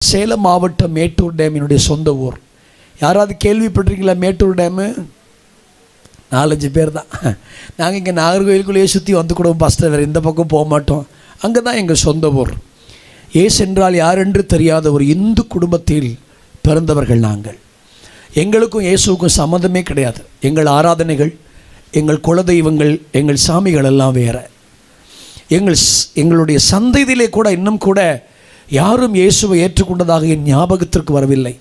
சேலம் மாவட்டம் மேட்டூர் டேம் என்னுடைய சொந்த ஊர். யாராவது கேள்விப்பட்டிருக்கீங்களா? மேட்டூர் டேமு 4-5 பேர் தான். நாங்கள் இங்கே நாகர்கோயிலுக்குள்ளேயே சுற்றி வந்து கொடுவோம். ஃபஸ்ட்டு வேறு இந்த பக்கம் போக மாட்டோம். அங்கே தான் எங்கள் சொந்த ஊர். ஏசு என்றால் யார் என்று தெரியாத ஒரு இந்து குடும்பத்தில் பிறந்தவர்கள் நாங்கள். எங்களுக்கும் இயேசுவுக்கும் சம்மந்தமே கிடையாது. எங்கள் ஆராதனைகள், எங்கள் குலதெய்வங்கள், எங்கள் சாமிகள் எல்லாம் வேறு. எங்களுடைய சந்ததியிலே கூட இன்னும் கூட யாரும் இயேசுவை ஏற்றுக்கொண்டதாக என் ஞாபகத்திற்கு வரவில்லை.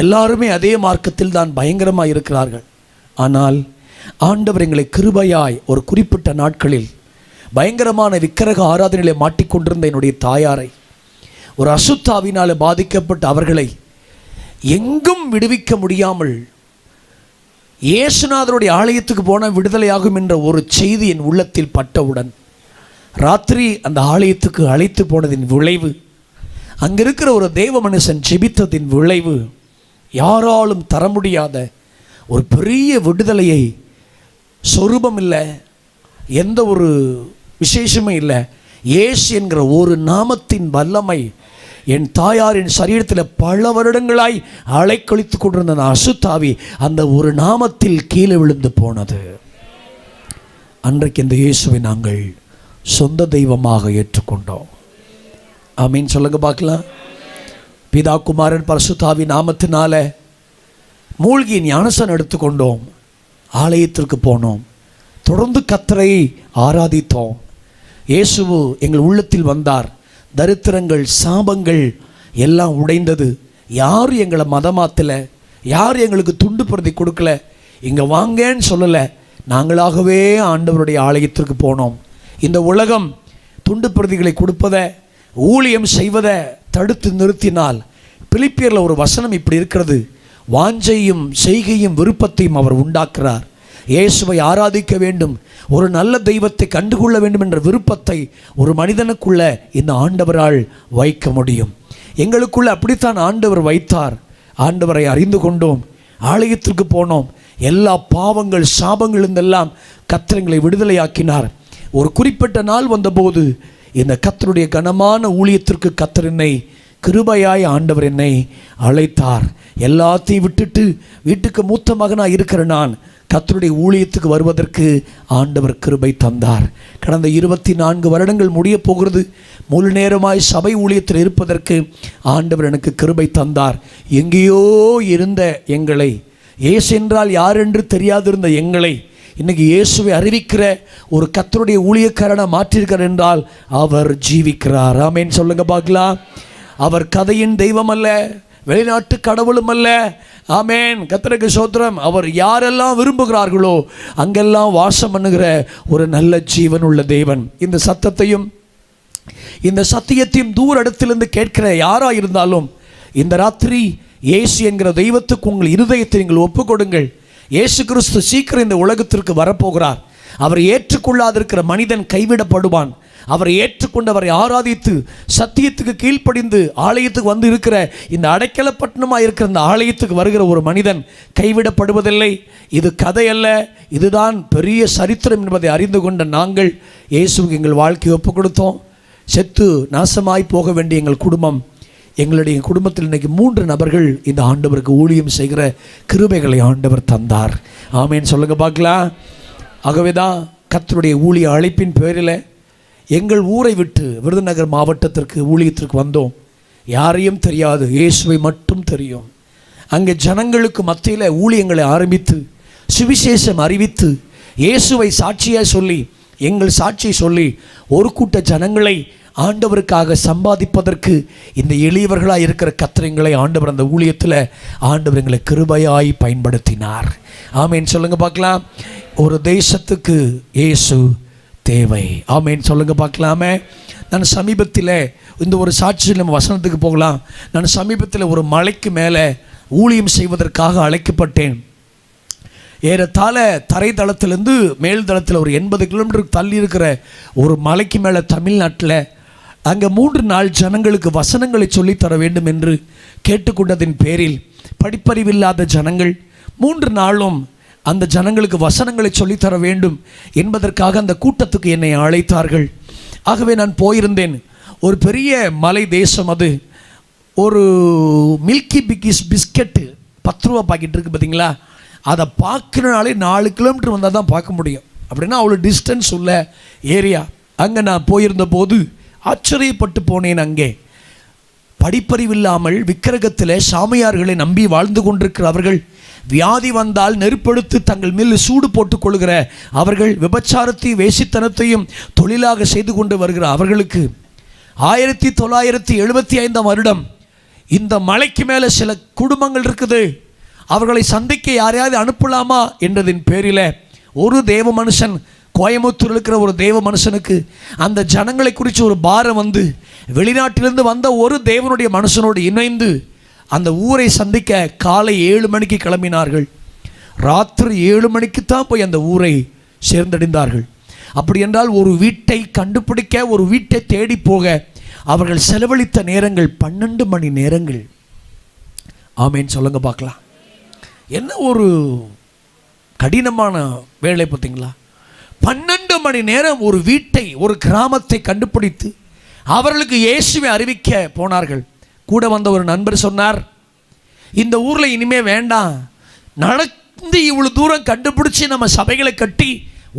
எல்லாருமே அதே மார்க்கத்தில் தான் பயங்கரமாக இருக்கிறார்கள். ஆனால் ஆண்டவர் எங்களை கிருபையாய் ஒரு குறிப்பிட்ட நாட்களில் பயங்கரமான விக்கிரக ஆராதனையிலே மாட்டிக்கொண்டிருந்த என்னுடைய தாயாரை, ஒரு அசுத்தாவினால் பாதிக்கப்பட்ட அவர்களை எங்கும் விடுவிக்க முடியாமல் இயேசுநாதருடைய ஆலயத்துக்கு போன விடுதலையாகும் என்ற ஒரு செய்தி என் உள்ளத்தில் பட்டவுடன் ராத்திரி அந்த ஆலயத்துக்கு அழைத்து போனதின் விளைவு, அங்கே இருக்கிற ஒரு தேவ மனுஷன் ஜெபித்ததின் விளைவு, யாராலும் தர முடியாத ஒரு பெரிய விடுதலையை, சொரூபம் இல்லை, எந்த ஒரு விசேஷமும் இல்லை, இயேசு என்கிற ஒரு நாமத்தின் வல்லமை என் தாயாரின் சரீரத்தில் பல வருடங்களாய் அலைக்கழித்து கொண்டிருந்த அந்த அசுத்தாவி அந்த ஒரு நாமத்தில் கீழே விழுந்து போனது. அன்றைக்கு இந்த இயேசுவை நாங்கள் சொந்த தெய்வமாக ஏற்றுக்கொண்டோம். ஆமீன் சொல்லுங்க பார்க்கலாம். பிதா குமாரன் பரிசுத்தாவி நாமத்தினால மூழ்கி ஞானஸ்நானம் எடுத்துக்கொண்டோம். ஆலயத்திற்கு போனோம். தொடர்ந்து கர்த்தரை ஆராதித்தோம். இயேசுவு எங்கள் உள்ளத்தில் வந்தார். தரித்திரங்கள், சாபங்கள் எல்லாம் உடைந்தது. யாரும் எங்களை மதமாத்தலை, யாரும் எங்களுக்கு துண்டு பிரதி கொடுக்கல, இங்கே வாங்கன்னு சொல்லலை. நாங்களாகவே ஆண்டவருடைய ஆலயத்திற்கு போனோம். இந்த உலகம் துண்டு பிரதிகளை கொடுப்பதை, ஊழியம் செய்வதை தடுத்து நிறுத்தினால், பிலிப்பியரில் ஒரு வசனம் இப்படி இருக்கிறது: வாஞ்சையும் செய்கையும் விருப்பத்தையும் அவர் உண்டாக்குறார். இயேசுவை ஆராதிக்க வேண்டும், ஒரு நல்ல தெய்வத்தை கண்டுகொள்ள வேண்டும் என்ற விருப்பத்தை ஒரு மனிதனுக்குள்ள இந்த ஆண்டவரால் வைக்க முடியும். எங்களுக்குள்ள அப்படித்தான் ஆண்டவர் வைத்தார். ஆண்டவரை அறிந்து கொண்டோம், ஆலயத்திற்கு போனோம். எல்லா பாவங்கள், சாபங்கள் இருந்தெல்லாம் கர்த்தர் எங்களை விடுதலையாக்கினார். ஒரு குறிப்பிட்ட நாள் வந்தபோது இந்த கர்த்தருடைய கனமான ஊழியத்திற்கு கர்த்தர் என்னை கிருபையாய் ஆண்டவர் என்னை அழைத்தார். எல்லாத்தையும் விட்டுட்டு வீட்டுக்கு மூத்த மகனாக இருக்கிற நான் கர்த்தருடைய ஊழியத்துக்கு வருவதற்கு ஆண்டவர் கிருபை தந்தார். கடந்த 24 வருடங்கள் முடிய போகிறது. முழு நேரமாய் சபை ஊழியத்தில் இருப்பதற்கு ஆண்டவர் எனக்கு கிருபை தந்தார். எங்கேயோ இருந்த எங்களை, இயேசு என்றால் யார் என்று தெரியாதிருந்த எங்களை இன்றைக்கி இயேசுவை அறிவிக்கிற ஒரு கர்த்தருடைய ஊழியக்காரனை மாற்றியிருக்கிறார் என்றால் அவர் ஜீவிக்கிறார். ஆமேன் சொல்லுங்க பார்க்கலாம். அவர் கதையின் தெய்வம் அல்ல, வெளிநாட்டு கடவுளும் அல்ல. ஆமேன், கர்த்தருக்கு ஸ்தோத்திரம். அவர் யாரெல்லாம் விரும்புகிறார்களோ அங்கெல்லாம் வாசம் பண்ணுகிற ஒரு நல்ல ஜீவன் உள்ள தேவன். இந்த சத்தத்தையும் இந்த சத்தியத்தையும் தூர இடத்திலிருந்து கேட்கிற யாராக இருந்தாலும் இந்த ராத்திரி இயேசு என்கிற தெய்வத்துக்கு உங்கள் இருதயத்தை நீங்கள் ஒப்பு கொடுங்கள். இயேசு கிறிஸ்து சீக்கிரம் இந்த உலகத்திற்கு வரப்போகிறார். அவரை ஏற்றுக்கொள்ளாதிருக்கிற மனிதன் கைவிடப்படுவான். அவரை ஏற்றுக்கொண்டவரை ஆராதித்து சத்தியத்துக்கு கீழ்ப்படிந்து ஆலயத்துக்கு வந்து இருக்கிற இந்த அடைக்கலப்பட்டினமாக இருக்கிற இந்த ஆலயத்துக்கு வருகிற ஒரு மனிதன் கைவிடப்படுவதில்லை. இது கதை அல்ல, இதுதான் பெரிய சரித்திரம் என்பதை அறிந்து கொண்ட நாங்கள் இயேசுக்கு எங்கள் வாழ்க்கையை ஒப்பு கொடுத்தோம். செத்து நாசமாய் போக வேண்டிய எங்கள் குடும்பம், எங்களுடைய குடும்பத்தில் இன்றைக்கி 3 நபர்கள் இந்த ஆண்டவருக்கு ஊழியம் செய்கிற கிருபைகளை ஆண்டவர் தந்தார். ஆமேன்னு சொல்லுங்க பார்க்கலாம். ஆகவே தான் கர்த்தருடைய ஊழிய அழைப்பின் பேரில் எங்கள் ஊரை விட்டு விருதுநகர் மாவட்டத்திற்கு ஊழியத்திற்கு வந்தோம். யாரையும் தெரியாது, இயேசுவை மட்டும் தெரியும். அங்கே ஜனங்களுக்கு மத்தியில் ஊழியங்களை ஆரம்பித்து சுவிசேஷம் அறிவித்து இயேசுவை சாட்சியாக சொல்லி, எங்கள் சாட்சியை சொல்லி ஒரு கூட்ட ஜனங்களை ஆண்டவருக்காக சம்பாதிப்பதற்கு இந்த எளியவர்களாக இருக்கிற கர்த்தரை ஆண்டவர் அந்த ஊழியத்தில் ஆண்டவர் எங்களை கிருபையாய் பயன்படுத்தினார். ஆமேன் சொல்லுங்க பார்க்கலாம். ஒரு தேசத்துக்கு இயேசு தேவை. ஆமேன் சொல்லுங்க பார்க்கலாமே. நான் சமீபத்தில் இந்த ஒரு சாட்சியில் நம்ம வசனத்துக்கு போகலாம். நான் சமீபத்தில் ஒரு மலைக்கு மேலே ஊழியம் செய்வதற்காக அழைக்கப்பட்டேன். ஏறத்தாழ தரைதளத்திலேருந்து மேல் தளத்தில் ஒரு 80 கிலோமீட்டருக்கு தள்ளி இருக்கிற ஒரு மலைக்கு மேலே தமிழ்நாட்டில் அங்கே 3 நாள் ஜனங்களுக்கு வசனங்களை சொல்லித்தர வேண்டும் என்று கேட்டுக்கொண்டதின் பேரில் படிப்பறிவில்லாத ஜனங்கள் 3 நாளும் அந்த ஜனங்களுக்கு வசனங்களை சொல்லித்தர வேண்டும் என்பதற்காக அந்த கூட்டத்துக்கு என்னை அழைத்தார்கள். ஆகவே நான் போயிருந்தேன். ஒரு பெரிய மலை தேசம் அது. ஒரு மில்கி பிக்கிஸ் பிஸ்கெட்டு 10 ரூபா பாக்கெட் இருக்குது பார்த்தீங்களா, அதை பார்க்கறனாலே 4 கிலோமீட்டர் வந்தால் தான் பார்க்க முடியும். அப்படின்னா அவ்வளோ டிஸ்டன்ஸ் உள்ள ஏரியா. அங்கே நான் போயிருந்த போது ஆச்சரியப்பட்டு போனேன். அங்கே படிப்பறிவில்லாமல் விக்கிரகத்தில் சாமியார்களை நம்பி வாழ்ந்து கொண்டிருக்கிற அவர்கள், வியாதி வந்தால் நெருப்படுத்து தங்கள் மேல் சூடு போட்டுக் கொள்கிற அவர்கள், விபச்சாரத்தையும் வேசித்தனத்தையும் தொழிலாக செய்து கொண்டு வருகிற அவர்களுக்கு 1975 வருடம் இந்த மலைக்கு மேலே சில குடும்பங்கள் இருக்குது, அவர்களை சந்திக்க யாரையாவது அனுப்பலாமா என்றதின் பேரில் ஒரு தேவ மனுஷன், கோயம்புத்தூர் இருக்கிற ஒரு தேவ மனுஷனுக்கு அந்த ஜனங்களை குறித்து ஒரு பாரம் வந்து வெளிநாட்டிலிருந்து வந்த ஒரு தேவனுடைய மனுஷனோடு இணைந்து அந்த ஊரை சந்திக்க காலை 7 மணிக்கு கிளம்பினார்கள். ராத்திரி 7 மணிக்கு தான் போய் அந்த ஊரை சேர்ந்தடைந்தார்கள். அப்படி என்றால் ஒரு வீட்டை கண்டுபிடிக்க, ஒரு வீட்டை தேடி போக அவர்கள் செலவழித்த நேரங்கள் 12 மணி நேரங்கள். ஆமேன்னு சொல்லுங்க பார்க்கலாம். என்ன ஒரு கடினமான வேலை பார்த்தீங்களா? 12 மணி நேரம் ஒரு வீட்டை, ஒரு கிராமத்தை கண்டுபிடித்து அவர்களுக்கு இயேசுவை அறிவிக்க போனார்கள். கூட வந்த ஒரு நண்பர் சொன்னார், இந்த ஊரில் இனிமே வேண்டாம், நடந்து இவ்வளோ தூரம் கண்டுபிடிச்சி நம்ம சபைகளை கட்டி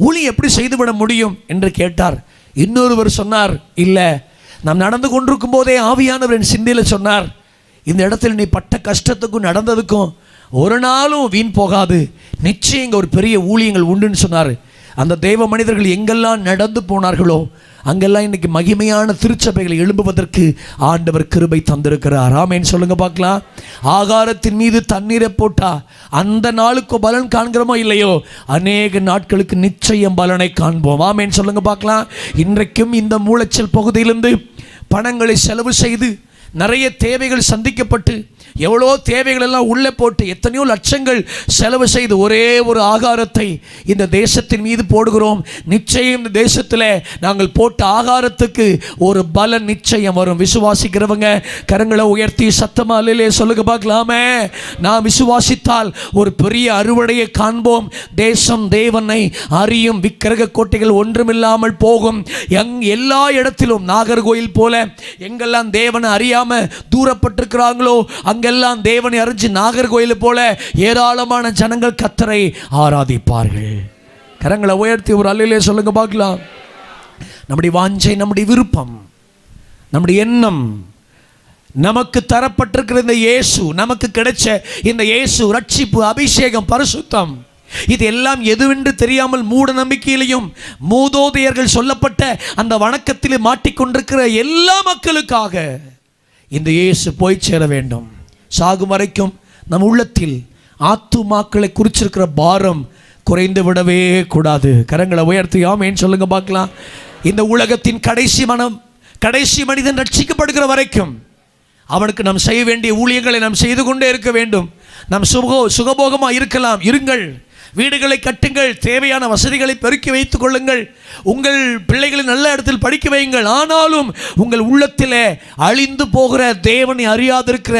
ஊழி எப்படி செய்துவிட முடியும் என்று கேட்டார். இன்னொருவர் சொன்னார், இல்லை, நாம் நடந்து கொண்டிருக்கும் போதே ஆவியானவர் என் சிந்தையில் சொன்னார், இந்த இடத்துல நீ பட்ட கஷ்டத்துக்கும் நடந்ததுக்கும் ஒரு நாளும் வீண் போகாது, நிச்சயம் இங்கே ஒரு பெரிய ஊழியங்கள் உண்டுன்னு சொன்னார். அந்த தெய்வ மனிதர்கள் எங்கெல்லாம் நடந்து போனார்களோ அங்கெல்லாம் இன்னைக்கு மகிமையான திருச்சபைகளை எழும்புவதற்கு ஆண்டவர் கிருபை தந்திருக்கிறார். ஆமேன்னு சொல்லுங்க பார்க்கலாம். ஆகாரத்தின் மீது தண்ணீரை போட்டா அந்த நாளுக்கு பலன் காண்கிறோமோ இல்லையோ, அநேக நாட்களுக்கு நிச்சயம் பலனை காண்போம். ஆமேன்னு சொல்லுங்க பார்க்கலாம். இன்றைக்கும் இந்த மூளைச்சல் பகுதியிலிருந்து பணங்களை செலவு செய்து நிறைய தேவைகள் சந்திக்கப்பட்டு எவ்வளோ தேவைகள் எல்லாம் உள்ளே போட்டு எத்தனையோ லட்சங்கள் செலவு செய்து ஒரே ஒரு ஆகாரத்தை இந்த தேசத்தின் மீது போடுகிறோம். நிச்சயம் இந்த தேசத்தில் நாங்கள் போட்ட ஆகாரத்துக்கு ஒரு பலன் நிச்சயம் வரும். விசுவாசிக்கிறவங்க கரங்களை உயர்த்தி சத்தமா அல்லேலூயா சொல்லுங்க பார்க்கலாமே. நாம் விசுவாசித்தால் ஒரு பெரிய அறுவடையை காண்போம். தேசம் தேவனை அறியும், விக்கிரக கோட்டைகள் ஒன்றுமில்லாமல் போகும். எல்லா இடத்திலும் நாகர்கோயில் போல எங்கெல்லாம் தேவனை அறியாம தூரப்பட்டிருக்கிறாங்களோ அங்கெல்லாம் தேவனை அறிஞ்சு நாகர்கோயில் போல ஏராளமான ஜனங்கள் கர்த்தரை ஆராதிப்பார்கள். கரங்களை உயர்த்தி ஒரு அல்லேலூயா சொல்லுங்க பார்க்கலாம். நம்முடைய வாஞ்சை, நம்முடைய விருப்பம், நம்முடைய எண்ணம், நமக்கு தரப்பட்டிருக்கிற இந்த இயேசு, நமக்கு கிடைச்ச இந்த இயேசு ரட்சிப்பு, அபிஷேகம், பரிசுத்தம், இது எல்லாம் எதுவென்று தெரியாமல் மூட நம்பிக்கையிலையும் மூதோதையர்கள் சொல்லப்பட்ட அந்த வணக்கத்திலே மாட்டிக்கொண்டிருக்கிற எல்லா மக்களுக்காக இந்த இயேசு போய் சேர வேண்டும். சாகும் வரைக்கும் நம் உள்ளத்தில் ஆத்துமாக்களை குறிச்சிருக்கிற பாரம் குறைந்து விடவே கூடாது. கரங்களை உயர்த்தி ஆமேன்னு சொல்லுங்க பார்க்கலாம். இந்த உலகத்தின் கடைசி மனிதன் ரட்சிக்கப்படுகிற வரைக்கும் அவனுக்கு நாம் செய்ய வேண்டிய ஊழியங்களை நாம் செய்து கொண்டே இருக்க வேண்டும். நாம் சுகபோகமாக இருக்கலாம், இருங்கள். வீடுகளை கட்டுங்கள், தேவையான வசதிகளை பெருக்கி வைத்துக் கொள்ளுங்கள், உங்கள் பிள்ளைகளை நல்ல இடத்தில் படிக்க வையுங்கள். ஆனாலும் உங்கள் உள்ளத்தில் அழிந்து போகிற தேவனை அறியாதிருக்கிற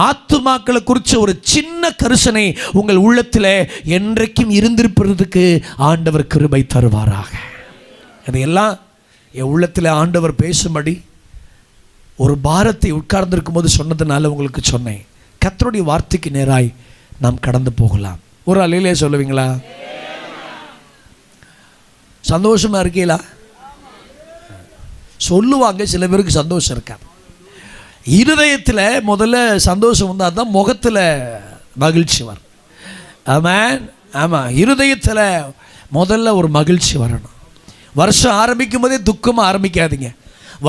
ஆத்துமாக்களை குறித்து ஒரு சின்ன கரிசனை உங்கள் உள்ளத்தில் என்றைக்கும் இருந்திருப்பதற்கு ஆண்டவர் கிருபை தருவாராக. அதையெல்லாம் என் உள்ளத்தில் ஆண்டவர் பேசும்படி ஒரு பாரத்தை உட்கார்ந்திருக்கும் போது சொன்னதுனால உங்களுக்கு சொன்னேன். கர்த்தருடைய வார்த்தைக்கு நேராய் நாம் கடந்து போகலாம். ஒரு அல்லேலூயா சொல்லுவீங்களா? சந்தோஷமா இருக்கீங்களா? சொல்லுவாங்க, சில பேருக்கு சந்தோஷம் இருக்காது. இருதயத்தில் முதல்ல சந்தோஷம் வந்தால் தான் முகத்தில் மகிழ்ச்சி வரும். ஆமாம், ஆமாம், இருதயத்தில் முதல்ல ஒரு மகிழ்ச்சி வரணும். வருஷம் ஆரம்பிக்கும் போதே துக்கமாக ஆரம்பிக்காதீங்க,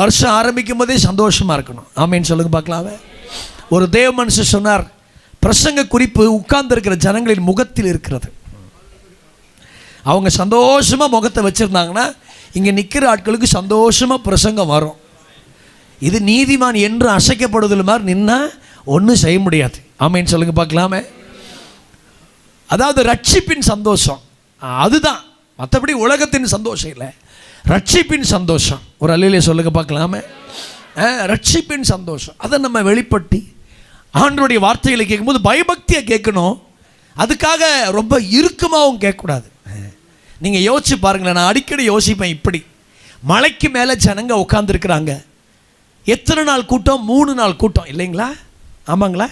வருஷம் ஆரம்பிக்கும் போதே சந்தோஷமாக இருக்கணும். ஆமேன்னு சொல்லுங்க பார்க்கலாமே. ஒரு தேவ மனுஷன் சொன்னார், பிரசங்க குறிப்பு உட்கார்ந்துருக்கிற ஜனங்களின் முகத்தில் இருக்கிறது. அவங்க சந்தோஷமாக முகத்தை வச்சுருந்தாங்கன்னா இங்கே நிற்கிற ஆட்களுக்கு சந்தோஷமாக பிரசங்கம் வரும். இது நீதிமான் என்று அசைக்கப்படுவதில் மாதிரி நின்னா ஒன்றும் செய்ய முடியாது. ஆமேன்னு சொல்லுங்க பார்க்கலாமே. அதாவது ரட்சிப்பின் சந்தோஷம் அதுதான், மற்றபடி உலகத்தின் சந்தோஷம் இல்லை, ரட்சிப்பின் சந்தோஷம். ஒரு அல்லேலூயா சொல்லுங்க பார்க்கலாமே. ரட்சிப்பின் சந்தோஷம் அதை நம்ம வெளிப்பட்டி ஆண்டவருடைய வார்த்தைகளை கேட்கும்போது பயபக்தியாக கேட்கணும். அதுக்காக ரொம்ப இறுக்கமாகவும் கேட்கக்கூடாது. நீங்கள் யோசிச்சு பாருங்களேன். நான் அடிக்கடி யோசிப்பேன், இப்படி மலைக்கு மேலே ஜனங்க உட்காந்துருக்குறாங்க, எத்தனை நாள் கூட்டம்? 3 நாள் கூட்டம் இல்லைங்களா? ஆமாங்களா?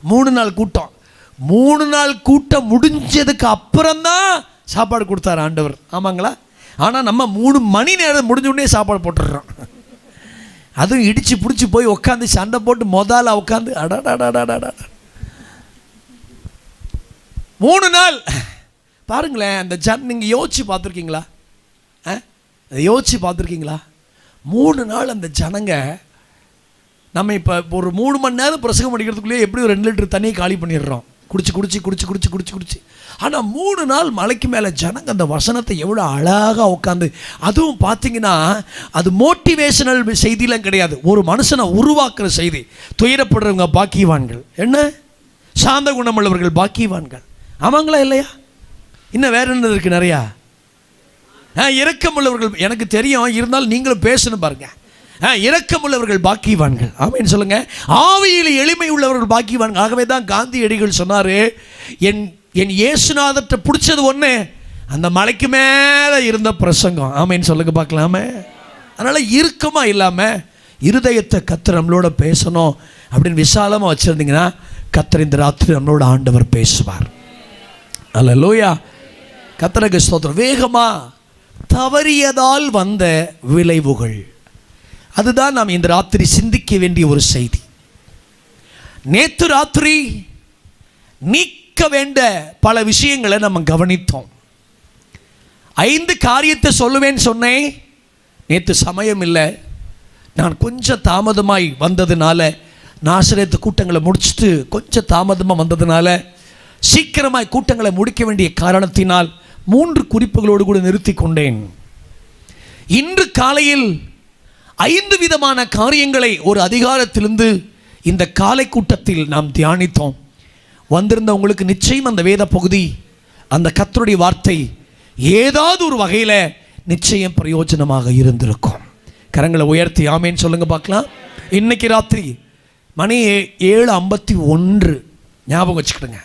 3 நாள் கூட்டம். 3 நாள் கூட்டம் முடிஞ்சதுக்கு அப்புறம்தான் சாப்பாடு கொடுத்தாரு ஆண்டவர். ஆமாங்களா? ஆனால் நம்ம 3 மணி நேரம் முடிஞ்ச உடனே சாப்பாடு போட்டுடுறோம். அதுவும் இடித்து பிடிச்சி போய் உட்காந்து சண்டை போட்டு முதல்ல உட்காந்து அடாடாடாடாடா 3 நாள் பாருங்களேன். அந்த நீங்கள் யோசிச்சு பார்த்துருக்கீங்களா? யோசிச்சு பார்த்துருக்கீங்களா? 3 நாள் அந்த ஜனங்க, நம்ம இப்போ ஒரு 3 மணி நேரம் பிரசங்கம் பண்ணிக்கிறதுக்குள்ளேயே எப்படி ஒரு 2 லிட்டர் தண்ணியை காலி பண்ணிடுறோம், குடிச்சு. ஆனால் 3 நாள் மலைக்கு மேலே ஜனங்க அந்த வசனத்தை எவ்வளோ அழகாக உட்காந்து, அதுவும் பார்த்தீங்கன்னா அது மோட்டிவேஷனல் செய்திலாம் கிடையாது, ஒரு மனுஷனை உருவாக்குற செய்தி. துயரப்படுறவங்க பாக்கியவான்கள், என்ன சாந்த குணமுள்ளவர்கள் பாக்கியவான்கள். ஆமாங்களா இல்லையா? இன்னும் வேற என்ன இருக்குது? நிறையா இரக்கமுள்ளவர்கள் எனக்கு தெரியும், இருந்தாலும் நீங்களும் பேசணும் பாருங்க. இரக்கமுள்ளவர்கள் பாக்கியவான்கள். ஆமென் சொல்லுங்க. ஆவியில் எளிமை உள்ளவர்கள் பாக்கியவான்கள். ஆகவே தான் காந்தியடிகள் சொன்னார், என் இயேசுநாதத்தை பிடிச்சது ஒன்று, அந்த மலைக்கு மேலே இருந்த பிரசங்கம். ஆமென் சொல்லுங்க பார்க்கலாமே. அதனால் இறுக்கமாக இல்லாமல் இருதயத்தை கர்த்தர் நம்மளோட பேசணும் அப்படின்னு விசாலமாக வச்சுருந்தீங்கன்னா கர்த்தர் இந்த ராத்திரி நம்மளோட ஆண்டவர் பேசுவார். அல்லேலூயா, கர்த்தருக்கு ஸ்தோத்திரம். வேகமாக தவறியதால் வந்த விளைவுகள், அதுதான் நாம் இந்த ராத்திரி சிந்திக்க வேண்டிய ஒரு செய்தி. நேற்று ராத்திரி நீக்க வேண்டிய பல விஷயங்களை நம்ம கவனித்தோம். 5 காரியத்தை சொல்லுவேன்னு சொன்னேன். நேற்று சமயம் இல்லை, நான் கொஞ்சம் தாமதமாய் வந்ததுனால, நாசரேத்து கூட்டங்களை முடிச்சுட்டு கொஞ்சம் தாமதமாக வந்ததுனால, சீக்கிரமாய் கூட்டங்களை முடிக்க வேண்டிய காரணத்தினால் 3 குறிப்புகளோடு கூட நிறுத்தி கொண்டேன். இன்று காலையில் 5 விதமான காரியங்களை ஒரு அதிகாரத்திலிருந்து இந்த காலை கூட்டத்தில் நாம் தியானித்தோம். வந்திருந்த உங்களுக்கு நிச்சயம் அந்த வேத பகுதி, அந்த கர்த்தருடைய வார்த்தை ஏதாவது ஒரு வகையில் நிச்சயம் பிரயோஜனமாக இருந்திருக்கும். கரங்களை உயர்த்தி ஆமேன்னு சொல்லுங்க பார்க்கலாம். இன்னைக்கு ராத்திரி மணி 7:51 ஞாபகம் வச்சுக்கிடுங்க.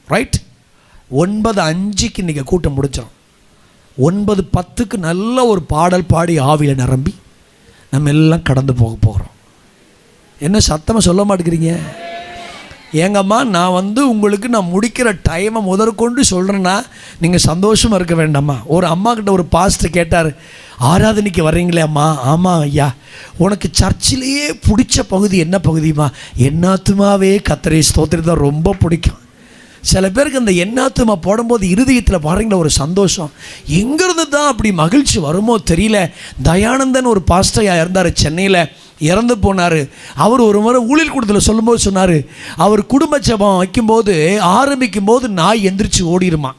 ரைட், 9:05 இன்றைக்கி கூட்டம் முடிச்சிடும். 9:10 நல்ல ஒரு பாடல் பாடி ஆவியில் நிரம்பி நம்ம எல்லாம் கடந்து போகிறோம். என்ன சத்தமாக சொல்ல மாட்டேங்கிறீங்க? ஏங்கம்மா, நான் உங்களுக்கு நான் முடிக்கிற டைமை முதற்கொண்டு சொல்கிறேன்னா நீங்கள் சந்தோஷமாக இருக்க வேண்டாமா? ஒரு அம்மா கிட்ட ஒரு பாஸ்டர் கேட்டார், ஆராதனைக்கு வர்றீங்களே அம்மா? ஆமாம் ஐயா. உனக்கு சர்ச்சிலேயே பிடிச்ச பகுதி என்ன பகுதிமா? என்னாத்துமாவே கர்த்தரை ஸ்தோத்திரம் தான் ரொம்ப பிடிக்கும். சில பேருக்கு அந்த எண்ணாத்துமா போடும்போது இருதயத்தில் பாருங்களா ஒரு சந்தோஷம், எங்கிருந்து தான் அப்படி மகிழ்ச்சி வருமோ தெரியல. தயானந்தன் ஒரு பாஸ்டராக இருந்தார், சென்னையில் இறந்து போனார். அவர் ஒரு முறை ஊழியர் கூட்டத்தில் சொல்லும்போது சொன்னார், அவர் குடும்ப ஜெபம் வைக்கும்போது ஆரம்பிக்கும் போது நாய் எந்திரிச்சு ஓடிடுமா.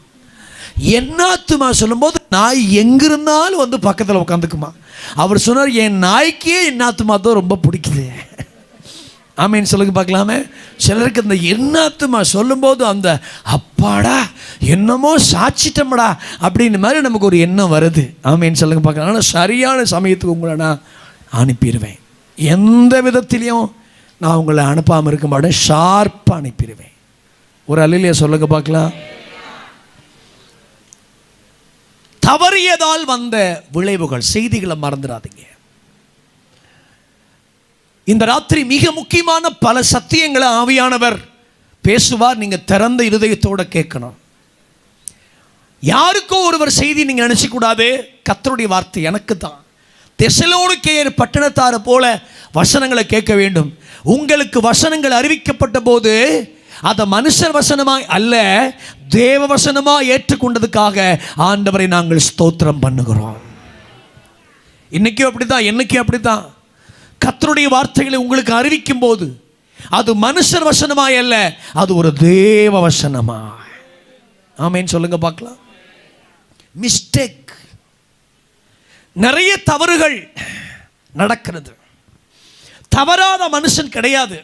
என்னாத்துமா சொல்லும்போது நாய் எங்கிருந்தாலும் பக்கத்தில் உட்காந்துக்குமா. அவர் சொன்னார், என் நாய்க்கே என்னாத்துமா தான் ரொம்ப பிடிக்குது. ஆமீன் சொல்லுங்க பார்க்கலாமே. சிலருக்கு அந்த என்னாத்துமா சொல்லும்போது அந்த அப்பாடா என்னமோ சாட்சிட்டோம்டா அப்படின்னு மாதிரி நமக்கு ஒரு எண்ணம் வருது. ஆமீன் சொல்லுங்க பார்க்கலாம். ஆனால் சரியான சமயத்துக்கு உங்களை நான் அனுப்பிடுவேன். எந்த விதத்திலையும் நான் உங்களை அனுப்பாமல் இருக்க மாட்டேன், ஷார்ப்பாக அனுப்பிடுவேன். ஒரு அல்லையா சொல்லுங்க பார்க்கலாம். தவறியதால் வந்த விளைவுகள், செய்திகளை மறந்துடாதீங்க. இந்த ராத்திரி மிக முக்கியமான பல சத்தியங்களை ஆவியானவர் பேசுவார். நீங்கள் திறந்த இருதயத்தோடு கேட்கணும். யாருக்கோ ஒருவர் செய்தி நீங்கள் நினைச்சக்கூடாது. கர்த்தருடைய வார்த்தை எனக்கு தான். தெசலோனிக்கேயர் பட்டணத்தாரை போல வசனங்களை கேட்க வேண்டும். உங்களுக்கு வசனங்கள் அறிவிக்கப்பட்ட போது அதை மனுஷர் வசனமாய் அல்ல, தேவ வசனமாய் ஏற்றுக்கொண்டதுக்காக ஆண்டவரை நாங்கள் ஸ்தோத்திரம் பண்ணுகிறோம். இன்னைக்கும் அப்படித்தான், என்னைக்கும் அப்படித்தான். கர்த்தருடைய வார்த்தைகளை உங்களுக்கு அறிவிக்கும் போது அது மனுஷர் வசனமாய் அல்ல, அது ஒரு தேவ வசனமாய். ஆமேன் சொல்லுங்க பார்க்கலாம். மிஸ்டேக், நிறைய தவறுகள் நடக்கிறது. தவறாத மனுஷன் கிடையாது.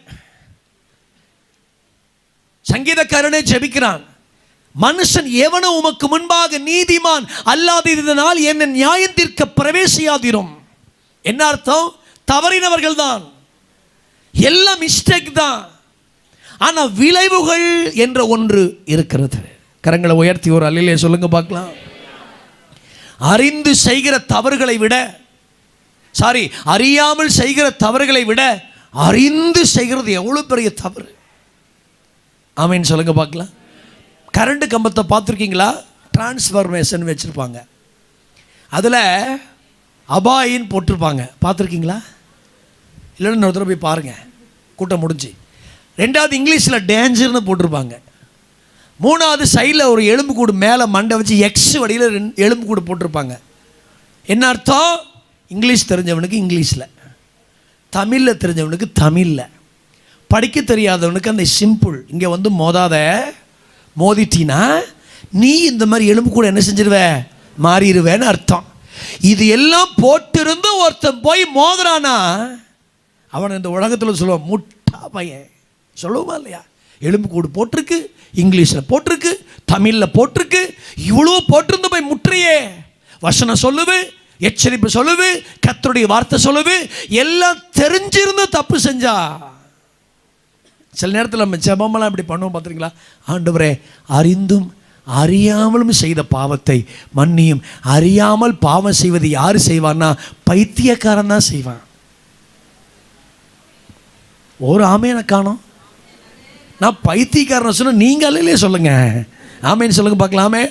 சங்கீதக்காரனே ஜெபிக்கிறான், மனுஷன் எவனோ உமக்கு முன்பாக நீதிமான் அல்லாததினால் என்னை நியாயம் தீர்க்க பிரவேசியாதிரும். என்ன அர்த்தம்? தவறினவர்கள் தான், எல்லாம் மிஸ்டேக் தான். ஆனால் விளைவுகள் என்ற ஒன்று இருக்கிறது. கரங்களை உயர்த்தி ஒரு அல்லையிலே சொல்லுங்க பார்க்கலாம். அறிந்து செய்கிற தவறுகளை விட அறியாமல் செய்கிற தவறுகளை விட அறிந்து செய்கிறது எவ்வளோ பெரிய தவறு. ஆமீன் சொல்லுங்க பார்க்கலாம். கரண்ட் கம்பத்தை பார்த்துருக்கீங்களா? டிரான்ஸ்ஃபர்மேஷன் வச்சுருப்பாங்க, அதில் அபாயின்னு போட்டிருப்பாங்க, பார்த்துருக்கீங்களா? இல்லைன்னு இன்னொரு தடவை போய் பாருங்கள், கூட்டம் முடிஞ்சு. ரெண்டாவது இங்கிலீஷில் டேஞ்சர்னு போட்டிருப்பாங்க. மூணாவது சைடில் ஒரு எலும்பு கூடு மேலே மண்டை வச்சு எக்ஸ் வடியில் எலும்பு கூடு போட்டிருப்பாங்க. என்ன அர்த்தம்? இங்கிலீஷ் தெரிஞ்சவனுக்கு இங்கிலீஷில், தமிழில் தெரிஞ்சவனுக்கு தமிழில், படிக்க தெரியாதவனுக்கு அந்த சிம்பிள். இங்கே வந்து மோதாத, மோதிட்டினா நீ இந்த மாதிரி எலும்பு கூட என்ன செஞ்சிருவ, மாறிடுவேன்னு அர்த்தம். இது எல்லாம் போட்டிருந்து ஒருத்தன் போய் மோதுறானா அவன் இந்த உலகத்தில் சொல்லுவான், முட்டா பையன். சொல்லுவோமா இல்லையா? எலும்பு கூடு போட்டிருக்கு, இங்கிலீஷில் போட்டிருக்கு, தமிழில் போட்டிருக்கு, இவ்வளோ போட்டிருந்து போய் முற்றையே. வசனம் சொல்லுது, எச்சரிப்பு சொல்லுது, கர்த்தருடைய வார்த்தை சொல்லுது, எல்லாம் தெரிஞ்சிருந்து தப்பு செஞ்சா. சில நேரத்தில் நம்ம ஜெபமெல்லாம் இப்படி பண்ணுவோம் பார்த்துருங்களா? ஆண்டவரே, அறிந்தும் அறியாமலும் செய்த பாவத்தை மன்னியும். அறியாமல் பாவம் செய்வது யார் செய்வான்னா பைத்தியக்காரன் தான் செய்வான். ஒரு ஆமேனை காணோம். நான் பைத்தியக்காரன் சொன்ன நீங்க அல்லையே சொல்லுங்க, ஆமேன்னு சொல்லுங்க பார்க்கலாமே.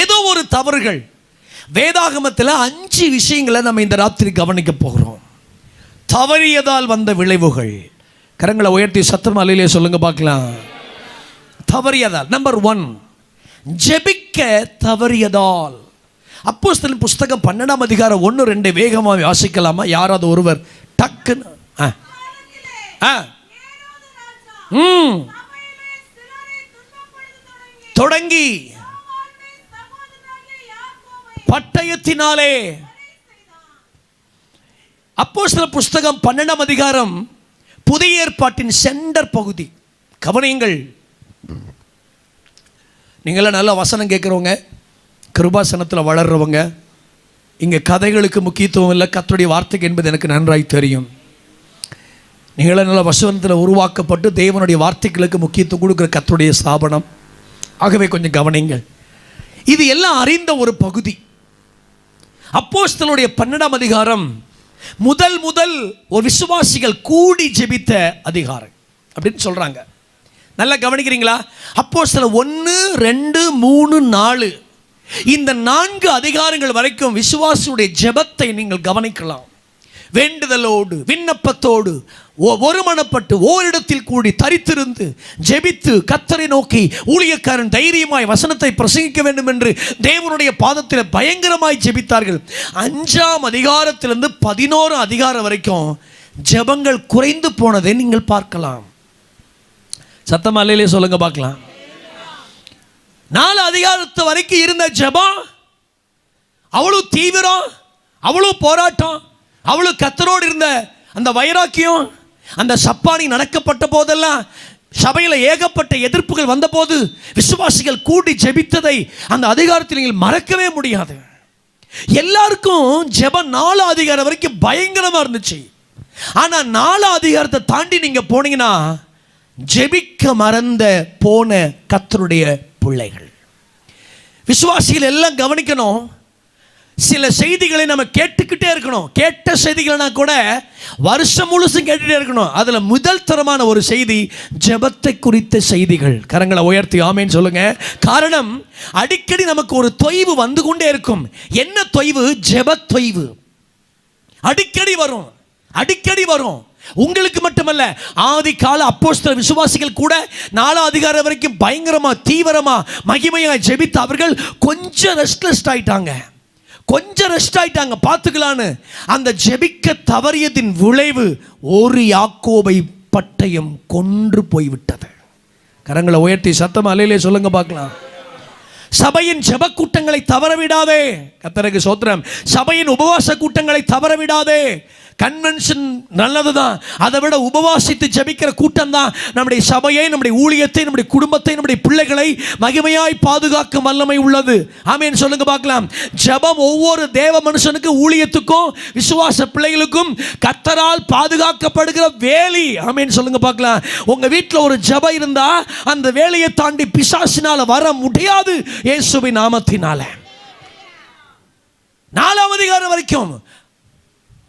ஏதோ ஒரு தவறுகள். வேதாகமத்தில் 5 விஷயங்களை நம்ம இந்த ராத்திரி கவனிக்க போகிறோம். தவறியதால் வந்த விளைவுகள். கரங்களை உயர்த்தி சத்தம் அல்லையே சொல்லுங்க பார்க்கலாம். தவறியதால். நம்பர் 1, ஜெபிக்க தவறியதால். அப்போஸ்தலர் புஸ்தகம் 12ஆம் அதிகாரம் 1-2 வேகமாக வாசிக்கலாமா? யாராவது ஒருவர் டக்குன்னு தொடங்கி பட்டயத்தினாலே. அப்போஸ்தலர் புஸ்தகம் 12ஆம் அதிகாரம் புதிய ஏற்பாட்டின் சென்டர் பகுதி. கவனியுங்கள். நீங்களாம் நல்ல வசனம் கேட்குறவங்க, கிருபாசனத்தில் வளர்றவங்க, இங்கே கதைகளுக்கு முக்கியத்துவம் இல்லை, கர்த்தருடைய வார்த்தைக்கு என்பது எனக்கு நன்றாய் தெரியும். நீங்களாம் நல்ல வசனத்தில் உருவாக்கப்பட்டு தேவனுடைய வார்த்தைகளுக்கு முக்கியத்துவம் கொடுக்குற கர்த்தருடைய ஸ்தாபனம். ஆகவே கொஞ்சம் கவனிங்கள். இது எல்லாம் அறிந்த ஒரு பகுதி. அப்போஸ்தலருடைய 12ஆம் அதிகாரம் முதல் ஒரு விசுவாசிகள் கூடி ஜெபித்த அதிகாரம் அப்படின்னு சொல்றாங்க. நல்லா கவனிக்கிறீங்களா? அப்போஸ்தலர் 1, 2, 3, 4 இந்த 4 அதிகாரங்கள் வரைக்கும் விசுவாசியுடைய ஜெபத்தை நீங்கள் கவனிக்கலாம். வேண்டுதலோடு விண்ணப்பத்தோடு ஒருமனப்பட்டு ஓரிடத்தில் கூடி தரித்திருந்து ஜெபித்து கர்த்தரை நோக்கி ஊழியக்காரன் தைரியமாய் வசனத்தை பிரசங்கிக்க வேண்டும் என்று தேவனுடைய பாதத்தில் பயங்கரமாய் ஜெபித்தார்கள். 5ஆம் அதிகாரத்திலிருந்து 11 அதிகாரம் வரைக்கும் ஜெபங்கள் குறைந்து போனதை நீங்கள் பார்க்கலாம். சத்தமா அல்லையிலே சொல்லுங்க பார்க்கலாம். 4 அதிகாரத்து வரைக்கும் இருந்த ஜெபம் அவ்வளவு தீவிரம், அவ்வளவு போராட்டம், அவ்வளவு கர்த்தரோடு இருந்த அந்த வைராக்கியம். அந்த சப்பானி நடக்கப்பட்ட போதெல்லாம் சபையில் ஏகப்பட்ட எதிர்ப்புகள் வந்த போது விசுவாசிகள் கூடி ஜெபித்ததை அந்த அதிகாரத்தில் நீங்கள் மறக்கவே முடியாது. எல்லாருக்கும் ஜெபம் 4 அதிகாரம் வரைக்கும் பயங்கரமா இருந்துச்சு. ஆனா 4 அதிகாரத்தை தாண்டி நீங்க போனீங்கன்னா ஜெபிக்க மறந்த போன கர்த்தருடைய பிள்ளைகள். விசுவாசிகள் எல்லாம் கவனிக்கணும். சில செய்திகளை நம்ம கேட்டுக்கிட்டே இருக்கணும். கேட்ட செய்திகள்னா கூட வருஷம் முழுசும் கேட்டுட்டே இருக்கணும். அதுல முதல் தரமான ஒரு செய்தி ஜெபத்தை குறித்த செய்திகள். கரங்களை உயர்த்தி ஆமேன்னு சொல்லுங்க. காரணம், அடிக்கடி நமக்கு ஒரு தொய்வு வந்து கொண்டே இருக்கும். என்ன தொய்வு? ஜெப தொய்வு. அடிக்கடி வரும். உங்களுக்கு மட்டுமல்ல, ஆதி கால அப்போஸ்தலர் விசுவாசிகள் கூட 4 அதிகாரம் வரைக்கும் பயங்கரமா தீவிரமா மகிமையா ஜெபித்த அவர்கள் கொஞ்சம் ரெஸ்ட்லெஸ் ஆயிட்டாங்க, பார்த்துக்கலான்னு. அந்த ஜெபிக்க தவறியதின் விளைவு ஒரு யாக்கோபை பட்டயம் கொன்று போய்விட்டது. கரங்களை உயர்த்தி சத்தம் அல்லையிலே சொல்லுங்க பார்க்கலாம். சபையின் ஜெப கூட்டங்களை தவறவிடாதே. கர்த்தருக்கு ஸ்தோத்திரம். சபையின் உபவாச கூட்டங்களை தவறவிடாதே. கன்வென்ஷன் நல்லதுதான், அதை விட உபவாசித்து ஜெபிக்கிற கூட்டம் தான் நம்முடைய சபையை, நம்முடைய ஊழியத்தை, நம்முடைய குடும்பத்தை, நம்முடைய பிள்ளைகளை மகிமையாய் பாதுகாக்கும் வல்லமை உள்ளது. ஆமென் சொல்லுங்க பார்க்கலாம். ஜெபம் ஒவ்வொரு தேவ மனுஷனுக்கு, ஊழியத்துக்கும் விசுவாச பிள்ளைகளுக்கும் கர்த்தரால் பாதுகாக்கப்படுகிற வேலி. ஆமென் சொல்லுங்க பார்க்கலாம். உங்க வீட்டில் ஒரு ஜெபம் இருந்தா அந்த வேலையை தாண்டி பிசாசினால வர முடியாது, இயேசுவின் நாமத்தினால. 4ஆம் அதிகாரம் வரைக்கும்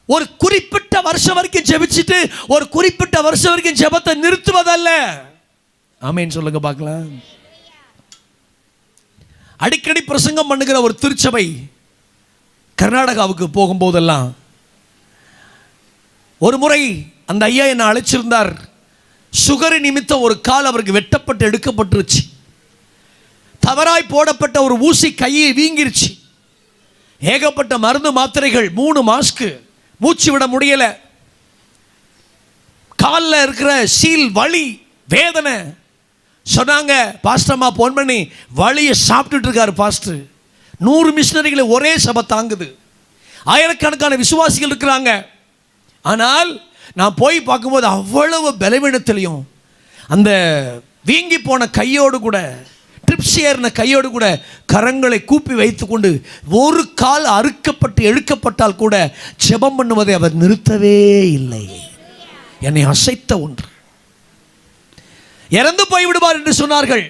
ஒரு குறிப்பிட்ட வருஷம் வரைக்கும் ஜெபிச்சுட்டு ஒரு குறிப்பிட்ட வருஷம் வரைக்கும் ஜெபத்தை நிறுத்துவதல்ல. ஆமென் சொல்லுங்க பார்க்கலாம். அடிக்கடி பிரசங்கம் பண்ணுகிற ஒரு திருச்சபை கர்நாடகாவுக்கு போகும்போதெல்லாம் ஒரு முறை அந்த ஐயா என்னை அழைச்சிருந்தார். சுகர் நிமித்தம் ஒரு கால் அவருக்கு வெட்டப்பட்டு எடுக்கப்பட்டுருச்சு. தவறாய் போடப்பட்ட ஒரு ஊசி கையை வீங்கிருச்சு. ஏகப்பட்ட மருந்து மாத்திரைகள், 3 மாஸ்க்கு, மூச்சு விட முடியல. காலில் இருக்கிற சீல் வலி, வேதனை. சொன்னாங்க, பாஸ்டர்மா போன் பண்ணி வலியை சாப்பிட்டுட்டு இருக்காரு பாஸ்டர். 100 மிஷினரிகளை ஒரே சபை தாங்குது, ஆயிரக்கணக்கான விசுவாசிகள் இருக்கிறாங்க. ஆனால் நான் போய் பார்க்கும்போது அவ்வளவு பலவீனத்திலையும் அந்த வீங்கி போன கையோடு கூட, ட்ரிப்ஸ் ஏறின கையோடு கூட கரங்களை கூப்பி வைத்து கொண்டு ஒரு கால் அறுக்கப்பட்டு எழுக்கப்பட்டால் கூட ஜெபம் பண்ணுவதை அவர் நிறுத்தவே இல்லை. என்னை அசைத்த ஒன்று. இறந்து போய்விடுவார் என்று சொன்னார்கள்.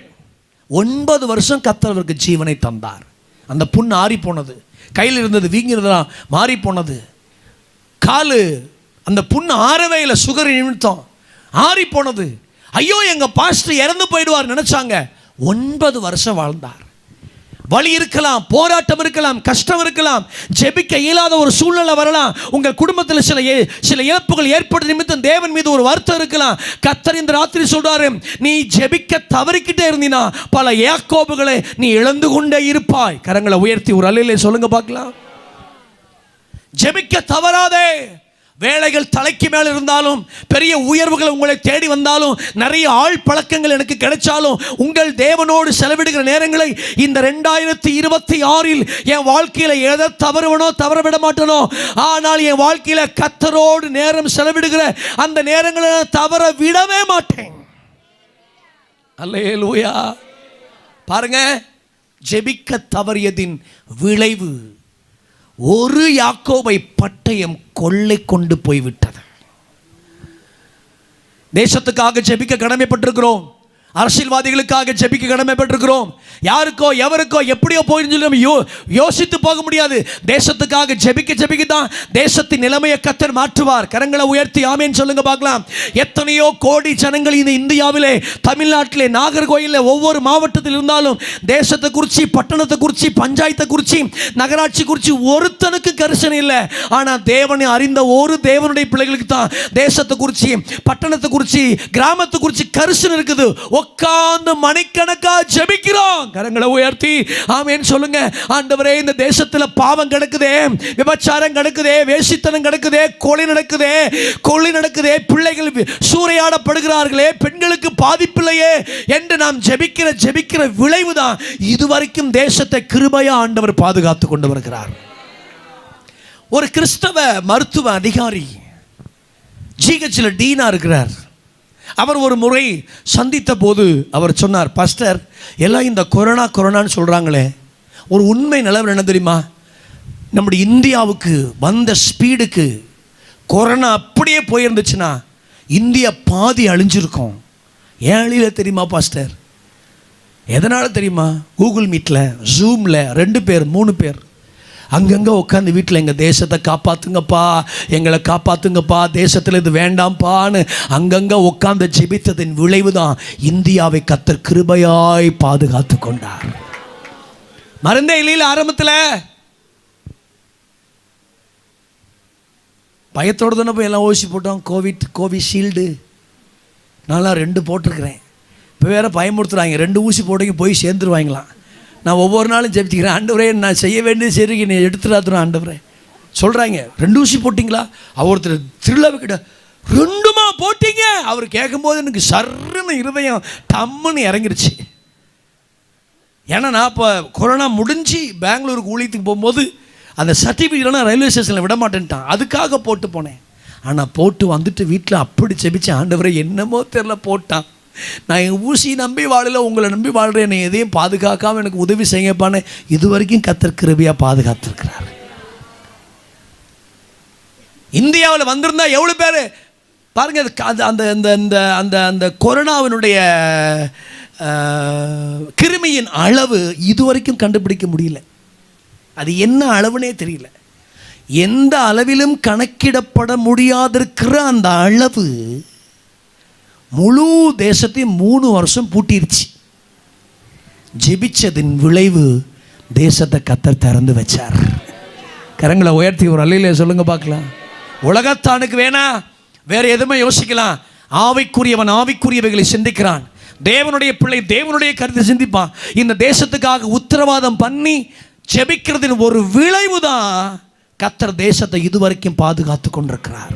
9 வருஷம் கர்த்தர் அவருக்கு ஜீவனை தந்தார். அந்த புண் ஆறி போனது, கையில் இருந்தது வீங்கினதெல்லாம் மாறி போனது. காலு அந்த புண் ஆறவே இல்லை, சுகர் நிமித்தம் ஆறி போனது. ஐயோ எங்க பாஸ்டர் இறந்து போயிடுவார் நினைச்சாங்க. 9 வருஷம் வாழ்ந்தார். வலி இருக்கலாம், போராட்டம் இருக்கலாம், கஷ்டம் இருக்கலாம், ஜெபிக்க இயலாத ஒரு சூழ்நிலை வரலாம். உங்கள் குடும்பத்தில் சில இழப்புகள் ஏற்படும் நிமித்தம் தேவன் மீது ஒரு வருத்தம் இருக்கலாம். கர்த்தர் இந்த ராத்திரி சொல்றாரு, நீ ஜெபிக்க தவறிக்கிட்டே இருந்தீனா பல யாக்கோபுகளை நீ இழந்து கொண்டே இருப்பாய். கரங்களை உயர்த்தி ஒரு அல்லேலூயா சொல்லுங்க பார்க்கலாம். ஜெபிக்க தவறாதே. வேலைகள் தலைக்கு மேல் இருந்தாலும், பெரிய உயர்வுகள் உங்களை தேடி வந்தாலும், நிறைய ஆள் பழக்கங்கள் எனக்கு கிடைச்சாலும், உங்கள் தேவனோடு செலவிடுகிற நேரங்களை இந்த 2026 என் வாழ்க்கையில் எதை தவறுவனோ தவற விட மாட்டேனோ, ஆனால் என் வாழ்க்கையில் கர்த்தரோடு நேரம் செலவிடுகிற அந்த நேரங்களை நான் தவற விடவே மாட்டேன். அல்லேலூயா. பாருங்க, ஜெபிக்க தவறியதின் விளைவு ஒரு யாக்கோபை பட்டயம் கொள்ளை கொண்டு போய்விட்டது. தேசத்துக்காக ஜெபிக்க கடமைப்பட்டிருக்கிறோம், அரசியல்வாதிகளுக்காக ஜெபிக்க கடமைப்பட்டிருக்கிறோம். யாருக்கோ எவருக்கோ எப்படியோ போயிருந்து யோசித்து போக முடியாது. தேசத்துக்காக ஜெபிக்க தான் தேசத்தின் நிலைமையை கர்த்தர் மாற்றுவார். கரங்களை உயர்த்தி ஆமென் சொல்லுங்க பார்க்கலாம். எத்தனையோ கோடி ஜனங்கள் இந்த இந்தியாவிலே, தமிழ்நாட்டிலே, நாகர்கோயிலில் ஒவ்வொரு மாவட்டத்தில் இருந்தாலும் தேசத்தை குறித்து, பட்டணத்தை குறித்து, பஞ்சாயத்தை குறித்து, நகராட்சி குறித்து ஒருத்தனுக்கு கரிசனை இல்லை. ஆனால் தேவனை அறிந்த ஒரு தேவனுடைய பிள்ளைகளுக்கு தான் தேசத்தை குறித்து, பட்டணத்தை குறித்து, கிராமத்தை குறித்து கரிசனை இருக்குது. உட்கார்ந்து மணிக்கணக்கா ஜெபிக்கிறோம். கரங்களை உயர்த்தி ஆமென் சொல்லுங்க. ஆண்டவரே, இந்த தேசத்தில் பாவம் கிடக்குதே, விபச்சாரம் கிடக்குதே, வேசித்தனம் கிடக்குதே, கொலை நடக்குதே, பிள்ளைகள் சூறையாடப்படுகிறார்களே, பெண்களுக்கு பாதிப்பில்லையே என்று நாம் ஜெபிக்கிற விளைவு தான் இதுவரைக்கும் தேசத்தை கிருபையா ஆண்டவர் பாதுகாத்து கொண்டு வருகிறார். ஒரு கிறிஸ்தவ மருத்துவ அதிகாரி ஜிஹெச்ல டீனா இருக்கிறார். அவர் ஒரு முறை சந்தித்த போது அவர் சொன்னார், பாஸ்டர், எல்லாம் இந்த கொரோனான்னு சொல்கிறாங்களே, ஒரு உண்மை நிலவரம் என்ன தெரியுமா? நம்முடைய இந்தியாவுக்கு வந்த ஸ்பீடுக்கு கொரோனா அப்படியே போயிருந்துச்சுன்னா இந்தியா பாதி அழிஞ்சிருக்கும். ஏன் அழியல தெரியுமா பாஸ்டர்? எதனால் தெரியுமா? கூகுள் மீட்டில், ஜூமில் 2 பேர் 3 பேர் அங்கங்கே உட்காந்து வீட்டில் எங்கள் தேசத்தை காப்பாற்றுங்கப்பா, எங்களை காப்பாற்றுங்கப்பா, தேசத்தில் இது வேண்டாம்ப்பான்னு அங்கங்கே உட்காந்து ஜெபித்ததின் விளைவு தான் இந்தியாவை கர்த்தர் கிருபையாய் பாதுகாத்து கொண்டார். மருந்தே இல்லையில் ஆரம்பத்தில் பயத்தோடு தானே போய் எல்லாம் ஊசி போட்டோம். கோவிஷீல்டு நான்லாம் 2 போட்டிருக்கிறேன். இப்போ வேறு பயமுறுத்துறாங்க, 2 ஊசி போட்டீங்க போய் சேர்ந்துருவாங்களாம். நான் ஒவ்வொரு நாளும் ஜெபிச்சுக்கிறேன், ஆண்டவரே நான் செய்ய வேண்டியது சரி, நீ எடுத்துடாதுரும் ஆண்டவரே. சொல்கிறாங்க, 2 ஊசி போட்டிங்களா? ஒருத்தர் திருவிழாவை கிட்ட 2மா போட்டிங்க அவர் கேட்கும்போது எனக்கு சர்ன்னு இருதயம் டம்முன்னு இறங்கிருச்சு. ஏன்னா நான் இப்போ கொரோனா முடிஞ்சு பெங்களூருக்கு ஊழியத்துக்கு போகும்போது அந்த சர்டிஃபிகேட்லாம் ரயில்வே ஸ்டேஷனில் விட மாட்டேன்ட்டான். அதுக்காக போட்டு போனேன். ஆனால் போட்டு வந்துட்டு வீட்டில் அப்படி ஜெபிச்சு, ஆண்டவரே என்னமோ தெரில போட்டான், நான் என் ஊசி நம்பி வாழல, உங்களை நம்பி வாழ்கிறேன், என்னை எதையும் பாதுகாக்காமல் எனக்கு உதவி செய்யப்பான்னு இது வரைக்கும் கர்த்தர் கிருபையாக பாதுகாத்திருக்கிறார். இந்தியாவில் வந்திருந்தா எவ்வளோ பேர் பாருங்க. அந்த அந்த அந்த அந்த கொரோனாவினுடைய கிருமியின் அளவு இதுவரைக்கும் கண்டுபிடிக்க முடியல. அது என்ன அளவுனே தெரியல. எந்த அளவிலும் கணக்கிடப்பட முடியாதிருக்கிற அந்த அளவு முழு தேசத்தையும் 3 வருஷம் பூட்டிருச்சு. ஜெபிச்சதின் விளைவு தேசத்தை கர்த்தர் திறந்து வச்சார். கரங்களை உயர்த்தி ஒரு அல்லையிலே சொல்லுங்க பார்க்கலாம். உலகத்தானுக்கு வேணா வேற எதுவுமே யோசிக்கலாம். ஆவிக்குரியவன் ஆவிக்குரியவைகளை சிந்திக்கிறான். தேவனுடைய பிள்ளை தேவனுடைய கருத்தை சிந்திப்பான். இந்த தேசத்துக்காக உத்தரவாதம் பண்ணி ஜெபிக்கிறதின் ஒரு விளைவு தான் கர்த்தர் தேசத்தை இதுவரைக்கும் பாதுகாத்து கொண்டிருக்கிறார்.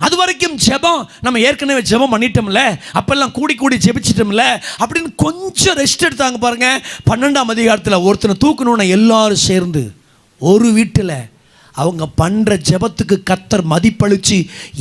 அது வரைக்கும் ஜெபம் நம்ம ஏற்கனவே ஜெபம் பண்ணிட்டோம்ல, அப்பெல்லாம் கூடி கூடி ஜெபிச்சிட்டோம்ல அப்படின்னு கொஞ்சம் ரெஸ்ட் எடுத்தாங்க பாருங்க. 12ஆம் அதிகாரத்தில் ஒருத்தனை தூக்கணும்னா எல்லாரும் சேர்ந்து ஒரு வீட்டில் அவங்க பண்ணுற ஜெபத்துக்கு கர்த்தர் மதிப்பளித்து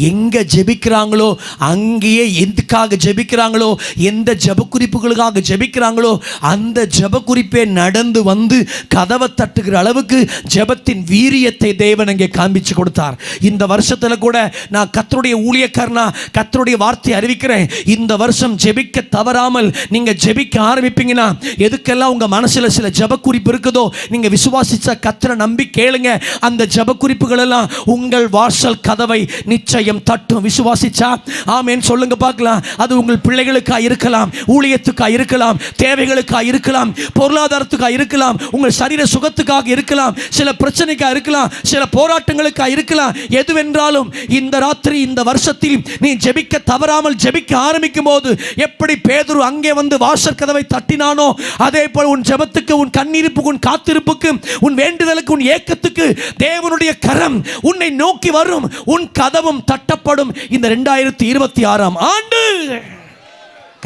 எங்கே ஜெபிக்கிறாங்களோ அங்கேயே எதுக்காக ஜெபிக்கிறாங்களோ எந்த ஜெப குறிப்புகளுக்காக ஜெபிக்கிறாங்களோ அந்த ஜெப குறிப்பே நடந்து வந்து கதவை தட்டுகிற அளவுக்கு ஜெபத்தின் வீரியத்தை தேவன் அங்கே காண்பிச்சு கொடுத்தார். இந்த வருஷத்தில் கூட நான் கர்த்தருடைய ஊழியக்காரனா கர்த்தருடைய வார்த்தையை அறிவிக்கிறேன். இந்த வருஷம் ஜெபிக்க தவறாமல் நீங்கள் ஜெபிக்க ஆரம்பிப்பீங்கன்னா எதுக்கெல்லாம் உங்கள் மனசில் சில ஜெப குறிப்பு இருக்குதோ நீங்கள் விசுவாசித்த கர்த்தரை நம்பி கேளுங்க. அந்த ஜெப குறிப்புகள் எல்லாம் உங்கள் வாசல் கதவை நிச்சயம் தட்டும். விசுவாசிச்சா ஆமென் சொல்லுங்க பார்க்கலாம். அது உங்கள் பிள்ளைகளுக்கா இருக்கலாம், ஊழியத்துக்கா இருக்கலாம், தேவைகளுக்கா இருக்கலாம், பொருளாதாரத்துக்கா இருக்கலாம், உங்கள் சரீர சுகத்துக்காக இருக்கலாம், சில பிரச்சனைக்கா இருக்கலாம், சில போராட்டங்களுக்கா இருக்கலாம். எதுவென்றாலும் இந்த ராத்திரி இந்த வருஷத்தில் நீ ஜெபிக்க தவறாமல் ஜெபிக்க ஆரம்பிக்கும் போது எப்படி பேதுரு அங்கே வந்து வாசல் கதவை தட்டினானோ அதே போல் உன் ஜெபத்துக்கு உன் கண்ணீருப்புக்கு உன் காத்திருப்புக்கு உன் வேண்டுதலுக்கு உன் ஏக்கத்துக்கு தேவனுடைய கரம் உன்னை நோக்கி வரும். உன் கதவும் தட்டப்படும். இந்த 2026ஆம் ஆண்டு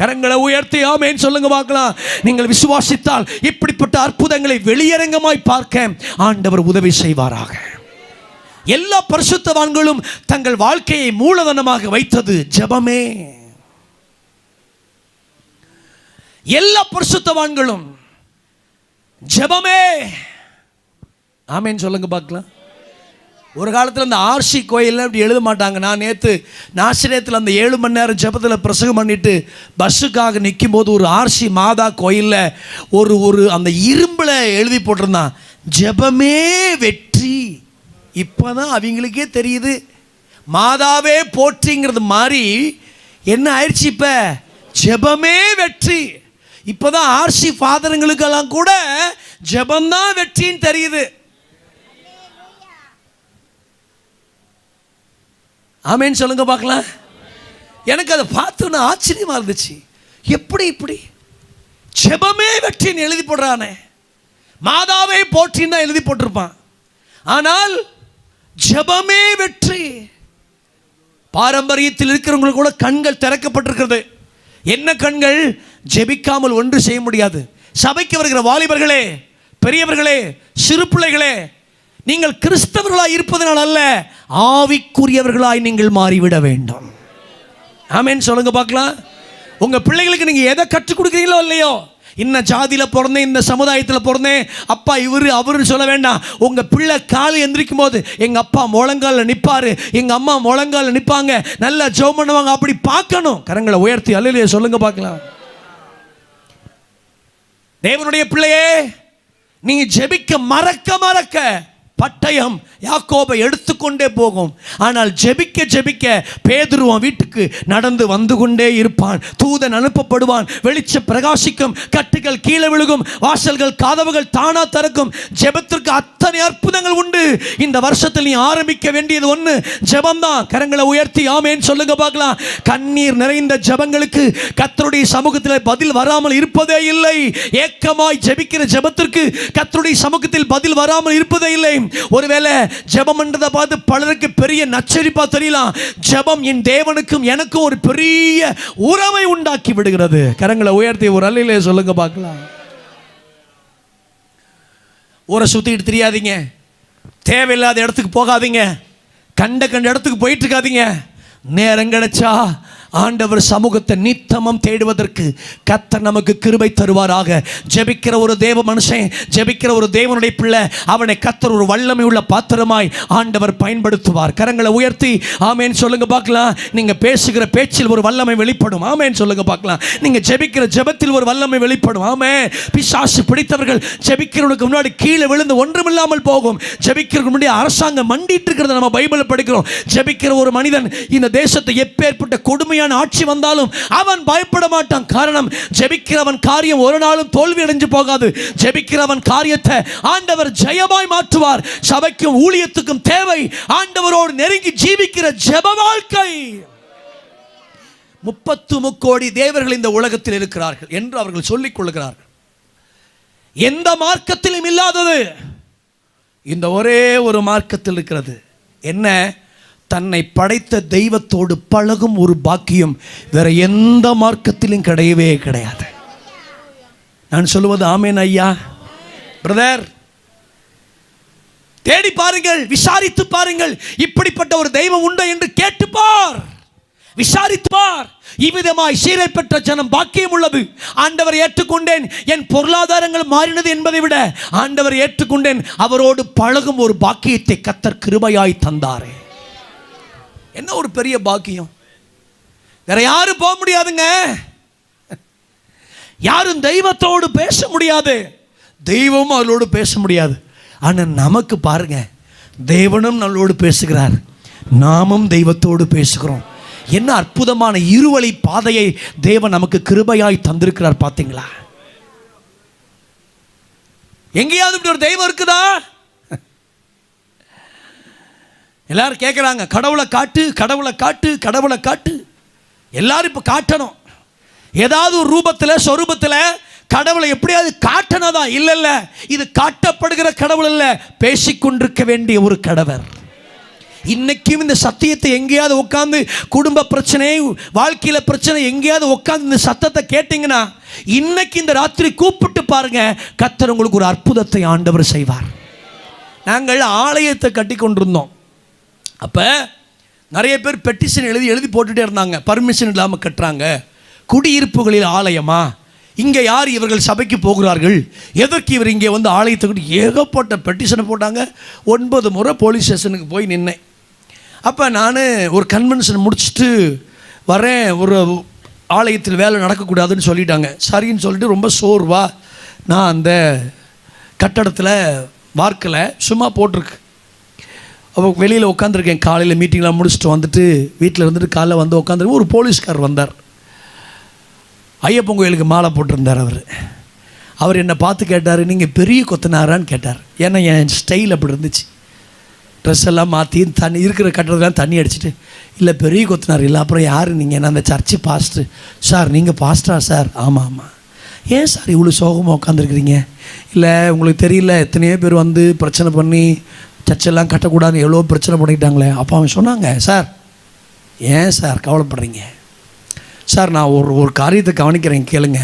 கரங்களை உயர்த்தி ஆமென் சொல்லுங்க பார்க்கலாம். நீங்கள் விசுவாசித்தால் இப்படிப்பட்ட அற்புதங்களை வெளியரங்கமாய் பார்க்க ஆண்டவர் உதவி செய்வாராக. எல்லா பரிசுத்தவான்களும் தங்கள் வாழ்க்கையை மூலதனமாக வைத்தது ஜெபமே. எல்லா பரிசுத்தவான்களும் ஜெபமே. ஆமென் சொல்லுங்க பார்க்கலாம். ஒரு காலத்தில் அந்த ஆர்சி கோயிலில் அப்படி எழுத மாட்டாங்க. நான் நேற்று நாசிரியத்தில் அந்த 7 மணி நேரம் ஜெபத்தில் பிரசங்கம் பண்ணிட்டு பஸ்ஸுக்காக நிற்கும் போது ஒரு ஆர்சி மாதா கோயிலில் ஒரு அந்த இரும்பில் எழுதி போட்டிருந்தான் ஜெபமே வெற்றி. இப்போ தான் அவங்களுக்கே தெரியுது மாதாவே போற்றிங்கிறது மாதிரி என்ன ஆயிடுச்சு. இப்போ ஜெபமே வெற்றி. இப்போ தான் ஆர்சி ஃபாதருங்களுக்கெல்லாம் கூட ஜெபம்தான் வெற்றின்னு தெரியுது. ஆமென் சொல்லுங்க பார்க்கலாம். எனக்கு அதை பார்த்தோன்னு ஆச்சரியமா இருந்துச்சு. எப்படி இப்படி ஜெபமே வெற்றின்னு எழுதி போடுறானே, மாதாவே போற்றின்னு தான் எழுதி போட்டிருப்பான். ஆனால் ஜெபமே வெற்றி. பாரம்பரியத்தில் இருக்கிறவங்களுக்கு கூட கண்கள் திறக்கப்பட்டிருக்கிறது. என்ன கண்கள்? ஜெபிக்காமல் ஒன்று செய்ய முடியாது. சபைக்கு வருகிற வாலிபர்களே, பெரியவர்களே, சிறு பிள்ளைகளே, நீங்கள் கிறிஸ்தவர்களாய் இருப்பதனால் அல்ல ஆவிக்குரியவர்களாய் நீங்கள் மாறிவிட வேண்டும். ஆமென் சொல்லுங்க பார்க்கலாம். உங்க பிள்ளைகளுக்கு நீங்க எதை கற்றுக் கொடுக்குறீங்களோ இல்லையோ, இந்த ஜாதியில் பிறந்தேன், இந்த சமுதாயத்தில் பிறந்தேன், அப்பா இவரு அவருன்னு சொல்ல வேண்டாம். உங்க பிள்ளை காலை எந்திரிக்கும் போது எங்க அப்பா முழங்காலில் நிற்பாரு, எங்க அம்மா முழங்காலில் நிற்பாங்க, நல்லா ஜெபம் பண்ணுவாங்க, அப்படி பார்க்கணும். கரங்களை உயர்த்தி அல்லேலூயா சொல்லுங்க பார்க்கலாம். தேவனுடைய பிள்ளையே, நீங்க ஜெபிக்க மறக்க பட்டயம் யாக்கோபை எடுத்துக்கொண்டே போகும். ஆனால் ஜெபிக்க ஜெபிக்க பேதுருவன் வீட்டுக்கு நடந்து வந்து கொண்டே இருப்பான். தூதன் அனுப்பப்படுவான். வெளிச்சம் பிரகாசிக்கும், கட்டுகள் கீழே விழுகும், வாசல்கள் கதவுகள் தானா திறக்கும். ஜெபத்திற்கு அத்தனை அற்புதங்கள் உண்டு. இந்த வருஷத்தில் நீ ஆரம்பிக்க வேண்டியது ஒன்று, ஜெபம்தான். கரங்களை உயர்த்தி ஆமென் சொல்லுங்க பார்க்கலாம். கண்ணீர் நிறைந்த ஜெபங்களுக்கு கர்த்தருடைய சமூகத்தில் பதில் வராமல் இருப்பதே இல்லை. ஏக்கமாய் ஜெபிக்கிற ஜெபத்திற்கு கர்த்தருடைய சமூகத்தில் பதில் வராமல் இருப்பதே இல்லை. ஒருவேளை ஜெபம் என்றதை பார்த்து பலருக்கு பெரிய நச்சரிப்பா தெரியலாம். ஜெபம் என் தேவனுக்கும் எனக்கும் ஒரு பெரிய உறவை உண்டாக்கி விடுகிறது. கரங்களை உயர்த்தி ஒரு அல்லையிலே சொல்லுங்க பார்க்கலாம். ஊரை சுத்திட்டு தெரியாதீங்க, தேவையில்லாத இடத்துக்கு போகாதீங்க, கண்ட இடத்துக்கு போயிட்டு இருக்காதீங்க. நேரம் கிடைச்சா ஆண்டவர் சமூகத்தை நித்தமும் தேடுவதற்கு கர்த்தர் நமக்கு கிருபை தருவாராக. ஜெபிக்கிற ஒரு தேவ மனுஷன், ஜெபிக்கிற ஒரு தேவனுடைய பிள்ளை, அவனை கர்த்தர் ஒரு வல்லமை உள்ள பாத்திரமாய் ஆண்டவர் பயன்படுத்துவார். கரங்களை உயர்த்தி ஆமென் சொல்லுங்க பார்க்கலாம். நீங்க பேசுகிற பேச்சில் ஒரு வல்லமை வெளிப்படும். ஆமென் சொல்லுங்க பார்க்கலாம். நீங்க ஜெபிக்கிற ஜெபத்தில் ஒரு வல்லமை வெளிப்படும். ஆமென். பிசாசு பிடித்தவர்கள் ஜெபிக்கிறவனுக்கு முன்னாடி கீழே விழுந்து ஒன்றுமில்லாமல் போகும். ஜெபிக்கிறதுக்கு முன்னாடி அரசாங்கம் மண்டிட்டு இருக்கிறத நம்ம பைபிளில் படிக்கிறோம். ஜெபிக்கிற ஒரு மனிதன் இந்த தேசத்தை எப்பேற்பட்ட கொடுமையான ஆட்சி வந்தாலும் அவன் பயப்பட மாட்டான். காரணம், ஜெபிக்கிறவன் காரியம் ஒரு நாளும் தோல்வி அடைஞ்சு போகாது. ஜெபிக்கிறவன் காரியத்தை ஆண்டவர் ஜெயமாய் மாற்றுவார். சபைக்கும் ஊழியத்துக்கும் தேவை ஆண்டவரோடு நெருங்கி ஜீவிக்கிற ஜெப வாழ்க்கை. 33 கோடி தேவர்கள் இந்த உலகத்தில் இருக்கிறார்கள் என்று அவர்கள் சொல்லிக் கொள்கிறார்கள். எந்த மார்க்கத்திலும் இல்லாதது இந்த ஒரே ஒரு மார்க்கத்தில் இருக்கிறது. என்ன? தன்னை படைத்த தெய்வத்தோடு பழகும் ஒரு பாக்கியம் வேற எந்த மார்க்கத்திலும் கிடையவே கிடையாது. நான் சொல்லுவது ஆமேன் ஐயா. பிரதர், தேடி பாருங்கள், விசாரித்து பாருங்கள். இப்படிப்பட்ட ஒரு தெய்வம் உண்டா என்று கேட்டுப்பார், விசாரித்துப்பார். இவ்விதமாய் சீரை பெற்ற ஜனம் பாக்கியம் உள்ளது. ஆண்டவர் ஏற்றுக்கொண்டேன், என் பொருளாதாரங்கள் மாறினது என்பதை விட ஆண்டவர் ஏற்றுக்கொண்டேன், அவரோடு பழகும் ஒரு பாக்கியத்தை கர்த்தர் கிருபையாய் தந்தாரே. என்ன ஒரு பெரிய பாக்கியம். வேற யாரும் போக முடியாதுங்க. யாரும் தெய்வத்தோடு பேச முடியாது, தெய்வமும் அவளோடு பேச முடியாது. ஆனால் நமக்கு பாருங்க, தேவனும் நம்மளோடு பேசுகிறார், நாமும் தெய்வத்தோடு பேசுகிறோம். என்ன அற்புதமான இருவழி பாதையை தேவன் நமக்கு கிருபையாய் தந்திருக்கிறார் பார்த்தீங்களா? எங்கேயாவது இப்படி ஒரு தெய்வம் இருக்குதா? எல்லாரும் கேட்குறாங்க, கடவுளை காட்டு, கடவுளை காட்டு, கடவுளை காட்டு. எல்லாரும் இப்போ காட்டணும். ஏதாவது ஒரு ரூபத்தில் சொரூபத்தில் கடவுளை எப்படியாவது காட்டனதா? இல்லை இல்லை, இது காட்டப்படுகிற கடவுள் இல்லை, பேசிக்கொண்டிருக்க வேண்டிய ஒரு கடவுள். இன்னைக்கும் இந்த சத்தியத்தை எங்கேயாவது உட்காந்து, குடும்ப பிரச்சனை, வாழ்க்கையில் பிரச்சனை, எங்கேயாவது உட்காந்து இந்த சத்தத்தை கேட்டீங்கன்னா இன்னைக்கு இந்த ராத்திரி கூப்பிட்டு பாருங்க, கர்த்தர் உங்களுக்கு ஒரு அற்புதத்தை ஆண்டவர் செய்வார். நாங்கள் ஆலயத்தை கட்டி கொண்டிருந்தோம். அப்போ நிறைய பேர் பெட்டிஷன் எழுதி போட்டுகிட்டே இருந்தாங்க. பர்மிஷன் இல்லாமல் கட்டுறாங்க, குடியிருப்புகளில் ஆலயமா, இங்கே யார் இவர்கள் சபைக்கு போகிறார்கள், எதற்கு இவர் இங்கே வந்து ஆலயத்தை கட்டி, ஏகப்பட்ட பெட்டிஷனை போட்டாங்க. 9 முறை போலீஸ் ஸ்டேஷனுக்கு போய் நின்னேன். அப்போ நான் ஒரு கன்வென்ஷன் முடிச்சுட்டு வரேன், ஒரு ஆலயத்தில் வேலை நடக்கக்கூடாதுன்னு சொல்லிட்டாங்க. சரின்னு சொல்லிட்டு ரொம்ப சோர்வா நான் அந்த கட்டடத்தில் வார்க்கலை, சும்மா போட்டிருக்கு. அப்போ வெளியில் உட்காந்துருக்கேன். காலையில் மீட்டிங்லாம் முடிச்சுட்டு வந்துட்டு வீட்டில் இருந்துட்டு காலைல வந்து உட்காந்துருக்கேன். ஒரு போலீஸ்கார் வந்தார். ஐயப்பன் கோயிலுக்கு மாலை போட்டிருந்தார். அவர் என்னை பார்த்து கேட்டார், நீங்கள் பெரிய கொத்தனாரான்னு கேட்டார். ஏன்னா என் ஸ்டைல் அப்படி இருந்துச்சு. ட்ரெஸ் எல்லாம் மாற்றி தண்ணி இருக்கிற கட்டுறதுலாம் தண்ணி அடிச்சுட்டு, இல்லை பெரிய கொத்தனார் இல்லை. அப்புறம் யார் நீங்கள்? நான் அந்த சர்ச்சு பாஸ்டர். சார் நீங்கள் பாஸ்டரா சார்? ஆமாம் ஆமாம். ஏன் சார் இவ்வளோ சோகமாக உட்காந்துருக்குறீங்க? இல்லை உங்களுக்கு தெரியல, எத்தனையோ பேர் வந்து பிரச்சனை பண்ணி சர்ச்செல்லாம் கட்டக்கூடாதுன்னு எவ்வளோ பிரச்சனை பண்ணிக்கிட்டாங்களே. அப்போ அவன் சொன்னாங்க, சார் ஏன் சார் கவலைப்படுறீங்க சார், நான் ஒரு காரியத்தை கவனிக்கிறேன் கேளுங்க.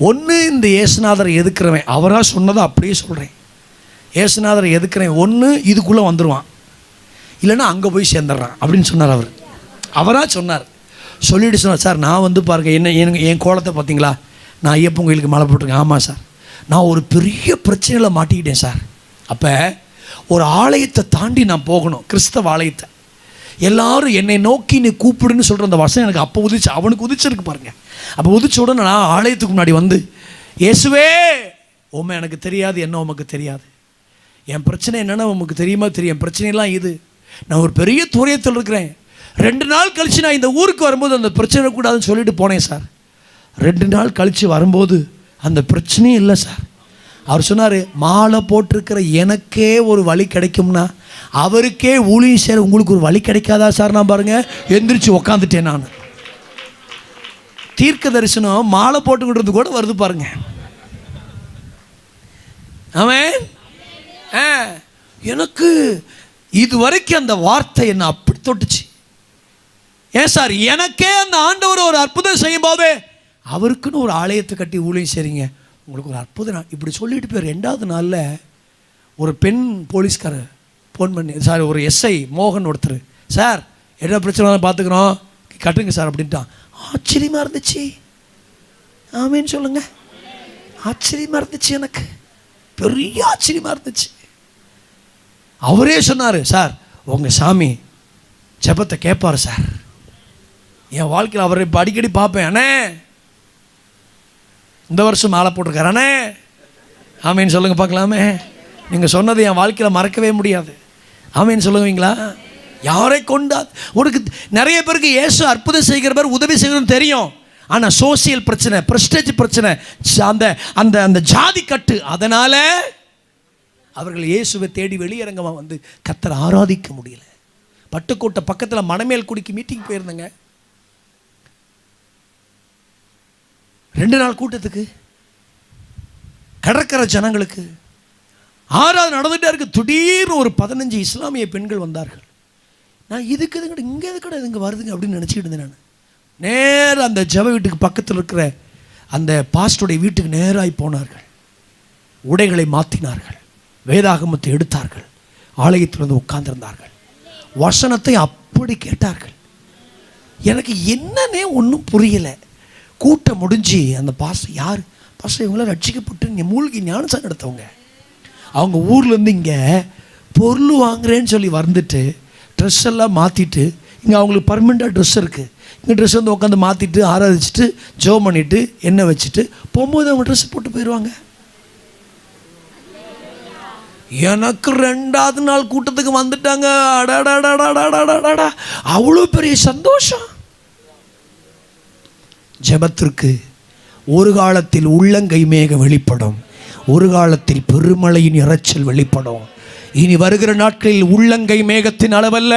ஒன்று இந்த இயேசுநாதரை எதுக்குறவன், அவராக சொன்னதை அப்படியே சொல்கிறேன், இயேசுநாதரை எதுக்குறேன், ஒன்று இதுக்குள்ளே வந்துடுவான், இல்லைன்னா அங்கே போய் சேர்ந்துடுறான் அப்படின்னு சொன்னார். அவராக சொன்னார். சொல்லிட்டு சொன்னார், சார் நான் வந்து பாருங்கள் என் கோலத்தை பார்த்தீங்களா, நான் ஐயப்பன் கோயிலுக்கு மாலை போட்டிருக்கேன். ஆமாம் சார், நான் ஒரு பெரிய பிரச்சனையில் மாட்டிக்கிட்டேன் சார். அப்போ ஒரு ஆலயத்தை தாண்டி நான் போகணும், கிறிஸ்தவ ஆலயத்தை. எல்லாரும் என்னை நோக்கி நீ கூப்பிடுன்னு சொல்கிற அந்த வசனம் எனக்கு அப்போ உதிச்சு, அவனுக்கு உதிச்சிருக்கு பாருங்க. அப்போ உதிச்ச உடனே நான் ஆலயத்துக்கு முன்னாடி வந்து, இயேசுவே உண்மை எனக்கு தெரியாது, என்ன உமக்கு தெரியாது, என் பிரச்சனை என்னென்னா உமக்கு தெரியுமா தெரியும், என் பிரச்சனைலாம் இது, நான் ஒரு பெரிய துறையத்தில் இருக்கிறேன். 2 நாள் கழித்து நான் இந்த ஊருக்கு வரும்போது அந்த பிரச்சனை கூடாதுன்னு சொல்லிட்டு போனேன் சார். 2 நாள் கழித்து வரும்போது அந்த பிரச்சனையும் இல்லை சார். அவர் சொன்னார், மாலை போட்டிருக்கிற எனக்கே ஒரு வழி கிடைக்கும்னா அவருக்கே ஊழியம் சேர உங்களுக்கு ஒரு வழி கிடைக்காதா சார்? நான் பாருங்கள் எந்திரிச்சு உக்காந்துட்டேன். நான் தீர்க்க தரிசனம் மாலை போட்டுக்கிட்டு கூட வருது பாருங்க. ஆமென். எனக்கு இது வரைக்கும் அந்த வார்த்தை என்ன அப்படி தொட்டுச்சு. ஏன் சார், எனக்கே அந்த ஆண்டவர் ஒரு அற்புதம் செய்யும் போதே அவருக்குன்னு ஒரு ஆலயத்தை கட்டி ஊழியம் செய்றீங்க, உங்களுக்கு ஒரு அற்புதம் இப்படி சொல்லிட்டு போய் 2வது நாளில் ஒரு பெண் போலீஸ்காரர் ஃபோன் பண்ணி, சார் ஒரு எஸ்ஐ மோகன் ஒருத்தர், சார் என்ன பிரச்சனை பார்த்துக்கிறோம், கட்டுங்க சார் அப்படின்ட்டான். ஆச்சரியமாக இருந்துச்சு. ஆமேன்னு சொல்லுங்க. ஆச்சரியமாக இருந்துச்சு, எனக்கு பெரிய ஆச்சரியமாக இருந்துச்சு. அவரே சொன்னார், சார் உங்கள் சாமி ஜெபத்தை கேட்பார் சார். என் வாழ்க்கையில் அவரை இப்போ அடிக்கடி பார்ப்பேன். அண்ணே இந்த வருஷம் மாலை போட்டிருக்காரு அண்ணே. ஆமேன்னு சொல்லுங்க பார்க்கலாமே. நீங்கள் சொன்னது என் வாழ்க்கையில் மறக்கவே முடியாது. ஆமேன்னு சொல்லுவீங்களா? யாரை கொண்டா உனக்கு நிறைய பேருக்கு இயேசு அற்புதம் செய்கிறவர், உதவி செய்கிறன்னு தெரியும். ஆனால் சோசியல் பிரச்சனை, பிரஸ்டேஜ் பிரச்சனை, அந்த அந்த அந்த ஜாதி கட்டு, அதனால் அவர்கள் இயேசுவை தேடி வெளியரங்கமாக வந்து கர்த்தரை ஆராதிக்க முடியல. பட்டுக்கோட்டை பக்கத்தில் மணமேல் குடிக்கு மீட்டிங் போயிருந்தேங்க. 2 நாள் கூட்டத்துக்கு கடற்கரை ஜனங்களுக்கு ஆராதனை நடந்துகிட்டே இருக்கு. திடீர்னு ஒரு 15 இஸ்லாமிய பெண்கள் வந்தார்கள். நான் இதுக்கு இதுங்க இங்கே எதுக்கட இதுங்க வருதுங்க அப்படின்னு நினச்சிக்கிட்டு இருந்தேன். நான் நேராக அந்த ஜெப வீட்டுக்கு பக்கத்தில் இருக்கிற அந்த பாஸ்டருடைய வீட்டுக்கு நேராக போனார்கள். உடைகளை மாற்றினார்கள், வேதாகமத்தை எடுத்தார்கள், ஆலயத்தில் வந்து உட்கார்ந்திருந்தார்கள், வசனத்தை அப்படி கேட்டார்கள். எனக்கு என்னன்னே ஒன்றும் புரியலை. கூட்டம் முடிஞ்சு அந்த பாஸ்டர், யார் பாஸ்டர், இவங்களாம் ரட்சிக்கப்பட்டு இங்கே மூழ்கி ஞானசானம் எடுத்தவங்க. அவங்க ஊர்லேருந்து இங்கே பொருள் வாங்குறேன்னு சொல்லி வந்துட்டு ட்ரெஸ் எல்லாம் மாற்றிட்டு, இங்கே அவங்களுக்கு பர்மனெண்ட்டாக ட்ரெஸ் இருக்குது, இங்கே ட்ரெஸ் வந்து உட்காந்து மாற்றிட்டு ஆராதிச்சுட்டு ஜெபம் பண்ணிவிட்டு எண்ணெய் வச்சுட்டு போகும்போது அவங்க ட்ரெஸ் போட்டு போயிடுவாங்க. எனக்கு 2வது நாள் கூட்டத்துக்கு வந்துட்டாங்க. அடாடாடாடாடாடாடா, அவ்வளோ பெரிய சந்தோஷம். ஜெபத்திற்கு ஒரு காலத்தில் உள்ளங்கை மேக வெளிப்படும், ஒரு காலத்தில் பெருமழையின் இரைச்சல் வெளிப்படும். இனி வருகிற நாட்களில் உள்ளங்கை மேகத்தின் அளவல்ல,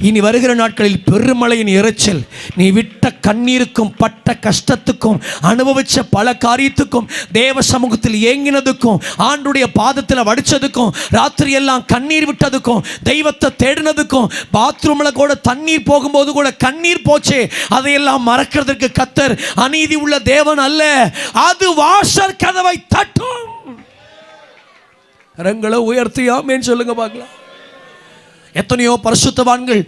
இனி வருகிற நாட்களில் பெருமழையின் இரைச்சல். நீ விட்ட கண்ணீருக்கும் பட்ட கஷ்டத்துக்கும் அனுபவித்த பல காரியத்துக்கும் தேவ சமூகத்தில் ஏங்கினதுக்கும் ஆண்டுடைய பாதத்தில் வடித்ததுக்கும் ராத்திரி எல்லாம் கண்ணீர் விட்டதுக்கும் தெய்வத்தை தேடினதுக்கும் பாத்ரூமில் கூட தண்ணீர் போகும்போது கூட கண்ணீர் போச்சே, அதையெல்லாம் மறக்கிறதுக்கு கர்த்தர் அநீதி உள்ள தேவன் அல்ல. அது வாசற் கதவை தட்டும். கரங்களை உயர்த்தி ஆமென் சொல்லுங்க பார்க்கலாம். எத்தனையோ பரிசுத்தவான்கள்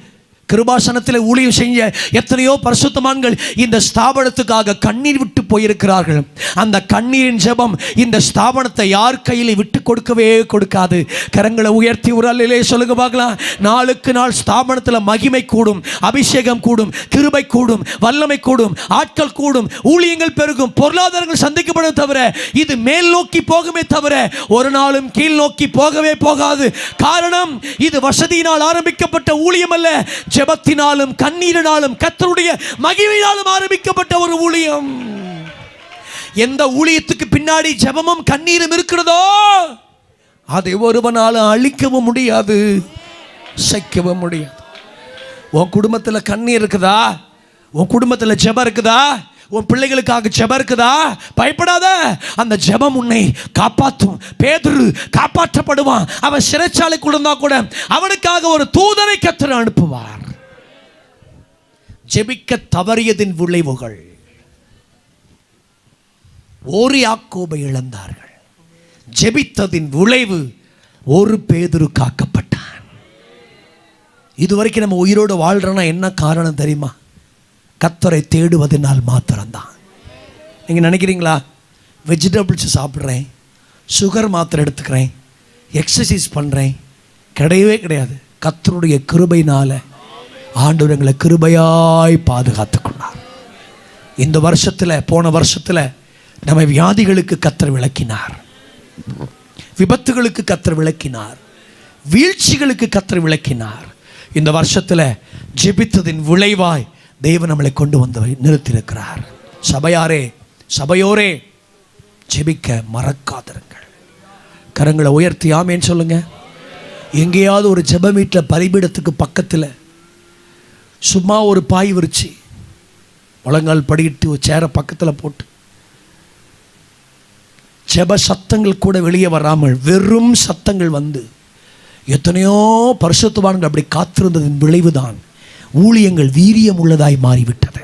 கிருபாசனத்தில் ஊழியம் செய்ய எத்தனையோ பரிசுத்தவான்கள் இந்த ஸ்தாபனத்துக்காக கண்ணீர் விட்டு போயிருக்கிறார்கள். அந்த கண்ணீரின் ஜெபம் இந்த ஸ்தாபனத்தை யார் கையில் விட்டு கொடுக்கவே கொடுக்காது. கரங்களை உயர்த்தி ஒரு அல்லையிலே சொல்லுங்க பார்க்கலாம். நாளுக்கு நாள் ஸ்தாபனத்தில் மகிமை கூடும், அபிஷேகம் கூடும், கிருபை கூடும், வல்லமை கூடும், ஆட்கள் கூடும், ஊழியங்கள் பெருகும், பொருளாதாரங்கள் சந்திக்கப்படும். தவிர இது மேல் நோக்கி போகுமே தவிர ஒரு நாளும் கீழ் நோக்கி போகவே போகாது. காரணம், இது வசதியினால் ஆரம்பிக்கப்பட்ட ஊழியம் அல்ல, ஜெபத்தினாலும் கண்ணீரினாலும் கர்த்தருடைய மகிமையினாலும் ஆரம்பிக்கப்பட்ட ஒரு ஊழியம். எந்த ஊழியத்துக்கு பின்னாடி ஜெபமும் கண்ணீரும் இருக்கிறதோ அதை ஒருவனாலும் அழிக்கவும் முடியாது, அசைக்கவும் முடியாது. உன் குடும்பத்தில் கண்ணீர் இருக்குதா? உன் குடும்பத்தில் ஜெபம் இருக்குதா? உன் பிள்ளைகளுக்காக ஜெபம் இருக்குதா? பயப்படாத, அந்த ஜெபம் உன்னை காப்பாற்றும். பேதுரு காப்பாற்றப்படுவான். அவன் சிறைச்சாலைக்குள்ள இருந்தா கூட அவனுக்காக ஒரு தூதரை கர்த்தர் அனுப்புவார். ஜெபிக்க தவறியதின் விளைவுகள். ஒரு யாக்கோபை இழந்தார்கள். ஜெபித்ததின் விளைவு ஒரு பேதுரு காக்கப்பட்டான். இதுவரைக்கும் நம்ம உயிரோடு வாழ்றோன்னா என்ன காரணம் தெரியுமா? கர்த்தரை தேடுவதனால் மாத்திரம்தான். நீங்கள் நினைக்கிறீங்களா வெஜிடபிள்ஸ் சாப்பிட்றேன், சுகர் மாத்திரை எடுத்துக்கிறேன், எக்ஸசைஸ் பண்ணுறேன்? கிடையவே கிடையாது. கர்த்தருடைய கிருபையினால் ஆண்டவர் எங்களை கிருபையாய் பாதுகாத்து கொண்டார். இந்த வருஷத்தில், போன வருஷத்தில் நம்ம வியாதிகளுக்கு கர்த்தர் விளக்கினார், விபத்துகளுக்கு கர்த்தர் விளக்கினார், வீழ்ச்சிகளுக்கு கர்த்தர் விளக்கினார். இந்த வருஷத்தில் ஜெபித்ததின் விளைவாய் தேவன் நம்மளை கொண்டு வந்து நிறுத்தியிருக்கிறார். சபையாரே, சபையோரே, ஜெபிக்க மறக்காதிருங்கள். கரங்களை உயர்த்தி ஆமேன்னு சொல்லுங்க. எங்கேயாவது ஒரு ஜெப வீட்டில் பலிபீடத்துக்கு பக்கத்தில் சும்மா ஒரு பாய் விரிச்சு முழங்கால் படிக்கிட்டு ஒரு சேரை பக்கத்தில் போட்டு ஜெப சத்தங்கள் கூட வெளியே வராமல் வெறும் சத்தங்கள் வந்து எத்தனையோ பரிசுத்தவான்கள் அப்படி காத்திருந்ததின் விளைவுதான் ஊழியங்கள் வீரியம் உள்ளதாய் மாறிவிட்டது.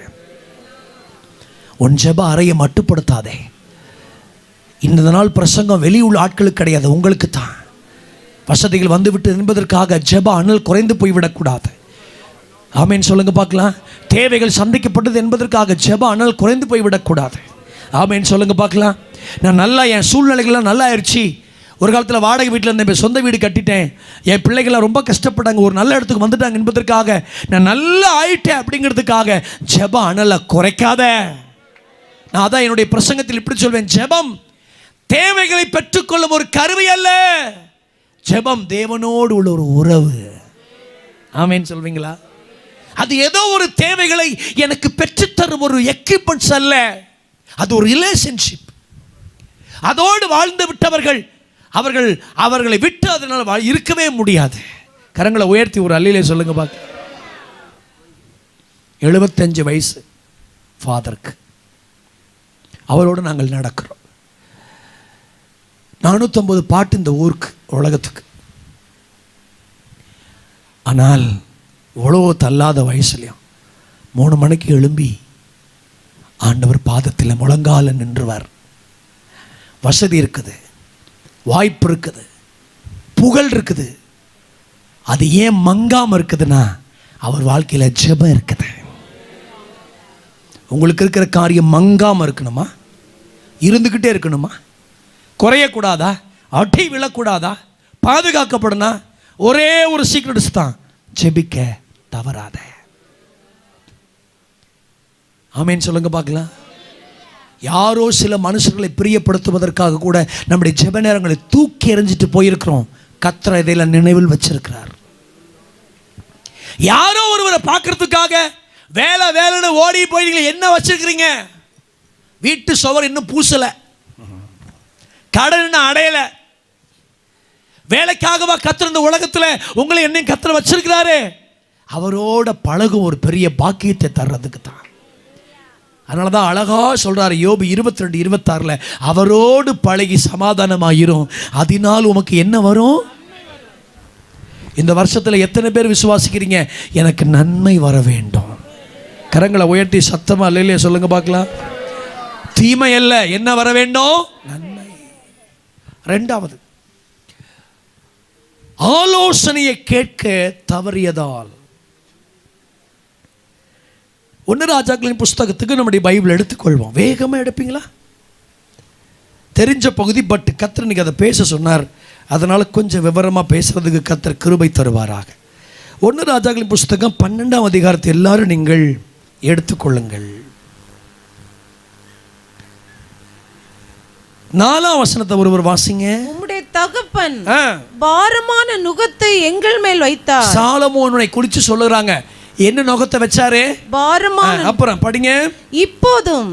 உன் ஜெப அறையை மட்டுப்படுத்தாதே. இந்த நாள் பிரசங்கம் வெளியுள்ள ஆட்களுக்கு கிடையாது, உங்களுக்கு தான். வசதிகள் வந்துவிட்டு என்பதற்காக ஜெப அனல் குறைந்து போய்விடக்கூடாது. ஆமேன் சொல்லுங்க பார்க்கலாம். தேவைகள் சந்திக்கப்பட்டது என்பதற்காக ஜெப அனல் குறைந்து போய்விடக்கூடாது. ஆமேன் சொல்லுங்க பார்க்கலாம். நான் நல்லா என் சூழ்நிலைகள்லாம் நல்லா ஆயிடுச்சு. ஒரு காலத்தில் வாடகை வீட்டில் இருந்தேன், இப்போ சொந்த வீடு கட்டிட்டேன், என் பிள்ளைகள்லாம் ரொம்ப கஷ்டப்பட்டாங்க, ஒரு நல்ல இடத்துக்கு வந்துட்டாங்க என்பதற்காக நான் நல்லா ஆயிட்டேன் அப்படிங்கிறதுக்காக ஜெப அனலை குறைக்காத. நான் அதான் என்னுடைய பிரசங்கத்தில் இப்படி சொல்வேன், ஜெபம் தேவைகளை பெற்றுக்கொள்ளும் ஒரு கருவி அல்ல, ஜெபம் தேவனோடு உள்ள ஒரு உறவு. ஆமேன் சொல்வீங்களா? அது ஏதோ ஒரு தேவைகளை எனக்கு பெற்றுத்தரும் ஒரு எக்யூப்மெண்ட்ஸ் அல்ல, அது ஒரு ரிலேஷன்ஷிப். அதோடு வாழ்ந்து விட்டவர்கள் அவர்களை விட்டு அதனால் இருக்கவே முடியாது. கரங்களை உயர்த்தி ஒரு அல்லிலே சொல்லுங்க பார்க்க. 75 வயசு ஃபாதருக்கு, அவரோடு நாங்கள் நடக்கிறோம். 450 பாட்டு இந்த ஊருக்கு உலகத்துக்கு. ஆனால் இவ்வளோ தள்ளாத வயசுலையும் 3 மணிக்கு எழும்பி ஆண்டவர் பாதத்தில் முழங்கால நின்றுவார். வசதி இருக்குது, வாய்ப்பு இருக்குது, புகழ் இருக்குது. அது ஏன் மங்காம இருக்குதுன்னா அவர் வாழ்க்கையில் ஜெபம் இருக்குது. உங்களுக்கு இருக்கிற காரியம் மங்காம இருக்கணுமா? இருந்துக்கிட்டே இருக்கணுமா? குறையக்கூடாதா? அட்டை விழக்கூடாதா? பாதுகாக்கப்படணும். ஒரே ஒரு சீக்ரெட்ஸ் தான், ஜெபிக்க தவறாத. ஆமேன் சொல்லுங்க பார்க்கலாம். யாரோ சில மனுஷர்களை பிரியப்படுத்துவதற்காக கூட நம்முடைய ஜெப நேரங்களை தூக்கி எறிஞ்சிட்டு போயிருக்கிறோம். கர்த்தர் இதையெல்லாம் நினைவில் வச்சிருக்கிறார். யாரோ ஒருவரை பார்க்கறதுக்காக வேலைன்னு ஓடி போய் என்ன வச்சிருக்கிறீங்க? வீட்டு சுவர் இன்னும் பூசல, கடன் அடையல. வேலைக்காகவா கர்த்தர் இந்த உலகத்தில் உங்களை என்னையும் கர்த்தர் வச்சிருக்கிறாரு? அவரோட பழகும் ஒரு பெரிய பாக்கியத்தை தர்றதுக்கு தான். அதனால தான் அழகா சொல்றாரு யோபு 22:26, அவரோடு பழகி சமாதானமாயிரும், அதனால் உமக்கு என்ன வரும்? இந்த வருஷத்தில் எத்தனை பேர் விசுவாசிக்கிறீங்க எனக்கு நன்மை வர வேண்டும்? கரங்களை உயர்த்தி சத்தமா இல்லையா சொல்லுங்க பார்க்கலாம். தீமை அல்ல, என்ன வர வேண்டும்? நன்மை. 2வது, ஆலோசனையை கேட்க தவறியதால். 1 ராஜாக்களின் புஸ்தகத்துக்கு நம்முடைய பைபிள் எடுத்துக்கொள்வோம். வேகமாக எடுப்பீங்களா? தெரிஞ்ச பகுதி, பட் கர்த்தர் இன்னைக்கு அதை பேச சொன்னார், அதனால் கொஞ்சம் விவரமாக பேசுறதுக்கு கர்த்தர் கிருபை தருவாராக. 1 ராஜாக்களின் புஸ்தகம் 12ஆம் அதிகாரத்தை எல்லாரும் நீங்கள் எடுத்துக்கொள்ளுங்கள். 4ஆம் வசனத்தை ஒருவர் வாசிங்க. உம்முடைய தகப்பன் பாரமான நுகத்தை எங்கள் மேல் வைத்தார். சாலமோனை குறித்து சொல்லுறாங்க, என்ன நுகத்தை வச்சாரு? பாரமான. அப்புறம் படிங்க. இப்போதும்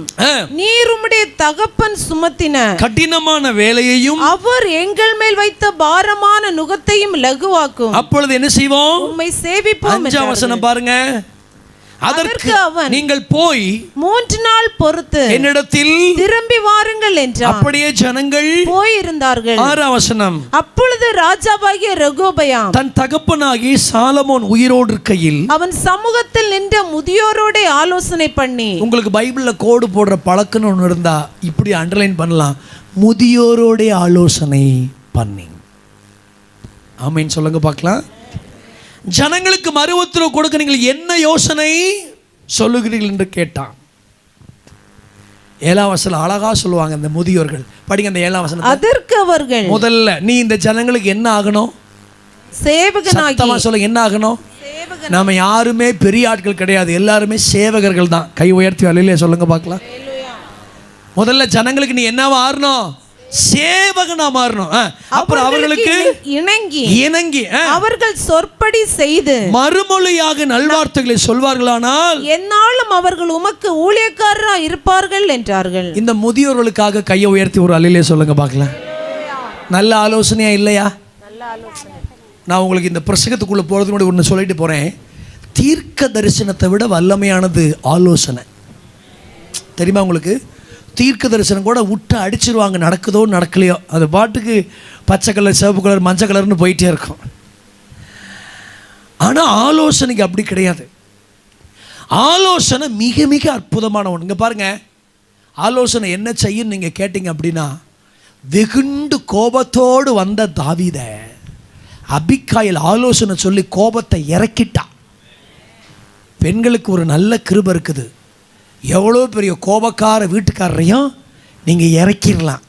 நீர் உம்முடைய தகப்பன் சுமத்தின கடினமான வேலையையும் அவர் எங்கள் மேல் வைத்த பாரமான நுகத்தையும் லகுவாக்கும். அப்பொழுது என்ன செய்வோம்? உம்மை சேவிப்போம். 5ஆம் வசனம் பாருங்க. அதற்கு அவன், நீங்கள் போய் 3 நாள் பொறுத்து என்னிடத்தில் திரும்பி வாருங்கள் என்றார். அப்படியே ஜனங்கள் போயிருந்தார்கள். 6ஆம் வசனம். அப்பொழுது ராஜாவாகிய ரெகொபெயாம் தன் தகப்பனாகி சாலமோன் உயிரோடு இருக்கையில் அவன் சமூகத்தில் நின்ற முதியோரோட ஆலோசனை பண்ணி. உங்களுக்கு பைபிள்ல கோடு போடுற பழக்கம்னு ஒன்று இருந்தா இப்படி அண்டர்லைன் பண்ணலாம், முதியோரோட ஆலோசனை பண்ணி. ஆமீன் சொல்லுங்க பார்க்கலாம். ஜனங்களுக்கு மறு உத்தரவு கொடுக்க நீங்கள் என்ன யோசனை சொல்லுகிறீர்கள் என்று கேட்டான். 7ஆம் வசனம் அழகா சொல்லுவாங்க இந்த முதியோர்கள். படிங்க அந்த 7ஆம் வசனம். அதற்கு அவர்கள், முதல்ல நீ இந்த ஜனங்களுக்கு என்ன ஆகணும்? சேவகனாகி. சத்தமா சொல்லுங்க, என்ன ஆகணும்? நாம யாருமே பெரிய ஆட்கள் கிடையாது, எல்லாருமே சேவகர்கள் தான். கை உயர்த்தி அல்லேலூயா சொல்லுங்க பார்க்கலாம். முதல்ல ஜனங்களுக்கு நீ என்னவா ஆறணும்? சேவகனா மாறணும். அப்புறம் அவர்களுக்கு இணங்கி அவர்கள் சொற்படி செய்து மறுமொழியாக நல்வார்த்தைகளை சொல்வார்களானால் என்னாலும் அவர்கள் உமக்கு ஊழியக்காரரா இருப்பார்கள் என்றார்கள். இந்த முதியோர்களுக்காக கையை உயர்த்தி ஒரு அல்லேலூயா சொல்லுங்க பார்க்கலாம். நல்ல ஆலோசனையா இல்லையா? நல்ல ஆலோசனை. நான் உங்களுக்கு இந்த பிரசங்கத்துக்குள்ள போறதுக்கு முன்னாடி ஒன்று சொல்லிட்டு போறேன். தீர்க்க தரிசனத்தை விட வல்லமையானது ஆலோசனை. தெரியுமா உங்களுக்கு? தீர்க்க தரிசனம் கூட விட்டு அடிச்சிருவாங்க, நடக்குதோ நடக்கலையோ, அது பாட்டுக்கு பச்சை கலர், சிவப்பு கலர், மஞ்சள் கலர்னு போயிட்டே இருக்கும். ஆனால் ஆலோசனைக்கு அப்படி கிடையாது. ஆலோசனை மிக மிக அற்புதமான ஒன்று. இங்கே பாருங்க, ஆலோசனை என்ன செய்யும் நீங்கள் கேட்டீங்க அப்படின்னா, வெகுண்டு கோபத்தோடு வந்த தாவீதை அபிகாயில் ஆலோசனை சொல்லி கோபத்தை இறக்கிட்டா. பெண்களுக்கு ஒரு நல்ல கிருபை இருக்குது. எவ்வளோ பெரிய கோபக்கார வீட்டுக்காரரையும் நீங்கள் இறக்கிடலாம்.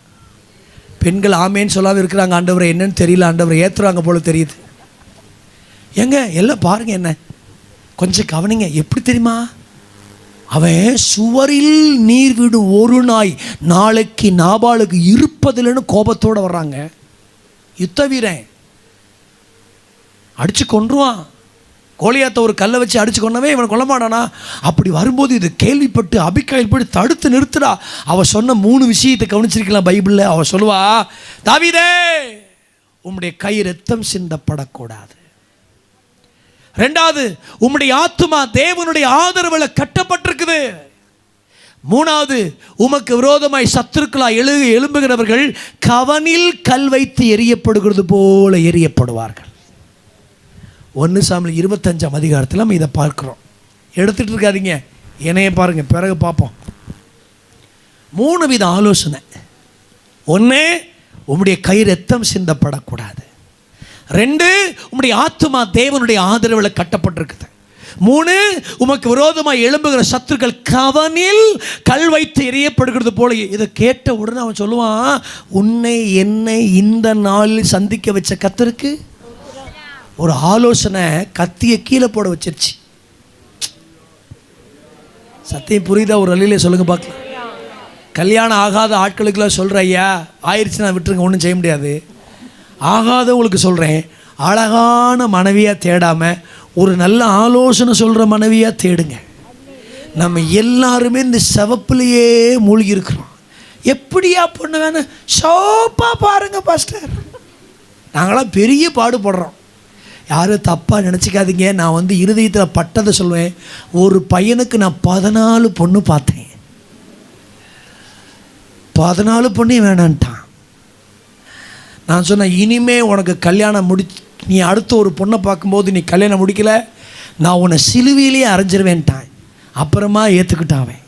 பெண்கள் ஆமேன்னு சொல்லாமல் இருக்கிறாங்க. ஆண்டவரை என்னன்னு தெரியல, ஆண்டவரை ஏற்றுறாங்க போல தெரியுது. ஏங்க எல்லாம் பாருங்கள், என்ன கொஞ்சம் கவனிங்க. எப்படி தெரியுமா, அவன் சுவரில் நீர் விடும் ஒரு நாய் நாளைக்கு நாபாலுக்கு இருப்பதில்லைன்னு கோபத்தோடு வர்றாங்க. யுத்த வீரன் அடித்து கொன்றுவான். கோலியாத்தை ஒரு கல்லை வச்சு அடித்து கொண்டவே இவன் கொல்ல மாட்டானா? அப்படி வரும்போது இது கேள்விப்பட்டு அபிகாயில் போய் தடுத்து நிறுத்துடா. அவள் சொன்ன 3 விஷயத்தை கவனிச்சிருக்கலாம் பைபிளில். அவள் சொல்லுவா, தாவீதே உம்முடைய கை ரத்தம் சிந்தப்படக்கூடாது. 2வது, உம்முடைய ஆத்துமா தேவனுடைய ஆதரவில் கட்டப்பட்டிருக்குது. 3வது, உமக்கு விரோதமாய் சத்துருக்களாய் எழும்புகிறவர்கள் கவனில் கல் வைத்து எரியப்படுகிறது போல எரியப்படுவார்கள். 1 சாமுவேல் 25ஆம் அதிகாரத்தில் நம்ம இதை பார்க்குறோம். எடுத்துகிட்டு இருக்காதீங்க, என்னைய பாருங்கள், பிறகு பார்ப்போம். 3 வித ஆலோசனை. 1, உம்முடைய கை ரத்தம் சிந்தப்படக்கூடாது. 2, உம்முடைய ஆத்துமா தேவனுடைய ஆதரவில் கட்டப்பட்டிருக்குது. 3, உமக்கு விரோதமாக எழும்புகிற சத்துருக்கள் கவனில் கல் வைத்து எரியப்படுகிறது போல. இதை கேட்ட உடனே அவன் சொல்லுவான், உன்னை என்னை இந்த நாளில் சந்திக்க வச்ச கர்த்தருக்கு ஒரு ஆலோசனை கத்தியை கீழே போட வச்சிருச்சு. சத்தியம் புரியுதா? ஒரு அழியிலே சொல்லுங்க பார்க்கலாம். கல்யாணம் ஆகாத ஆட்களுக்கெல்லாம் சொல்கிறேன், ஐயா ஆயிடுச்சுன்னா விட்டுருங்க, ஒன்றும் செய்ய முடியாது. ஆகாதவங்களுக்கு சொல்கிறேன், அழகான மனைவியாக தேடாமல் ஒரு நல்ல ஆலோசனை சொல்கிற மனைவியாக தேடுங்க. நம்ம எல்லாருமே இந்த சிவப்புலையே மூழ்கி இருக்கிறோம். எப்படியா பொண்ணு வேணும், சோப்பாக பாருங்கள் பாஸ்டர். நாங்களாம் பெரிய பாடுபடுறோம். யாரும் தப்பாக நினச்சிக்காதீங்க. நான் இருதயத்தில் பட்டதை சொல்லுவேன். ஒரு பையனுக்கு நான் 14 பொண்ணு பார்த்தேன். 14 பொண்ணையும் வேணான்ட்டான். நான் சொன்னேன், இனிமே உனக்கு கல்யாணம் நீ அடுத்த ஒரு பொண்ணை பார்க்கும்போது நீ கல்யாணம் முடிக்கலை, நான் உன்னை சிலுவையிலேயே அரைஞ்சிருவேன்ட்டான். அப்புறமா ஏற்றுக்கிட்டாவேன்.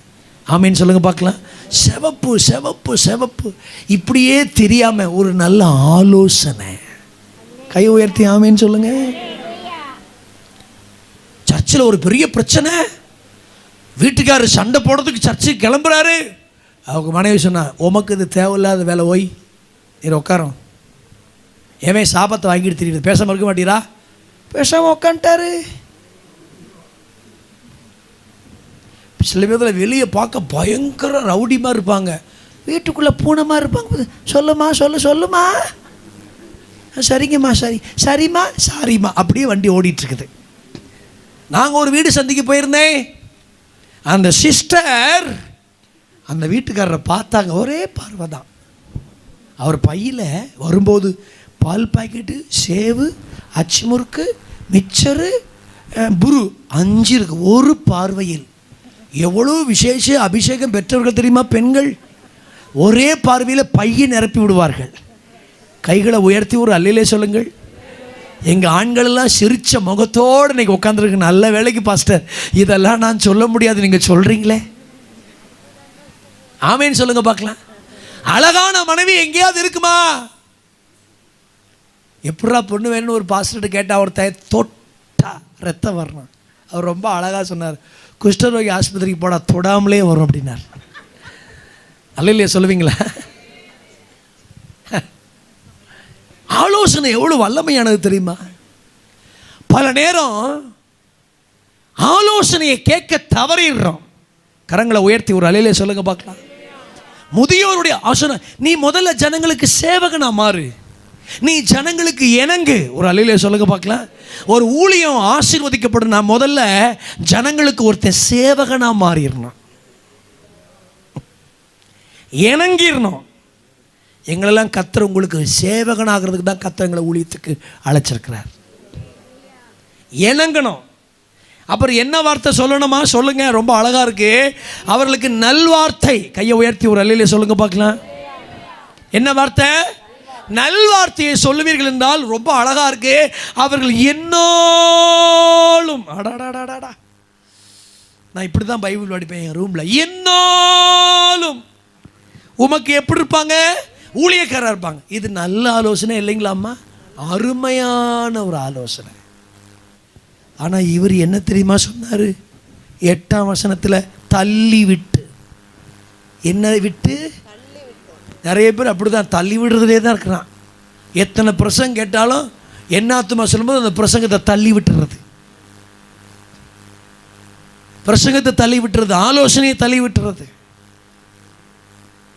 ஆமேன்னு சொல்லுங்கள் பார்க்கலாம். சிவப்பு சிவப்பு சிவப்பு இப்படியே தெரியாமல் ஒரு நல்ல ஆலோசனை. கை உயர்த்தி ஆமேன்னு சொல்லுங்க. சர்ச்சில் ஒரு பெரிய பிரச்சனை, வீட்டுக்காரர் சண்டை போடுறதுக்கு சர்ச்சுக்கு கிளம்புறாரு. அவங்க மனைவி சொன்னா, உமக்கு இது தேவையில்லாத வேலை, ஓய் நீர் உட்காரோம். ஏன் சாபத்தை வாங்கிட்டு தெரியுது, பேசாமல் இருக்க மாட்டீரா? பேசாமல் உட்காந்துட்டாரு. சில பேர் வெளியே பார்க்க பயங்கர ரவுடி மாதிரி இருப்பாங்க, வீட்டுக்குள்ளே பூனை மாதிரி இருப்பாங்க. சொல்லுமா சொல்லுமா, சரிங்கம்மா சரிம்மா சாரிம்மா, அப்படியே வண்டி ஓடிட்டுருக்குது. நாங்கள் ஒரு வீடு சந்திக்க போயிருந்தேன். அந்த சிஸ்டர் அந்த வீட்டுக்காரரை பார்த்தாங்க, ஒரே பார்வை தான். அவர் பையில் வரும்போது பால் பாக்கெட்டு, சேவு, அச்சு முறுக்கு, மிக்சரு, புரு 5 இருக்கு. ஒரு பார்வையில் எவ்வளோ விசேஷ அபிஷேகம் பெற்றவர்கள் தெரியுமா பெண்கள்? ஒரே பார்வையில் பையை நிரப்பி விடுவார்கள். கைகளை உயர்த்தி ஒரு அல்லையிலே சொல்லுங்கள். எங்கள் ஆண்களெல்லாம் சிரித்த முகத்தோடு இன்றைக்கி உட்காந்துருக்கு. நல்ல வேலைக்கு பாஸ்டர், இதெல்லாம் நான் சொல்ல முடியாது, நீங்கள் சொல்கிறீங்களே. ஆமேன்னு சொல்லுங்க பார்க்கலாம். அழகான மனைவி எங்கேயாவது இருக்குமா? எப்படா பொண்ணு வேணும்னு ஒரு பாஸ்டர்கிட்ட கேட்டால் அவர் தொட்டா ரத்தம் வரணும். அவர் ரொம்ப அழகாக சொன்னார், குஷ்டரோகி ஆஸ்பத்திரிக்கு போடா தொடாமலே வரும் அப்படின்னார். அல்லையிலே சொல்லுவீங்களா? ஆலோசனை எவ்வளோ வல்லமையானது தெரியுமா? பல நேரம் ஆலோசனையை கேட்க தவறிடுறோம். கரங்களை உயர்த்தி ஒரு அலையிலே சொல்லுங்க பார்க்கலாம். முதியோருடைய ஆலோசனை, நீ முதல்ல ஜனங்களுக்கு சேவகனா மாறு, நீ ஜனங்களுக்கு இணங்கு. ஒரு அலையிலே சொல்லுங்க பார்க்கலாம். ஒரு ஊழியம் ஆசீர்வதிக்கப்படும், நான் முதல்ல ஜனங்களுக்கு ஒருத்தன் சேவகனா மாறிடணும், இணங்கிடணும். எங்களெல்லாம் கர்த்தர் உங்களுக்கு சேவகனாகிறதுக்கு தான் கர்த்தர் எங்களை ஊழியத்துக்கு அழைச்சிருக்கிறார். இணங்கணும். அப்புறம் என்ன வார்த்தை சொல்லணுமா? சொல்லுங்க, ரொம்ப அழகா இருக்கு. அவர்களுக்கு நல்வார்த்தை. கையை உயர்த்தி ஒரு அல்லையிலே சொல்லுங்க பார்க்கலாம். என்ன வார்த்தை? நல்வார்த்தையை சொல்லுவீர்கள் என்றால் ரொம்ப அழகா இருக்கு. அவர்கள் என்னாலும், நான் இப்படி தான் பைபிள் படிப்பேன் என் ரூம்ல. என்னாலும் உமக்கு எப்படி இருப்பாங்க? ஊழியக்காரா இருப்பாங்க. இது நல்ல ஆலோசனை இல்லைங்களாம்மா? அருமையான ஒரு ஆலோசனை. ஆனால் இவர் என்ன தெரியுமா சொன்னார்? 8ஆம் வசனத்தில் தள்ளி விட்டு. என்ன விட்டு? நிறைய பேர் அப்படி தான் தள்ளி விடுறதுலே தான் இருக்கிறான். எத்தனை பிரசங்கம் கேட்டாலும் என்னாத்துமா சொல்லும்போது அந்த பிரசங்கத்தை தள்ளி விட்டுறது, பிரசங்கத்தை தள்ளி விட்டுறது, ஆலோசனையை தள்ளி விட்டுறது.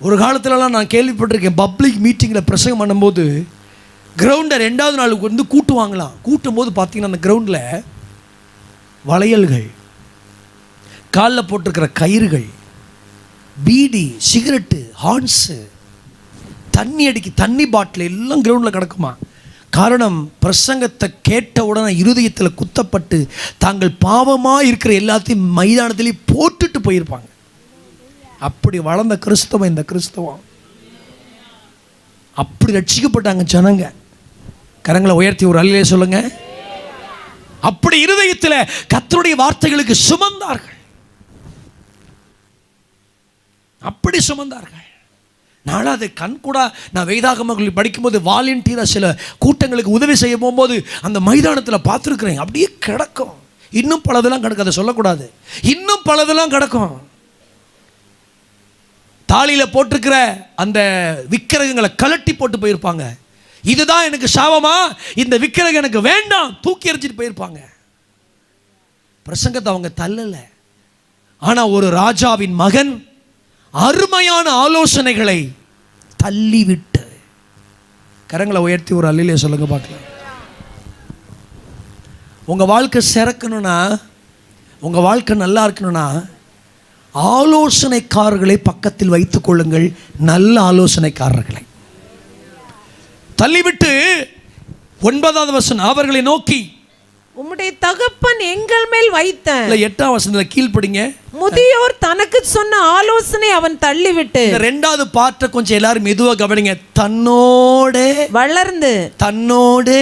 ஒரு காலத்துலலாம் நான் கேள்விப்பட்டிருக்கேன், பப்ளிக் மீட்டிங்கில் பிரசங்கம் பண்ணும்போது கிரவுண்டை 2வது நாளுக்கு வந்து கூட்டுவாங்களாம். கூட்டும் போது பார்த்தீங்கன்னா அந்த கிரவுண்டில் வளையல்கள், காலில் போட்டிருக்கிற கயிறுகள், பீடி, சிகரெட்டு, ஹார்ன்ஸு, தண்ணி பாட்டில் எல்லாம் கிரவுண்டில் கிடக்குமா. காரணம், பிரசங்கத்தை கேட்ட உடனே இருதயத்தில் குத்தப்பட்டு தாங்கள் பாவமாக இருக்கிற எல்லாத்தையும் மைதானத்திலேயே போட்டுட்டு போயிருப்பாங்க. அப்படி வளர்ந்த கிறிஸ்தவம் இந்த கிறிஸ்தவம். அப்படி ரட்சிக்கப்பட்டாங்க ஜனங்க. கரங்களை உயர்த்தி ஒரு அல்லேலூயா சொல்லுங்க. அப்படி இருதயத்தில் கர்த்தருடைய வார்த்தைகளுக்கு சுமந்தார்கள், அப்படி சுமந்தார்கள். நானும் அதை கண்கூடா நான் வேதாகமங்கள் படிக்கும்போது வாலண்டியராக சில கூட்டங்களுக்கு உதவி செய்ய போகும்போது அந்த மைதானத்தில் பார்த்துருக்குறேன். அப்படியே கிடக்கும். இன்னும் பலதெல்லாம் கிடக்கும், அதை சொல்லக்கூடாது. இன்னும் பலதெல்லாம் கிடக்கும். தாலியில் போட்டிருக்கிற அந்த விக்கிரகங்களை கலட்டி போட்டு போயிருப்பாங்க. இதுதான் எனக்கு சாபமா, இந்த விக்கிரகம் எனக்கு வேண்டாம், தூக்கி எறிஞ்சிட்டு போயிருப்பாங்க. பிரசங்கத்தை அவங்க தள்ளல. ஆனால் ஒரு ராஜாவின் மகன் அருமையான ஆலோசனைகளை தள்ளிவிட்டு. கரங்களை உயர்த்தி ஒரு அல்லேலூயா சொல்லுங்க பார்க்கலாம். உங்கள் வாழ்க்கை சிறக்கணும்னா, உங்கள் வாழ்க்கை நல்லா இருக்கணும்னா ஆலோசனைக்காரர்களை பக்கத்தில் வைத்துக் கொள்ளுங்கள். நல்ல ஆலோசனைக்காரர்களை தள்ளிவிட்டு 9வது வசனம், அவர்களை நோக்கி உம்முடைய தகப்பன் எங்கள் மேல் வைத்த. 8ஆம் வசனத்தில் கீழ்ப்படிங்க. முதியோர் தனக்கு சொன்ன ஆலோசனை அவன் தள்ளிவிட்டு. 2வது பார்ட்ட கொஞ்சம் எல்லாரும் மெதுவாக கவனிங்க. தன்னோட வளர்ந்து, தன்னோடு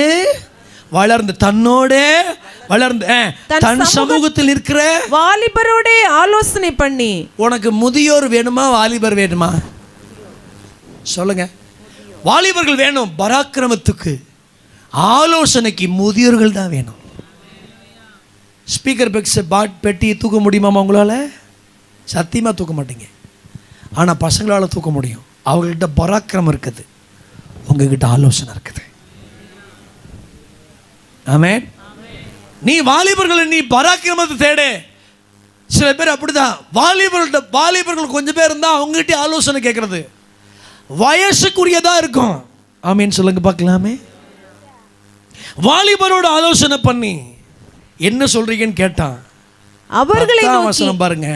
வளர்ந்து, தன்னோட வளர்ந்து, தன் சமூகத்தில் இருக்கிற வாலிபரோட ஆலோசனை பண்ணி. உனக்கு முதியோர் வேணுமா வாலிபர் வேணுமா சொல்லுங்க. வாலிபர்கள் வேணும், பராக்கிரமத்துக்கு. ஆலோசனைக்கு முதியோர்கள் தான் வேணும். ஸ்பீக்கர் பெட்டியை தூக்க முடியுமாமா உங்களால்? சத்தியமாக தூக்க மாட்டீங்க. ஆனால் பசங்களால் தூக்க முடியும். அவங்கள்ட்ட பராக்கிரமம் இருக்குது, உங்ககிட்ட ஆலோசனை இருக்குது. ஆமென். நீ வாலிபர்களை நீ பராக்கிரமத்தை தேடு. சில பேர் அப்படிதான், வாலிபர்கள் கொஞ்சம் பேர் இருந்தால் அவங்ககிட்ட ஆலோசனை கேட்கறது வயசுக்குரியதாக இருக்கும். ஆமேன்னு சொல்லுங்க பார்க்கலாமே. வாலிபரோட ஆலோசனை பண்ணி என்ன சொல்றீங்கன்னு கேட்டான். அவர்களை வசனம் பாருங்க.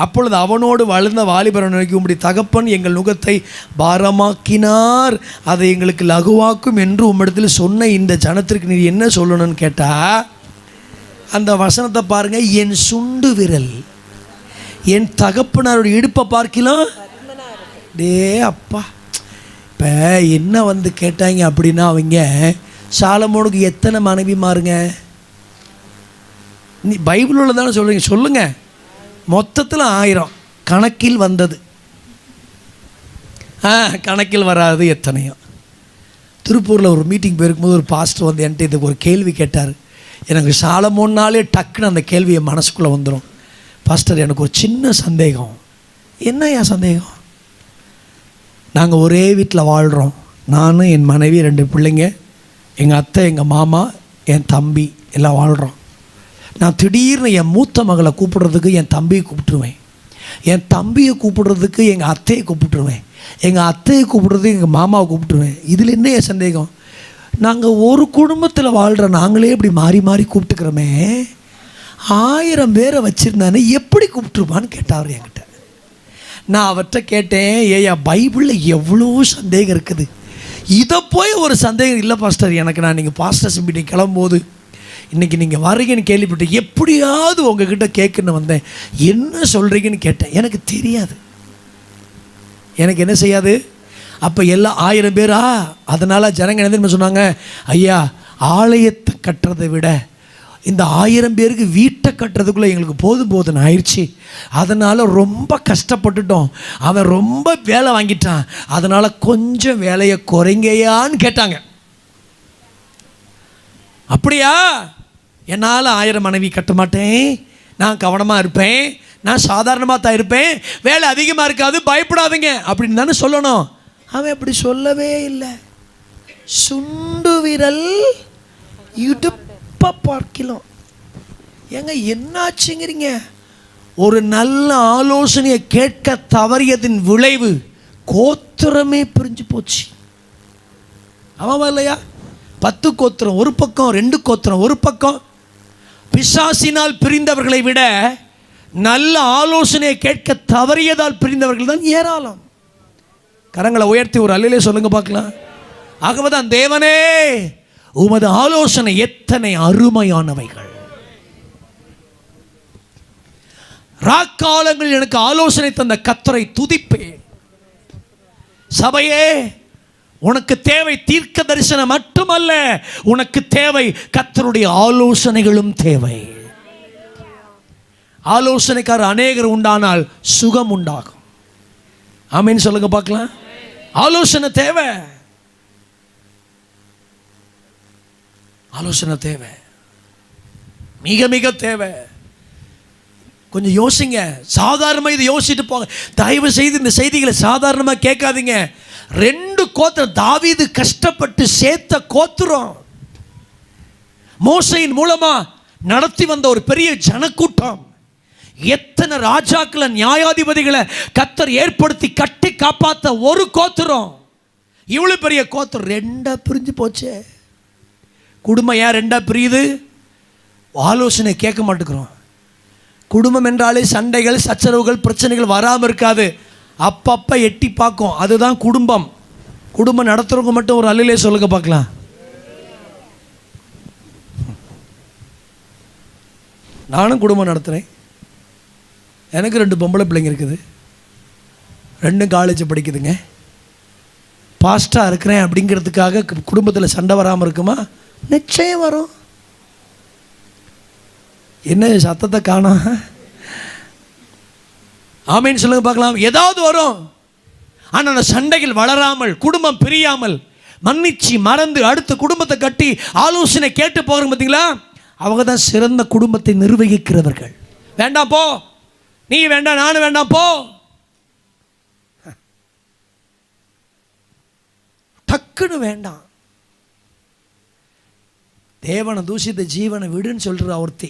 அப்பொழுது அவனோடு வளர்ந்த வாலிபரை நோக்கி, உம்முடைய தகப்பன் எங்கள் நுகத்தை பாரமாக்கினார், அதை எங்களுக்கு லகுவாக்கும் என்று உம்மிடத்தில் சொன்ன இந்த ஜனத்திற்கு நீ என்ன சொல்லணும்னு கேட்டா, அந்த வசனத்தை பாருங்க. என் சுண்டு விரல் என் தகப்பனாருடைய இடுப்பை பார்க்கலாம். டே அப்பா, இப்போ என்ன வந்து கேட்டாங்க அப்படின்னா, அவங்க சாலமோனுக்கு எத்தனை மனைவி மாறுங்க? நீ பைபிள் உள்ள தானே சொல்கிறீங்க, சொல்லுங்கள். மொத்தத்தில் 1000, கணக்கில் வந்தது கணக்கில் வராது எத்தனையோ. திருப்பூரில் ஒரு மீட்டிங் போயிருக்கும்போது ஒரு பாஸ்டர் வந்து என்கிட்ட இதுக்கு ஒரு கேள்வி கேட்டார். எனக்கு சாலமோன்னாலே டக்குன்னு அந்த கேள்வியை மனசுக்குள்ளே வந்துடும். பாஸ்டர், எனக்கு ஒரு சின்ன சந்தேகம். என்ன என் சந்தேகம்? நாங்கள் ஒரே வீட்டில் வாழ்கிறோம், நான், என் மனைவி, 2 பிள்ளைங்க, எங்கள் அத்தை, எங்கள் மாமா, என் தம்பி எல்லாம் வாழ்கிறோம். நான் திடீர்னு என் மூத்த மகளை கூப்பிடுறதுக்கு என் தம்பியை கூப்பிட்டுருவேன், என் தம்பியை கூப்பிடுறதுக்கு எங்கள் அத்தையை கூப்பிட்டுருவேன், எங்கள் அத்தையை கூப்பிடுறதுக்கு எங்கள் மாமாவை கூப்பிட்டுருவேன். இதில் என்ன என் சந்தேகம்? நாங்கள் ஒரு குடும்பத்தில் வாழ்கிற நாங்களே இப்படி மாறி மாறி கூப்பிட்டுக்கிறோமே, 1000 பேரை வச்சுருந்தானே எப்படி கூப்பிட்டுருப்பான்னு கேட்டார் என்கிட்ட. நான் அவர்கிட்ட கேட்டேன், ஏயா பைபிளில் எவ்வளோ சந்தேகம் இருக்குது, இதை போய் ஒரு சந்தேகம் இல்லை பாஸ்டர் எனக்கு. நான் நீங்கள் பாஸ்டர்ஸ் மீட்டிங் கிளம்பும்போது இன்றைக்கி நீங்கள் வரீங்கன்னு கேள்விப்பட்டேன், எப்படியாவது உங்ககிட்ட கேட்குன்னு வந்தேன், என்ன சொல்கிறீங்கன்னு கேட்டேன். எனக்கு தெரியாது, எனக்கு என்ன செய்யாது. அப்போ எல்லாம் 1000 பேரா, அதனால் ஜனங்க என்ன சொன்னாங்க, ஐயா ஆலயத்தை கட்டுறதை விட இந்த 1000 பேருக்கு வீட்டை கட்டுறதுக்குள்ளே எங்களுக்கு போதும் ஆயிடுச்சு, அதனால் ரொம்ப கஷ்டப்பட்டுட்டோம், அவன் ரொம்ப வேலை வாங்கிட்டான், அதனால் கொஞ்சம் வேலையை குறைங்கையான்னு கேட்டாங்க. அப்படியா? என்னால் 1000 மனைவி கட்ட மாட்டேன், நான் கவனமாக இருப்பேன், நான் சாதாரணமாக தான் இருப்பேன், வேலை அதிகமாக இருக்காது, பயப்படாதீங்க அப்படின்னு தானே சொல்லணும். அவன் அப்படி சொல்லவே இல்லை. சுண்டு விரல் இடுப்ப பார்க்கலாம். ஏங்க என்னாச்சுங்கிறீங்க? ஒரு நல்ல ஆலோசனையை கேட்க தவறியதின் விளைவு கோத்திரமே பிரிஞ்சு போச்சு. ஆமாவா இல்லையா? 10 கோத்திரம் ஒரு பக்கம், 2 கோத்திரம் ஒரு பக்கம். பிசாசினால் பிரிந்தவர்களை விட நல்ல ஆலோசனையை கேட்க தவறியதால் பிரிந்தவர்கள் தான் ஏராளம். கரங்களை உயர்த்தி ஒரு அல்லையிலே சொல்லுங்க பார்க்கலாம். ஆகவேதான் தேவனே உமது ஆலோசனை எத்தனை அருமையானவைகள். ராக்காலங்களில் எனக்கு ஆலோசனை தந்த கர்த்தரை துதிப்பேன். சபையே, உனக்கு தேவை தீர்க்க தரிசனம் மட்டுமல்ல, உனக்கு தேவை கர்த்தருடைய ஆலோசனைகளும் தேவை. ஆலோசனைக்காரர் அநேகர் உண்டானால் சுகம் உண்டாகும். ஆமீன் சொல்லுங்க பார்க்கலாம். ஆலோசனை தேவை, ஆலோசனை தேவை, மிக மிக தேவை. கொஞ்சம் யோசிங்க. சாதாரணமாக இதை யோசிச்சுட்டு போங்க. தயவு செய்து இந்த செய்திகளை சாதாரணமாக கேட்காதீங்க. 2 கோத்திரம் தாவீது கஷ்டப்பட்டு சேர்த்த கோத்திரம். மோசையின் மூலமா நடத்தி வந்த ஒரு பெரிய ஜனக்கூட்டம். எத்தனை ராஜாக்களை நியாயாதிபதிகளை கர்த்தர் ஏற்படுத்தி கட்டி காப்பாற்ற ஒரு கோத்திரம். இவ்வளவு பெரிய கோத்திரம் 2 பிரிஞ்சு போச்சு. குடும்பம் ஏன் 2 பிரியுது? ஆலோசனை கேட்க மாட்டேங்கிறோம். குடும்பம் என்றாலே சண்டைகள், சச்சரவுகள், பிரச்சனைகள் வராமல் இருக்காது. அப்பப்போ எட்டி பார்க்கும். அதுதான் குடும்பம். குடும்பம் நடத்துறவங்க மட்டும் ஒரு அல்லையிலே சொல்லுங்க பார்க்கலாம். நானும் குடும்பம் நடத்துகிறேன். எனக்கு 2 பொம்பளை பிள்ளைங்க இருக்குது. 2 காலேஜ் படிக்குதுங்க. பாஸ்டாக இருக்கிறேன் அப்படிங்கிறதுக்காக குடும்பத்தில் சண்டை வராமல் இருக்குமா? நிச்சயம் வரும். என்ன சத்தத்தை காணோம்? ஆமீன் சொல்லுங்க பார்க்கலாம். ஏதாவது வரும். ஆனால் அந்த சண்டைகள் வளராமல், குடும்பம் பிரியாமல், மன்னிச்சு மறந்து அடுத்த குடும்பத்தை கட்டி ஆலோசனை கேட்டு போகிறோம் பார்த்தீங்களா? அவங்க தான் சிறந்த குடும்பத்தை நிர்வகிக்கிறவர்கள். வேண்டாம் போ, நீ வேண்டாம், நானும் வேண்டாம் போ, டக்குன்னு வேண்டாம். தேவனை தூஷித்த ஜீவனை விடுன்னு சொல்கிற ஒருத்தி.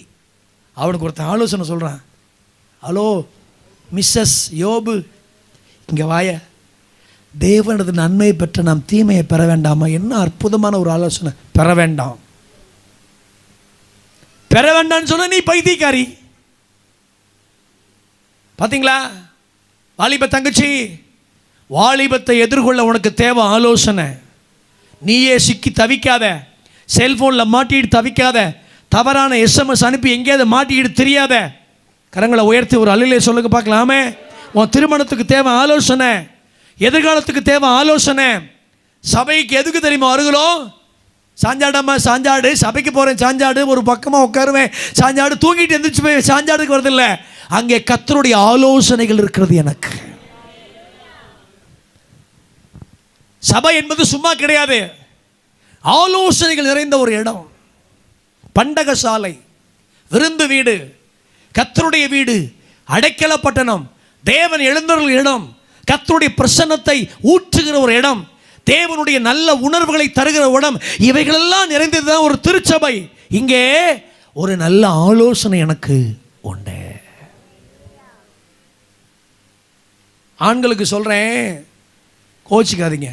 அவனுக்கு ஒருத்தன் ஆலோசனை சொல்கிறான். ஹலோ மிஸ்ஸஸ் யோபு, இங்கே வாய. தேவனது நன்மையை பெற்ற நாம் தீமையை பெற வேண்டாமா? என்ன அற்புதமான ஒரு ஆலோசனை. பெற வேண்டாம், பெற வேண்டாம்னு சொன்ன நீ பைத்தியக்காரி. பார்த்தீங்களா? வாலிப தங்கச்சி, வாலிபத்தை எதிர்கொள்ள உனக்கு தேவை ஆலோசனை. நீயே சிக்கி தவிக்காத, செல்ஃபோனில் மாட்டிட்டு தவிக்காத, தவறான எஸ்எம்எஸ் அனுப்பி எங்கேயாவது மாட்டிக்கிட்டு தெரியாத. கரங்களை உயர்த்தி ஒரு அல்லையிலே சொல்லுங்க பார்க்கலாமே. உன் திருமணத்துக்கு தேவை ஆலோசனை, எதிர்காலத்துக்கு தேவை ஆலோசனை. சபைக்கு எதுக்கு தெரியுமா வருகிறோம்? சாஞ்சாடம்மா சாஞ்சாடு, சபைக்கு போகிறேன் சாஞ்சாடு, ஒரு பக்கமாக உட்காருவேன் சாஞ்சாடு, தூங்கிட்டு எந்திரிச்சு போய் சாஞ்சாடுக்கு வரதில்லை. அங்கே கர்த்தருடைய ஆலோசனைகள் இருக்கிறது. எனக்கு சபை என்பது சும்மா கிடையாது, ஆலோசனைகள் நிறைந்த ஒரு இடம். பண்டக சாலை, விருந்து வீடு, கர்த்தருடைய வீடு, அடைக்கல பட்டணம், தேவன் எழுந்தருள் இடம், கர்த்தருடைய பிரசன்னத்தை ஊற்றுகிற ஒரு இடம், தேவனுடைய நல்ல உணர்வுகளை தருகிற இடம். இவைகளெல்லாம் நிறைந்ததுதான் ஒரு திருச்சபை. இங்கே ஒரு நல்ல ஆலோசனை எனக்கு உண்டு. ஆண்களுக்கு சொல்றேன், கோச்சிக்காதீங்க.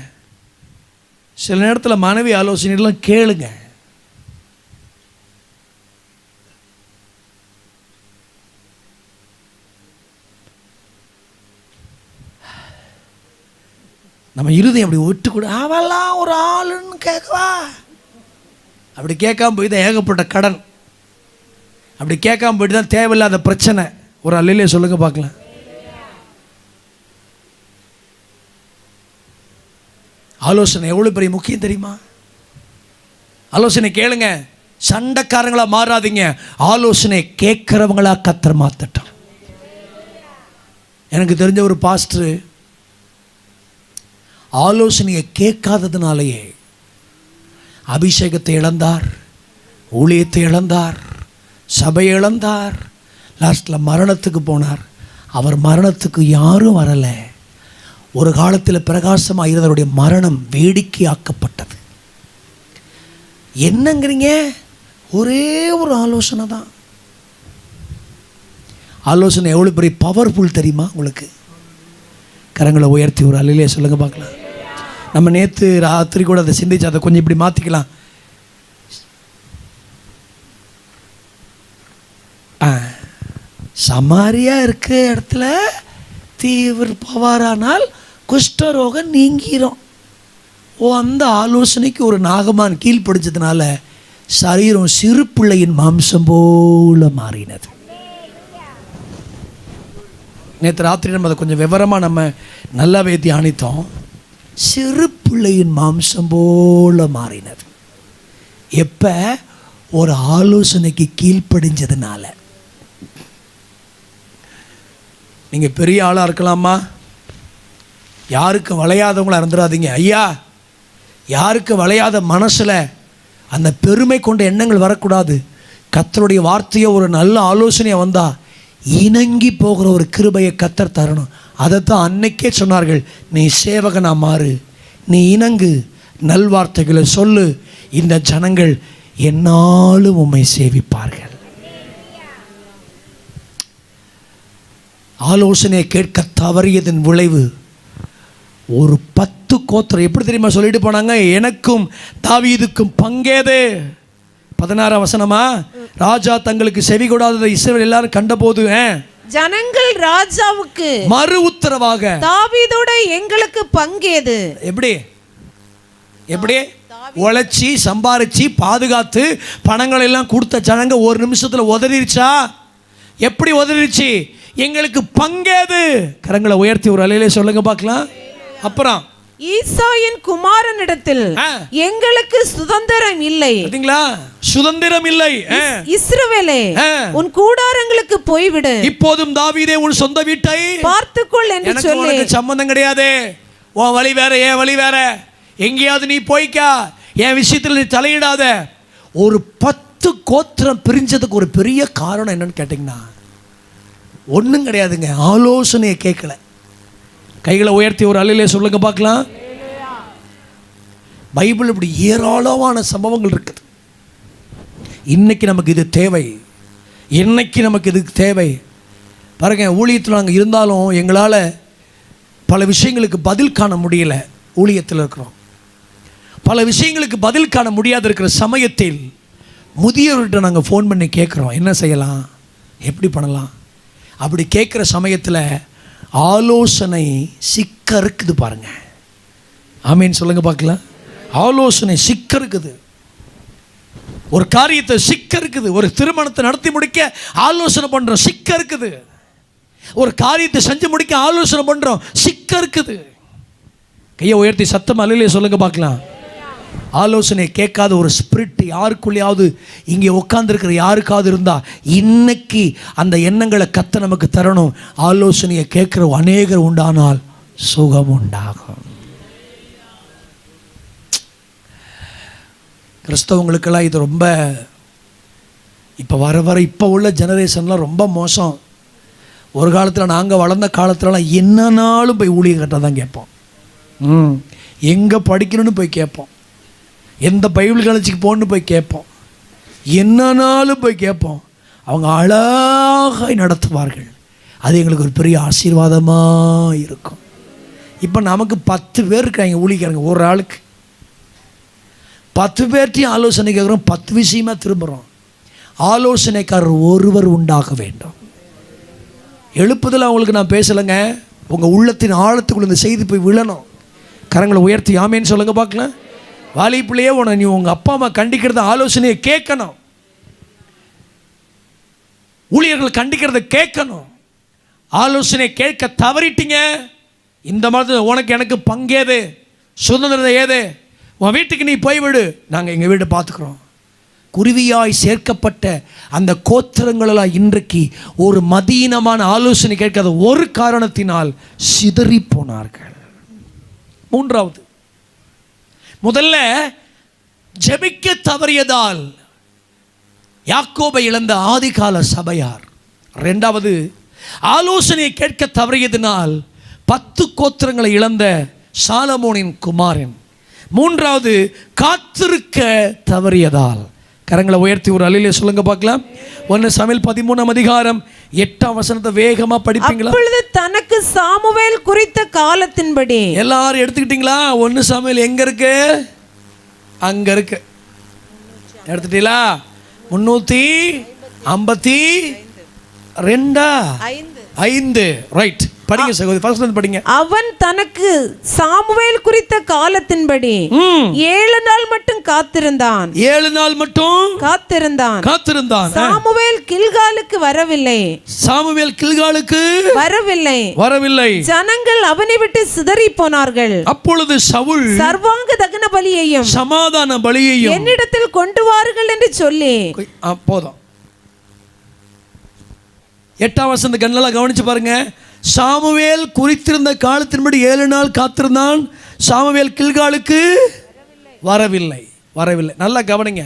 சில நேரத்தில் மனைவி ஆலோசனைலாம் கேளுங்க. நம்ம இருதயம் அப்படி விட்டு கூட அவெல்லாம் ஒரு ஆளுன்னு கேட்கவா? அப்படி கேட்காம போய் தான் ஏகப்பட்ட கடன், அப்படி கேட்காம போயிட்டு தான் தேவையில்லாத பிரச்சனை. ஒரு அல்லையிலே சொல்லுங்க பார்க்கலாம். ஆலோசனை எவ்வளோ பெரிய முக்கியம் தெரியுமா? ஆலோசனை கேளுங்க. சண்டைக்காரங்களா மாறாதீங்க, ஆலோசனை கேட்கிறவங்களா கர்த்தர் மாத்தட்டும். எனக்கு தெரிஞ்ச ஒரு பாஸ்டர் ஆலோசனையை கேட்காததுனாலேயே அபிஷேகத்தை இழந்தார், ஊழியத்தை இழந்தார், சபையை இழந்தார், லாஸ்ட்டில் மரணத்துக்கு போனார். அவர் மரணத்துக்கு யாரும் வரலை. ஒரு காலத்தில் பிரகாசமாக இருந்தவருடைய மரணம் வேடிக்கையாக்கப்பட்டது. என்னங்கிறீங்க? ஒரே ஒரு ஆலோசனை தான். ஆலோசனை எவ்வளோ பெரிய பவர்ஃபுல் தெரியுமா உங்களுக்கு? கரங்களை உயர்த்தி ஒரு அல்லையிலே சொல்லுங்க பார்க்கலாம். நம்ம நேற்று ராத்திரி கூட அதை சிந்திச்சு அதை கொஞ்சம் இப்படி மாற்றிக்கலாம். சமாரியா இருக்க இடத்துல தீவிர பவாரானால் குஷ்டரோகம் நீங்கிரும். அந்த ஆலோசனைக்கு ஒரு நாகமான் கீழ்ப்படிச்சதுனால சரீரம் சிறு பிள்ளையின் மாம்சம் போல மாறினது. நேற்று ராத்திரி நம்ம அதை கொஞ்சம் விவரமாக நம்ம நல்லாவே தியானித்தோம். சிறு பிள்ளையின் மாம்சம் போல மாறினது. எப்போ? ஒரு ஆலோசனைக்கு கீழ்ப்படிஞ்சதுனால. நீங்கள் பெரிய ஆளாக இருக்கலாமா, யாருக்கு வளையாதவங்களா இருந்துடாதீங்க ஐயா. யாருக்கு வளையாத மனசில் அந்த பெருமை கொண்ட எண்ணங்கள் வரக்கூடாது. கர்த்தருடைய வார்த்தையோ ஒரு நல்ல ஆலோசனையை வந்தால் இணங்கி போகிற ஒரு கிருபையை கர்த்தர் தரணும். அதைத்தான் அன்னைக்கே சொன்னார்கள், நீ சேவகனா மாறு, நீ இணங்கு, நல்வார்த்தைகளை சொல்லு, இந்த ஜனங்கள் என்னாலும் உம்மை சேவிப்பார்கள். ஆலோசனையை கேட்க தவறியதன் விளைவு ஒரு 10 கோத்திரம் எப்படி தெரியுமா சொல்லிட்டு போனாங்க? எனக்கும் தாவீதுக்கும் பங்கேது. 16 வசனமா? ராஜா தங்களுக்கு செவி கொடாததை இஸ்ரவேல் எல்லாரும் கண்டபோது ஜனங்கள் ராஜாவுக்கு மறு உத்தரவாக தாவீதோட எங்களுக்கு பங்கேது. எப்படி எப்படி உழைச்சி சம்பாரிச்சு பாதுகாத்து பணங்கள் எல்லாம் கொடுத்த ஜனங்க ஒரு நிமிஷத்துல உதறிடுச்சா? எப்படி உதறிடுச்சு? எங்களுக்கு பங்கேது. கரங்களை உயர்த்தி ஒரு அலையிலே சொல்லுங்க பார்க்கலாம். அப்புறம் ஈசாயின் குமாரனிடத்தில் எங்களுக்கு சுதந்திரம் இல்லை. பாத்தீங்களா? சுதந்திரம் இல்லை. இஸ்ரவேலே, உன் கூடாரங்களுக்கு போய்விடு, இப்போதும் தாவீதே உன் சொந்த வீட்டை பார்த்துக்கொள் என்று சொல்லி. எனக்கு சம்பந்தம் கிடையாது. உன் வழி வேற, என் வழி வேற. எங்கேயாவது நீ போய்க்கா, என் விஷயத்தில் நீ தலையிடாத. ஒரு 10 கோத்திரம் பிரிஞ்சதுக்கு ஒரு பெரிய காரணம் என்னன்னு கேட்டீங்கன்னா ஒன்றும் கிடையாதுங்க, ஆலோசனையை கேட்கல. கைகளை உயர்த்தி ஒரு அலையிலே சொல்லுங்க பார்க்கலாம். பைபிள் இப்படி ஏராளமான சம்பவங்கள் இருக்குது. இன்னைக்கு நமக்கு இது தேவை. இன்னைக்கு நமக்கு இது தேவை. பாருங்க, ஊழியத்தில் நாங்கள் இருந்தாலும் எங்களால் பல விஷயங்களுக்கு பதில் காண முடியல. ஊழியத்தில் இருக்கிறோம், பல விஷயங்களுக்கு பதில் காண முடியாது இருக்கிற சமயத்தில் முதியோர்கிட்ட நாங்கள் ஃபோன் பண்ணி கேட்குறோம், என்ன செய்யலாம், எப்படி பண்ணலாம். அப்படி கேட்குற சமயத்தில் ஆலோசனை சிக்க இருக்குது. பாருங்க, ஆமீன் சொல்லுங்க பார்க்கலாம். ஆலோசனை சிக்க இருக்குது. ஒரு காரியத்தை சிக்க இருக்குது. ஒரு திருமணத்தை நடத்தி முடிக்க ஆலோசனை பண்ணுறோம், சிக்க இருக்குது. ஒரு காரியத்தை செஞ்சு முடிக்க ஆலோசனை பண்ணுறோம், சிக்க இருக்குது. கையை உயர்த்தி சத்தம் அல்லையே சொல்லுங்க பார்க்கலாம். ஆலோசனை கேட்காத ஒரு ஸ்பிரிட் யாருக்குள்ளேயாவது இங்கே உட்கார்ந்துருக்கிற யாருக்காவது இருந்தால் இன்னைக்கு அந்த எண்ணங்களை கத்த நமக்கு தரணும். ஆலோசனையை கேட்குற அநேகர் உண்டானால் சுகம் உண்டாகும். கிறிஸ்தவங்களுக்கெல்லாம் இது ரொம்ப இப்போ வர இப்போ உள்ள ஜெனரேஷன்லாம் ரொம்ப மோசம். ஒரு காலத்தில் நாங்கள் வளர்ந்த காலத்துலலாம் என்னன்னாலும் போய் ஊழியம் கட்ட தான் கேட்போம். எங்கே படிக்கணும்னு போய் கேட்போம், எந்த பைபிள் காலேஜுக்கு போகணுன்னு போய் கேட்போம், என்னன்னாலும் போய் கேட்போம். அவங்க அழகாய் நடத்துவார்கள். அது எங்களுக்கு ஒரு பெரிய ஆசீர்வாதமாக இருக்கும். இப்போ நமக்கு 10 பேர் இருக்காங்க ஊழியக்காரங்க. ஒரு ஆளுக்கு 10 பேர்ட்டையும் ஆலோசனை கேட்குறோம், 10 விஷயமா திரும்புகிறோம். ஆலோசனைக்காரர் ஒருவர் உண்டாக வேண்டும். எழுப்புதல் அவங்களுக்கு நான் பேசலைங்க, உங்கள் உள்ளத்தின் ஆழத்துக்குள்ள இந்த செய்தி போய் விழணும். கரங்களை உயர்த்தி ஆமேன்னு சொல்லுங்க பார்க்கலாம். வாலிப்பிள்ளையே நீ உங்கள் அப்பா அம்மா கண்டிக்கிறத ஆலோசனையை கேட்கணும். ஊழியர்கள் கண்டிக்கிறத கேட்கணும். ஆலோசனை கேட்க தவறிட்டீங்க, இந்த மாதிரி உனக்கு எனக்கு பங்கேது, சுதந்திரம் ஏது, உன் வீட்டுக்கு நீ போய்விடு, நாங்கள் எங்கள் வீட்டை பார்த்துக்குறோம். குருவியாய் சேர்க்கப்பட்ட அந்த கோத்திரங்களெல்லாம் இன்றைக்கு ஒரு மதீனமான ஆலோசனை கேட்காத ஒரு காரணத்தினால் சிதறி போனார்கள். மூன்றாவது, முதல்ல ஜெபிக்க தவறியதால் யாக்கோபை இழந்த ஆதிகால சபையார் ரெண்டாவது, ஆலோசனையை கேட்க தவறியதினால் 10 கோத்திரங்களை இழந்த சாலமோனின் குமாரன். மூன்றாவது, காத்திருக்க தவறியதால். கரங்களை உயர்த்தி ஒரு அல்லேலூயா சொல்லுங்க பார்க்கலாம். 1 சாமுவேல் 13ஆம் அதிகாரம் 8ஆம் வசனத்தை வேகமா படிப்பீங்களா? அப்பொழுது தனக்கு சாமுவேல் குறித்த காலத்தின்படி. எல்லாரும் எடுத்துக்கிட்டீங்களா? 1 சாமுவேல் எங்க இருக்கு? அங்க இருக்கு. எடுத்துட்டீங்களா? 352 ரைட். படிங்க சகோதரி, ஃபர்ஸ்ட்ல இருந்து படிங்க. அவன் தனக்கு சாமுவேல் குறித்த காலத்தின்படி 7 நாள் மட்டும் காத்திருந்தான். 7 நாள் மட்டும் காத்திருந்தான். சாமுவேல் கில்காலுக்கு வரவில்லை. ஜனங்கள் அவனை விட்டு சிதறி போனார்கள். அப்பொழுது சவுல் சர்வாங்க தகன பலியையும் சமாதான பலியையும் என்னிடத்தில் கொண்டு வாருங்கள் என்று சொல்லி. போதும். 8ஆம் வசனத்தை கண்ணெல்லாம் கவனிச்சு பாருங்க. சாமுவேல் குறித்திருந்த காலத்தின்படி 7 நாள் காத்திருந்தான். சாமுவேல் கில்காலுக்கு வரவில்லை. நல்லா கவனிங்க.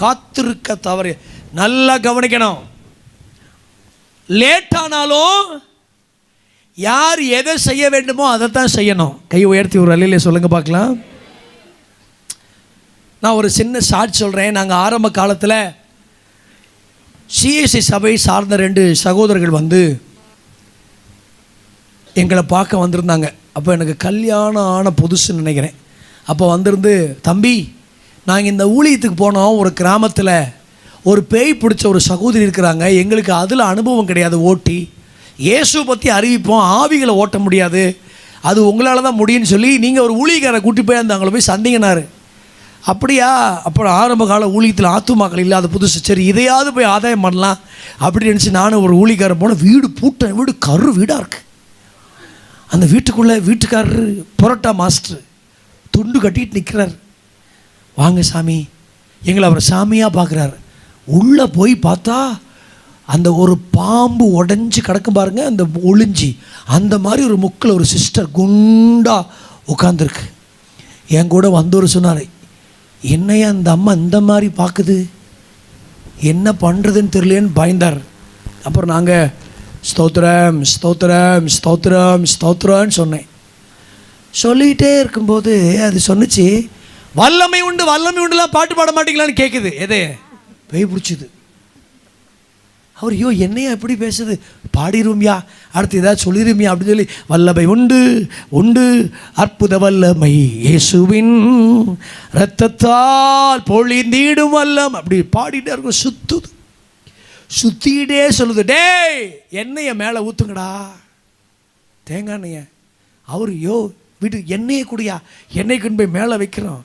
காத்திருக்க தவறு. நல்லா கவனிக்கணும். லேட் ஆனாலும் யார் எதை செய்ய வேண்டுமோ அதை தான் செய்யணும். கை உயர்த்தி ஒரு அல்லேலூயா சொல்லுங்க பார்க்கலாம். நான் ஒரு சின்ன சாட்சி சொல்கிறேன். நாங்கள் ஆரம்ப காலத்தில் சிஎஸ்சி சபை சார்ந்த 2 சகோதரர்கள் வந்து எங்களை பார்க்க வந்திருந்தாங்க. அப்போ எனக்கு கல்யாணம் ஆன புதுசுன்னு நினைக்கிறேன். அப்போ வந்திருந்து, தம்பி நாங்கள் இந்த ஊழியத்துக்கு போனோம், ஒரு கிராமத்தில் ஒரு பேய் பிடிச்ச ஒரு சகோதரி இருக்கிறாங்க, எங்களுக்கு அதில் அனுபவம் கிடையாது, ஓட்டி இயேசு பற்றி அறிவிப்போம், ஆவிகளை ஓட்ட முடியாது, அது உங்களால் தான் முடியும்னு சொல்லி நீங்கள் ஒரு ஊழியக்காரை கூட்டி போய் அந்த அவங்கள போய் சந்திங்கனாரு. அப்படியா? அப்புறம் ஆரம்ப கால ஊழியத்தில் ஆத்துமாக்கள் இல்லாத புதுசு, சரி இதையாவது போய் ஆதாயம் பண்ணலாம் அப்படின்னு நினச்சி நானும் ஒரு ஊழியக்காரன் போனேன். வீடு பூட்டன் வீடு, கரு வீடாக இருக்குது. அந்த வீட்டுக்குள்ளே வீட்டுக்காரர் புரோட்டா மாஸ்டர் துண்டு கட்டிட்டு நிற்கிறார். வாங்க சாமி, எங்களை அவர் சாமியாக பார்க்குறாரு. உள்ளே போய் பார்த்தா அந்த ஒரு பாம்பு உடஞ்சி கிடக்கும் பாருங்க, அந்த ஒளிஞ்சி அந்த மாதிரி ஒரு முக்கில் ஒரு சிஸ்டர் குண்டா உட்காந்துருக்கு. என் கூட வந்தவர் சொன்னார், என்னையா அந்த அம்மா இந்த மாதிரி பார்க்குது, என்ன பண்ணுறதுன்னு தெரியலேன்னு பயந்தார். அப்புறம் நாங்கள் ஸ்தோத்திரம் ஸ்தோத்திரம் ஸ்தோத்திரம் ஸ்தோத்திரம்னு சொன்னேன். சொல்லிகிட்டே இருக்கும்போது அது சொன்னிச்சு, வல்லமை உண்டு உண்டுலாம் பாட்டு பாட மாட்டீங்களான்னு கேட்குது. எதே பேய் பிடிச்சிது. அவர் ஐயோ என்னையா எப்படி பேசுது, பாடிருமியா, அடுத்து ஏதாவது சொல்லிடுமியா அப்படின்னு சொல்லி, வல்லமை உண்டு உண்டு அற்புத வல்லமை இயேசுவின் இரத்தத்தால் பொழிந்தீடும் வல்லம் அப்படி பாடிட்டே இருக்கும். சுத்திட்டே சொல்லுது, டேய் எண்ணெயை மேலே ஊற்றுங்கடா, தேங்காய் எண்ணெய. அவர் யோ வீட்டுக்கு எண்ணெயை குடியா, எண்ணெய் கொண்டு போய் மேலே வைக்கிறோம்.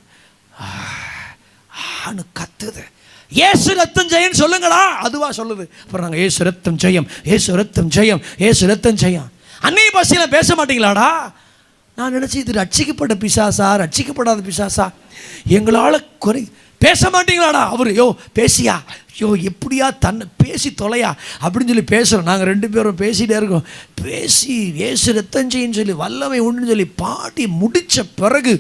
ஆனு கத்துது, ஏசு ரத்தம் ஜெயம் சொல்லுங்களா, அதுவா சொல்லுது. அப்புறம் நாங்கள் ஏசு ரத்தம் ஜெயம், ஏசு ரத்தம் ஜெயம், ஏசு ரத்தம் ஜெயம். அன்னைய பாஷையில் பேச மாட்டீங்களாடா? நான் நினச்சி இது ரட்சிக்கப்பட்ட பிசாசா ரட்சிக்கப்படாத பிசாசா, எங்களால் குறை பேச மாட்டீங்களாடா? அவர் யோ பேசியா, யோ எப்படியா தன்னை பேசி தொலையா அப்படின்னு சொல்லி பேசுகிறோம். நாங்கள் 2 பேரும் பேசிகிட்டே இருக்கோம். பேசி ஏசு ரத்தஞ்சைன்னு சொல்லி வல்லமை உண்டுன்னு சொல்லி பாடி முடித்த பிறகு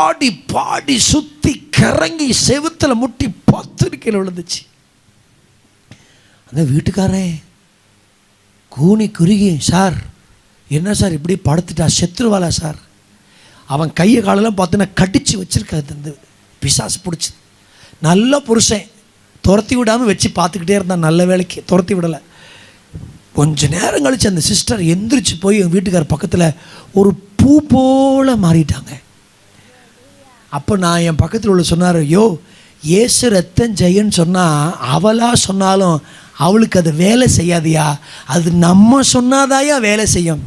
ஆடி பாடி சுற்றி கிறங்கி செவுத்தில் முட்டி 10 கீழே விழுந்துச்சு. அந்த வீட்டுக்காரன் கூனி குறுகி, சார் என்ன சார் இப்படி படுத்துட்டா, செத்துருவாளா சார்? அவன் கையை காலெல்லாம் பார்த்தீங்கன்னா கடிச்சு வச்சிருக்காது அந்த பிசாசு பிடிச்சி. நல்ல புருஷன், துரத்தி விடாமல் வச்சு பார்த்துக்கிட்டே இருந்தான். நல்ல வேலைக்கு துரத்தி விடலை. கொஞ்ச நேரம் கழிச்சு அந்த சிஸ்டர் எந்திரிச்சு போய் எங்கள் வீட்டுக்கார பக்கத்தில் ஒரு பூ போல் மாறிட்டாங்க. அப்போ நான் என் பக்கத்தில் உள்ள சொன்னார், யோ ஏசு ரத்தம் ஜெயன்னு சொன்னால் அவளாக சொன்னாலும் அவளுக்கு அது வேலை செய்யாதியா, அது நம்ம சொன்னாதாயா வேலை செய்யும்.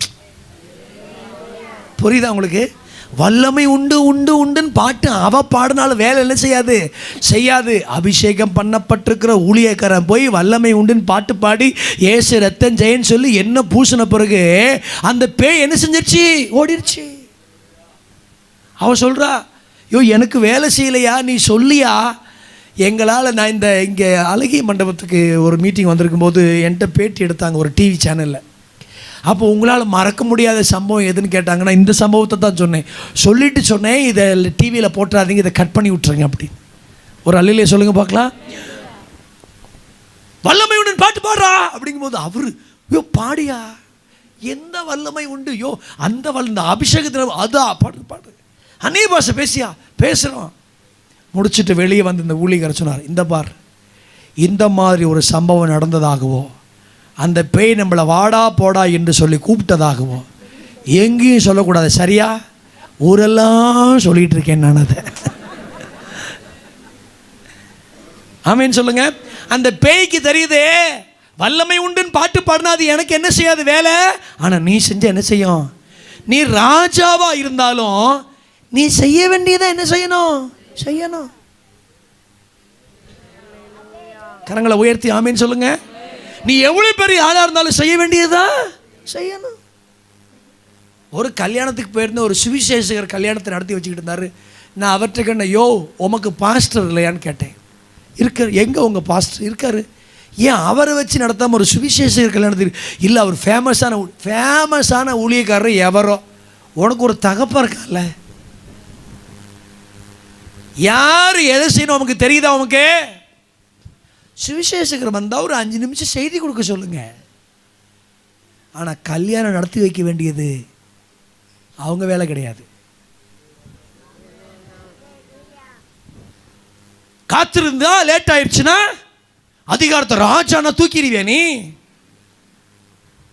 புரியுதா உங்களுக்கு? வல்லமை உண்டு உண்டு உண்டுன்னு பாட்டு அவ பாடினாலும் வேலை என்ன செய்யாது. அபிஷேகம் பண்ணப்பட்டிருக்கிற ஊழியக்காரன் போய் வல்லமை உண்டுன்னு பாட்டு பாடி ஏசு ரத்தம் ஜெயன்னு சொல்லி என்ன பூசின பிறகு அந்த பேய் என்ன செஞ்சிருச்சு, ஓடிருச்சு. அவ சொல்றா, யோ எனக்கு வேலை செய்யலையா, நீ சொல்லியா. எங்களால் நான் இங்கே அழகிய மண்டபத்துக்கு ஒரு மீட்டிங் வந்திருக்கும் போது என்கிட்ட பேட்டி எடுத்தாங்க ஒரு டிவி சேனலில். அப்போ உங்களால் மறக்க முடியாத சம்பவம் எதுன்னு கேட்டாங்கன்னா இந்த சம்பவத்தை தான் சொன்னேன். இதை டிவியில் போட்டுறாதீங்க, இதை கட் பண்ணி விட்டுருங்க அப்படின்னு. ஒரு அல்லையிலே சொல்லுங்கள் பார்க்கலாம். வல்லமை உண்டு பாட்டு பாடுறா அப்படிங்கும்போது அவரு யோ பாடியா, எந்த வல்லமை உண்டு யோ, அந்த இந்த அபிஷேகத்தில் அதா பாடு பாடு, அந்நிய பாஷை பேசியா பேசுகிறோம். முடிச்சுட்டு வெளியே வந்து இந்த ஊழியர் சொன்னார், இந்த பார், இந்த மாதிரி ஒரு சம்பவம் நடந்ததாகவோ, அந்த பேய் நம்மளை வாடா போடா என்று சொல்லி கூப்பிட்டதாகவோ எங்கேயும் சொல்லக்கூடாது, சரியா? ஊரெல்லாம் சொல்லிகிட்டு இருக்கேன் நான் அதை. ஆமேன்னு சொல்லுங்க. அந்த பேய்க்கு தெரியுதே வல்லமை உண்டுன்னு பாட்டு பாடினாது எனக்கு என்ன செய்யாது வேலை. ஆனால் நீ செஞ்ச என்ன செய்யும்? நீ ராஜாவா இருந்தாலும் நீ செய்ய வேண்டியதை என்ன செய்யணும்? செய்யணும். கரங்களை உயர்த்தி ஆமேன்னு சொல்லுங்க. நீ எவ்வளவு பெரிய ஆளா இருந்தாலும் செய்ய வேண்டியதா செய்யணும். ஒரு கல்யாணத்துக்கு போயிருந்த ஒரு சுவிசேஷகர் கல்யாணத்தை நடத்தி வச்சுக்கிட்டு இருந்தாரு. நான் அவர்கிட்ட கேட்டேன், யோ உமக்கு பாஸ்டர் இல்லையான்னு கேட்டேன். இருக்கார். எங்கே உங்கள் பாஸ்டர் இருக்காரு? ஏன் அவரை வச்சு நடத்தாமல் ஒரு சுவிசேஷகர் கல்யாணத்துக்கு? இல்லை, அவர் ஃபேமஸான ஊழியக்காரர் எவரோ. உனக்கு ஒரு தகப்பா இருக்கான்ல, யார் எதை செய்யணும் உனக்கு தெரியுதா? உனக்கு சுவிசேஷகர் வந்தால் ஒரு 5 நிமிஷம் செய்தி கொடுக்க சொல்லுங்க. ஆனால் கல்யாணம் நடத்தி வைக்க வேண்டியது அவங்க வேலை கிடையாது. காத்திருந்தா லேட் ஆயிடுச்சுன்னா அதிகாரத்தை ராஜானா தூக்கிடுவியா நீ?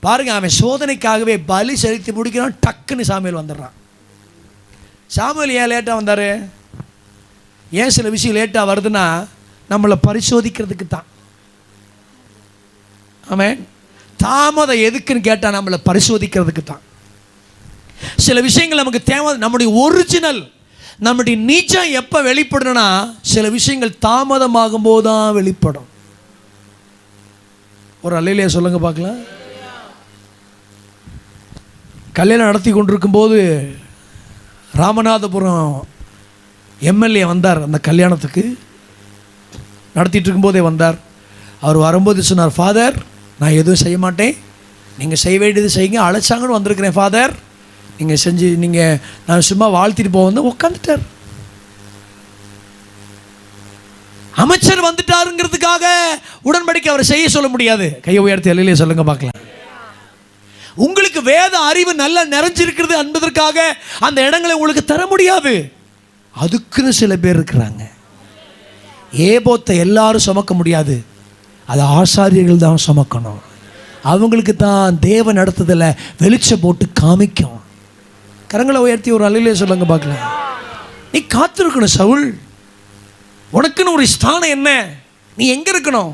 பாருங்க, அவன் சோதனைக்காகவே பலி செலுத்தி முடிக்கிறான். டக்குன்னு சாமுவேல் வந்துடுறான். சாமுவேல் ஏன் லேட்டாக வந்தார்? ஏன் சில விஷயம் லேட்டாக வருதுன்னா நம்மளை பரிசோதிக்கிறதுக்கு தான். ஆமென். தாமதம் எதுக்குன்னு கேட்டால் நம்மளை பரிசோதிக்கிறதுக்கு தான். சில விஷயங்கள் நமக்கு தேவை. நம்முடைய ஒரிஜினல், நம்முடைய நிஜம் எப்போ வெளிப்படணும்னா சில விஷயங்கள் தாமதமாகும் போது தான் வெளிப்படும். ஒரு அல்லையிலே சொல்லுங்க பார்க்கலாம். கல்யாணம் நடத்தி கொண்டிருக்கும் போது ராமநாதபுரம் எம்எல்ஏ வந்தார். அந்த கல்யாணத்துக்கு நடத்திட்டு இருக்கும்போதே வந்தார். அவர் வரும்போது சொன்னார், ஃபாதர் நான் எதுவும் செய்ய மாட்டேன், நீங்கள் செய்ய வேண்டியது செய்யுங்க, அழைச்சாங்கன்னு வந்திருக்கிறேன் ஃபாதர், நீங்கள் செஞ்சு நீங்கள் நான் சும்மா வாழ்த்திட்டு போக வந்து உட்காந்துட்டார். அமைச்சர் வந்துட்டாருங்கிறதுக்காக உடன்படிக்கை அவரை செய்ய சொல்ல முடியாது. கையை உயர்த்தி எல்லையிலே சொல்லுங்க பார்க்கலாம். உங்களுக்கு வேத அறிவு நல்லா நிறைஞ்சிருக்கிறது என்பதற்காக அந்த இடங்களை உங்களுக்கு தர முடியாது. அதுக்குன்னு சில பேர் இருக்கிறாங்க. ஏபோத்தை எல்லாரும் சுமக்க முடியாது, அது ஆசாரியர்கள் தான் சுமக்கணும். அவங்களுக்கு தான் தேவ நடத்துதல வெளிச்சம் போட்டு காமிக்கும். கரங்களை உயர்த்தி ஒரு அலையிலே சொல்லுங்க பார்க்கலாம். நீ காத்திருக்கணும் சவுல். உனக்குன்னு ஒரு ஸ்தானம் என்ன? நீ எங்க இருக்கணும்?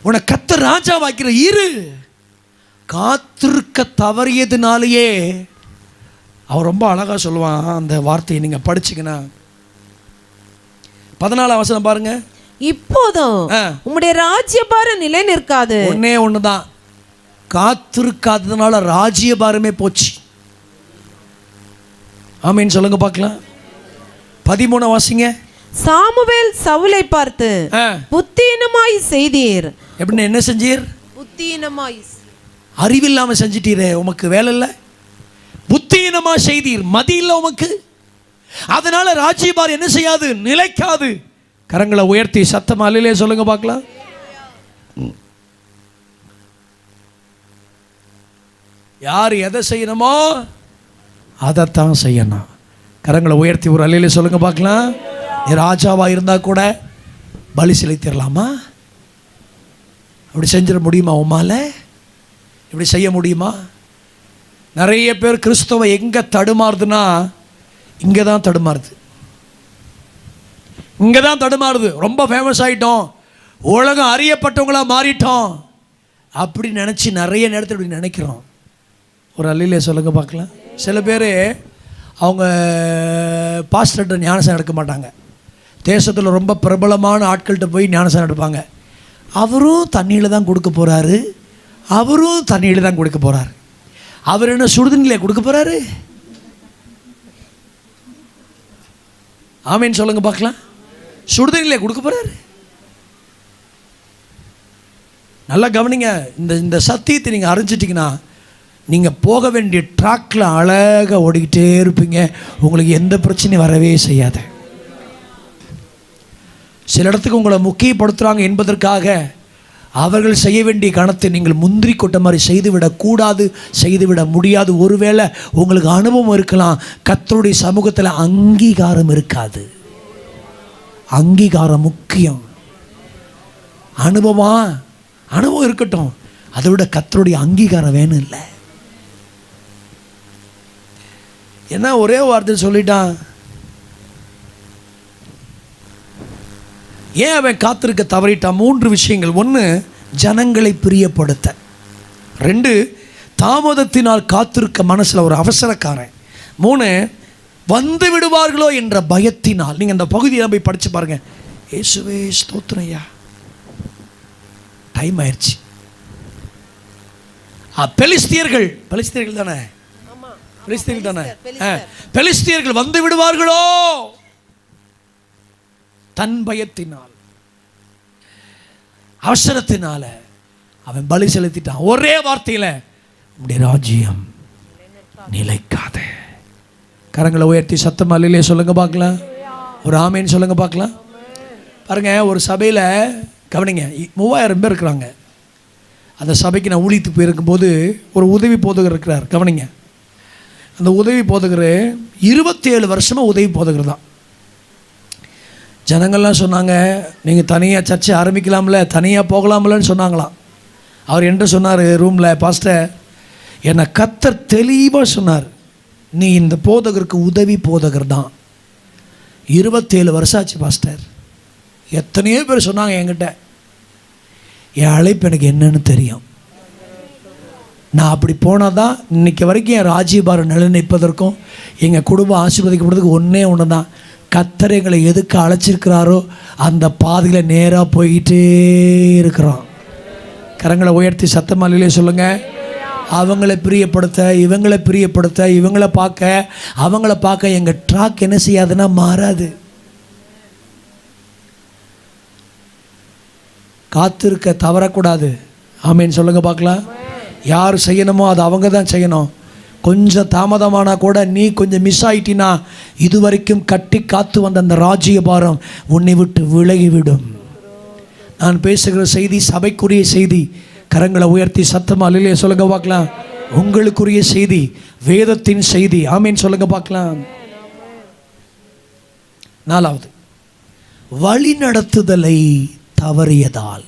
உனக்கு கர்த்தர் ராஜா வாக்கிற இரு. காத்திருக்க தவறியதுனாலேயே அவன் ரொம்ப அழகா சொல்லுவான். அந்த வார்த்தையை நீங்க படிச்சீங்கன்னா 14 வசனம் பாருங்க. இப்போதும் உம்முடைய ராஜ்யபாரம் நிலை நிற்காது. ஒன்னே ஒண்ணுதான், காத்திருக்காததுனால ராஜ்யபாரமே போச்சு. ஆமீன் சொல்லுங்க பார்க்கலாம். 13 வாசிங்க. சாமுவேல் சவுலை பார்த்து புத்தீனமாய் செய்தீர். எப்படின்னு என்ன செஞ்சீர்? புத்தீனமாய். அறிவில்லாம செஞ்சிட்டீரே, உமக்கு வேலை இல்லை. புத்தீனமா செய்தீர், மதி இல்லை உமக்கு. அதனால ராஜ்யபாரம் என்ன செய்யாது? நிலைக்காது. கரங்களை உயர்த்தி சத்தமா அல்லேலூயா சொல்லுங்க பார்க்கலாம். யார் எதை செய்யணுமோ அதைத்தான் செய்யணும். கரங்களை உயர்த்தி ஒரு அல்லேலூயா சொல்லுங்க பார்க்கலாம். நீ ராஜாவா இருந்தா கூட பலி செலுத்திடலாமா? அப்படி செஞ்சிட முடியுமா? உமால இப்படி செய்ய முடியுமா? நிறைய பேர் கிறிஸ்தவ எங்க தடுமாறுதுன்னா இங்கே தான் தடுமாறுது. இங்கே தான் தடுமாறுது. ரொம்ப ஃபேமஸ் ஆகிட்டோம், உலகம் அறியப்பட்டவங்களாக மாறிட்டோம் அப்படி நினச்சி நிறைய நேரத்தில் இப்படி நினைக்கிறோம். ஒரு அல்லையிலே சொல்லுங்க பார்க்கலாம். சில பேர் அவங்க பாஸ்டர்கிட்ட ஞானசானம் எடுக்க மாட்டாங்க. தேசத்தில் ரொம்ப பிரபலமான ஆட்கள்கிட்ட போய் ஞானசானம் எடுப்பாங்க. அவரும் தண்ணியில் தான் கொடுக்க போகிறாரு, அவரும் தண்ணியில் தான் கொடுக்க போகிறாரு. அவர் என்ன சுடுதண்ணிலே கொடுக்க போகிறாரு? ஆமீன் சொல்லுங்க பார்க்கலாம். சுடுதண்ணிலே கொடுக்க போகிறாரு. நல்லா கவனிங்க. இந்த சத்தியத்தை நீங்கள் அறிஞ்சிட்டிங்கன்னா நீங்கள் போக வேண்டிய ட்ராக்கில் அழகாக ஓடிக்கிட்டே இருப்பீங்க. உங்களுக்கு எந்த பிரச்சனையும் வரவே செய்யாது. சில இடத்துக்கு உங்களை முக்கியப்படுத்துகிறாங்க என்பதற்காக அவர்கள் செய்ய வேண்டிய கணத்தை நீங்கள் முந்திரி கொட்ட மாதிரி செய்துவிடக்கூடாது, செய்துவிட முடியாது. ஒருவேளை உங்களுக்கு அனுபவம் இருக்கலாம், கர்த்தருடைய சமூகத்தில் அங்கீகாரம் இருக்காது. அங்கீகாரம் முக்கியம். அனுபவம் இருக்கட்டும், அதை விட கர்த்தருடைய அங்கீகாரம் வேணும். இல்லை என்ன ஒரே வார்த்தை சொல்லிட்டான், ஏன் அவன் காத்திருக்க தவறிட்டான்? 3 விஷயங்கள். 1, ஜனங்களை பிரியப்படுத்த. 2, தாமதத்தினால் காத்திருக்க மனசில் ஒரு அவசரக்காரன். 3, வந்து விடுவார்களோ என்ற பயத்தினால். நீங்கள் அந்த பகுதியை போய் படித்து பாருங்க. இயேசுவே ஸ்தோத்திரையா, டைம் ஆயிடுச்சு. பெலிஸ்தியர்கள் தானே, பெலிஸ்தியர்கள் வந்து விடுவார்களோ தன் பயத்தினால், அவசரத்தினால அவன் பலி செலுத்திட்டான். ஒரே வார்த்தையில் உம்முடைய ராஜ்யம் நிலைக்காத. கரங்களை உயர்த்தி சத்தமா அல்லேலூயா சொல்லுங்க பார்க்கலாம். ஒரு ஆமேன்னு சொல்லுங்க பார்க்கலாம். பாருங்க, ஒரு சபையில் கவனிங்க, 3000 பேர் இருக்கிறாங்க. அந்த சபைக்கு நான் ஊழித்து போயிருக்கும்போது ஒரு உதவி போதகர் இருக்கிறார். கவனிங்க, அந்த உதவி போதகர் 27 வருஷமாக உதவி போதகர் தான். ஜனங்கள்லாம் சொன்னாங்க, நீங்கள் தனியாக சர்ச்சை ஆரம்பிக்கலாம்ல, தனியாக போகலாம்லன்னு சொன்னாங்களாம். அவர் என்ன சொன்னார் ரூமில், பாஸ்டர் என்னை கர்த்தர் தெளிவாக சொன்னார், நீ இந்த போதகருக்கு உதவி போதகர் தான். 27 வருஷம் ஆச்சு பாஸ்டர். எத்தனையோ பேர் சொன்னாங்க என்கிட்ட, என் அழைப்பு எனக்கு என்னன்னு தெரியும். நான் அப்படி போனால் தான் இன்றைக்கி வரைக்கும் என் ராஜ்யபாரம் நிலைநிற்பதற்கும் எங்கள் குடும்பம் ஆசீர்வதிக்கப்படுறதுக்கு ஒன்று தான், கர்த்தர் எங்களை எதுக்கு அழைச்சிருக்கிறாரோ அந்த பாதையில் நேராக போய்கிட்டே இருக்கிறோம். கரங்களை உயர்த்தி சத்தமா அல்லேலூயா சொல்லுங்கள். அவங்கள பிரியப்படுத்த, இவங்களை பிரியப்படுத்த, இவங்கள பார்க்க, அவங்கள பார்க்க எங்கள் ட்ராக் என்ன செய்யாதுன்னா மாறாது. காத்திருக்க தவறக்கூடாது. ஆமேன்னு சொல்லுங்க பார்க்கலாம். யார் செய்யணுமோ அது அவங்க தான் செய்யணும். கொஞ்சம் தாமதமானா கூட நீ கொஞ்சம் மிஸ் ஆயிட்டினா இதுவரைக்கும் கட்டி காத்து வந்த அந்த ராஜ்ய பாரம் உன்னை விட்டு விலகிவிடும். நான் பேசுகிற செய்தி சபைக்குரிய செய்தி. கரங்களை உயர்த்தி சத்தமா அல்லேலூயா சொல்லுங்க பார்க்கலாம். உங்களுக்குரிய செய்தி, வேதத்தின் செய்தி. ஆமேன்னு சொல்லுங்க பார்க்கலாம். 4வது, வழி நடத்துதலை தவறியதால்.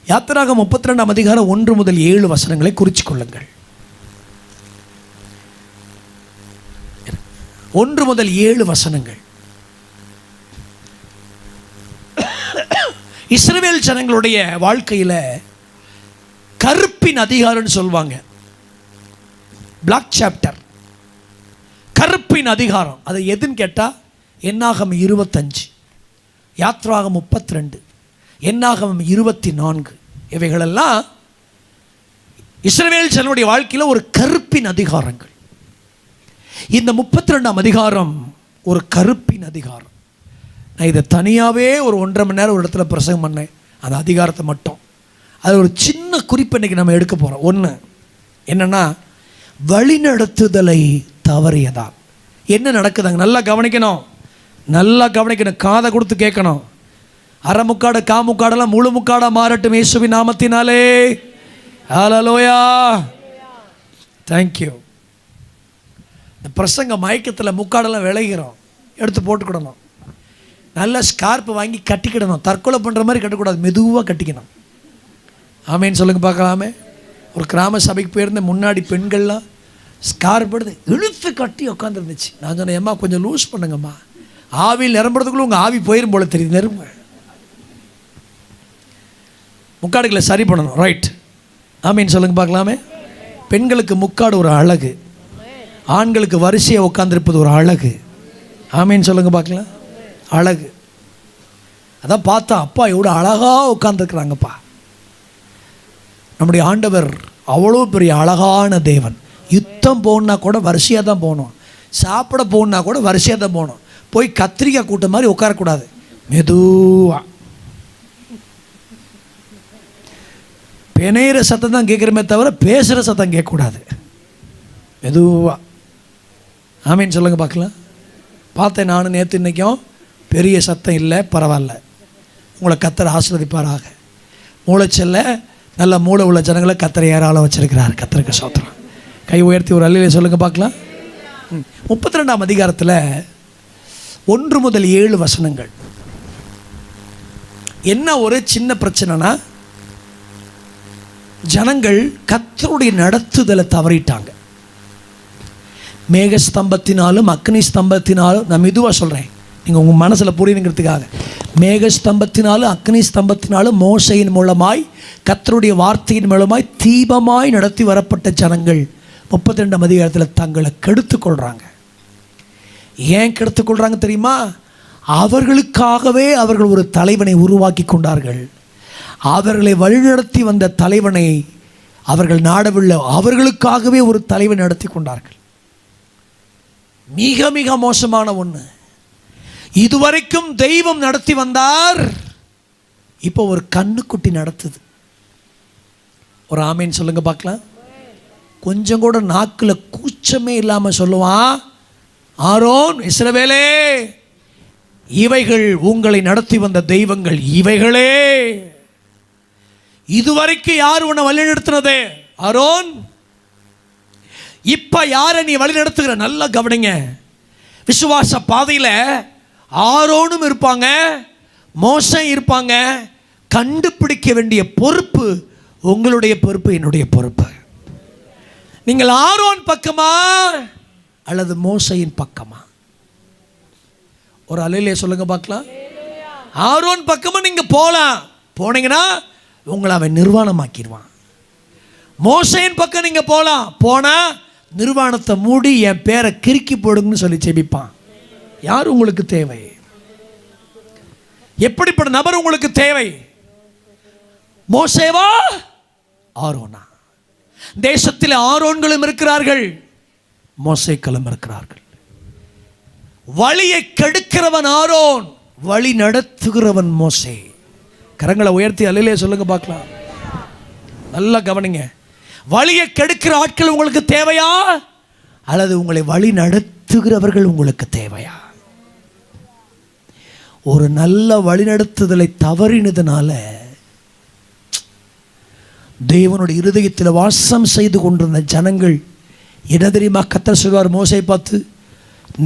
யாத்திராகமம் 32ஆம் அதிகாரம் 1 முதல் 7 வசனங்களை குறித்துக் கொள்ளுங்கள். 1 முதல் 7 வசனங்கள். இஸ்ரவேல் ஜனங்களுடைய வாழ்க்கையில் கருப்பின் அதிகாரம்னு சொல்லுவாங்க. பிளாக் சாப்டர், கருப்பின் அதிகாரம். அது எதுன்னு கேட்டால் என்னாகமம் 25, யாத்ராகமம் 32, என்னாகமம் 24. இவைகளெல்லாம் இஸ்ரவேல் ஜனங்களுடைய வாழ்க்கையில் ஒரு கருப்பின் அதிகாரங்கள். இந்த 32ஆம் அதிகாரம் ஒரு கருப்பின் அதிகாரம். நான் இதை தனியாகவே ஒரு 1.5 மணி நேரம் ஒரு இடத்துல பிரசங்கம் பண்ணேன், அந்த அதிகாரத்தை மட்டும். அது ஒரு சின்ன குறிப்பு இன்றைக்கி நம்ம எடுக்க போகிறோம். ஒன்று என்னென்னா, வழிநடத்துதலை தவறியதால். என்ன நடக்குதாங்க? நல்லா கவனிக்கணும், நல்லா கவனிக்கணும், காதை கொடுத்து கேட்கணும். அரை முக்காடு காமுக்காடெல்லாம் முழு முக்காடாக மாறட்டும் இயேசுவின் நாமத்தினாலே. ஹல்லேலூயா, தேங்க்யூ. இந்த பிரசங்க மயக்கத்தில் முக்காடெல்லாம் விளைகிறோம், எடுத்து போட்டுக்கிடணும். நல்ல ஸ்கார்ப்பு வாங்கி கட்டிக்கிடணும். தற்கொலை பண்ணுற மாதிரி கட்டக்கூடாது, மெதுவாக கட்டிக்கணும். ஆமேன்னு சொல்லுங்க பார்க்கலாமே. ஒரு கிராம சபைக்கு போயிருந்த முன்னாடி பெண்கள்லாம் ஸ்கார்ப் எடுத்து இழுத்து கட்டி உட்காந்துருந்துச்சு. நான் சொன்னேன், ஏம்மா கொஞ்சம் லூஸ் பண்ணுங்கம்மா, ஆவியில் நிரம்புறதுக்குள்ளே உங்கள் ஆவி போயிரும் போல தெரியுது. நெருங்க, முக்காடுகளை சரி பண்ணணும். ரைட், ஆமேன்னு சொல்லுங்க பார்க்கலாமே. பெண்களுக்கு முக்காடு ஒரு அழகு, ஆண்களுக்கு வரிசையை உட்காந்துருப்பது ஒரு அழகு. ஆமேன்னு சொல்லுங்க பார்க்கலாம். அழகு. அதான் பார்த்தா அப்பா எவ்வளோ அழகாக உட்காந்துருக்குறாங்கப்பா. நம்முடைய ஆண்டவர் அவ்வளோ பெரிய அழகான தேவன். யுத்தம் போகணுன்னா கூட வரிசையாக தான் போகணும், சாப்பிட போகணுன்னா கூட வரிசையாக தான் போகணும். போய் கத்திரிக்காய் கூட்ட மாதிரி உட்காரக்கூடாது, மெதுவாக. பிணையிற சத்தம் தான் கேட்குறமே தவிர பேசுகிற சத்தம் கேட்கக்கூடாது, மெதுவாக. ஆமேன்னு சொல்லுங்க பார்க்கலாம். பார்த்தேன் நானும் நேற்று. இன்றைக்கும் பெரிய சத்தம் இல்லை, பரவாயில்ல. உங்களை கர்த்தர் ஆசீர்வதிப்பாராக. மூளைச்சல்ல நல்ல மூளை உள்ள ஜனங்களை கர்த்தர் ஏராளம் வச்சிருக்கிறார். கர்த்தருக்கு ஸ்தோத்திரம். கை உயர்த்தி ஒரு அல்லேலூயா சொல்லுங்க பார்க்கலாம். 32ஆம் அதிகாரத்தில் 1 முதல் 7 வசனங்கள். என்ன ஒரு சின்ன பிரச்சனைனா, ஜனங்கள் கர்த்தருடைய நடத்துதலை தவறிட்டாங்க. மேகஸ்தம்பத்தினாலும் அக்னி ஸ்தம்பத்தினாலும், நான் மெதுவாக சொல்கிறேன், நீங்கள் உங்கள் மனசில் புரியுங்கிறதுக்காக. மேகஸ்தம்பத்தினாலும் அக்னி ஸ்தம்பத்தினாலும் மோசையின் மூலமாய் கர்த்தருடைய வார்த்தையின் மூலமாய் தீபமாய் நடத்தி வரப்பட்ட ஜனங்கள் 32ஆம் அதிகாரத்தில் தங்களை கெடுத்துக்கொள்கிறாங்க. ஏன் கெடுத்துக்கொள்கிறாங்க தெரியுமா? அவர்களுக்காகவே அவர்கள் ஒரு தலைவனை உருவாக்கி கொண்டார்கள். அவர்களை வழிநடத்தி வந்த தலைவனை அவர்கள் நாடவில்லை, அவர்களுக்காகவே ஒரு தலைவன் நடத்தி கொண்டார்கள். மிக மிக மோசமான ஒன்று. இதுவரைக்கும் தெய்வம் நடத்தி வந்தார், இப்போ ஒரு கண்ணுக்குட்டி நடத்துது. ஒரு ஆமேன் சொல்லுங்க பார்க்கலாம். கொஞ்சம் கூட நாக்கில் கூச்சமே இல்லாமல் சொல்லுவான், ஆரோன், இஸ்ரவேலே, இவைகள் உங்களை நடத்தி வந்த தெய்வங்கள், இவைகளே. இதுவரைக்கும் யார் உன்னை வழி நடத்தினது? ஆரோன். இப்ப யாரை நீ வழி நடத்துகிற? நல்லா கவனிங்க. விசுவாச பாதையில் ஆரோனும் இருப்பாங்க, மோசே இருப்பாங்க. கண்டுபிடிக்க வேண்டிய பொறுப்பு உங்களுடைய பொறுப்பு, என்னுடைய பொறுப்பு. நீங்கள் ஆரோன் பக்கமா அல்லது மோசையின் பக்கமா? ஒரு அல்லேலூயா சொல்லுங்க பார்க்கலாம். ஆரோன் பக்கமா நீங்க போலாம், போனீங்கன்னா உங்களை அவன் நிர்வாணமாக்கிடுவான். மோசையின் பக்கம் நீங்க போலாம், போனா நிர்வாணத்தை மூடி என் பேரை கிறுக்கி போடுங்கன்னு சொல்லி செபிப்பான். யார் உங்களுக்கு தேவை? எப்படிப்பட்ட நபர் உங்களுக்கு தேவை? மோசேவா, ஆரோனா? தேசத்தில் ஆரோன்களும் இருக்கிறார்கள், மோசேக்களும் இருக்கிறார்கள். வழியை கெடுக்கிறவன் ஆரோன், வழி நடத்துகிறவன் மோசே. கரங்களை உயர்த்தி அல்லேலூயா சொல்லுங்க பார்க்கலாம். நல்லா கவனிங்க. வழியை கெடுக்கிற ஆட்கள் உங்களுக்கு தேவையா அல்லது உங்களை வழி நடத்துகிறவர்கள் உங்களுக்கு தேவையா? ஒரு நல்ல வழிநடத்துதலை தவறினதுனால தேவனுடைய இருதயத்தில் வாசம் செய்து கொண்டிருந்த ஜனங்கள் என்ன தெரியுமா? கர்த்தர் சொல்வார் மோசேயை பார்த்து,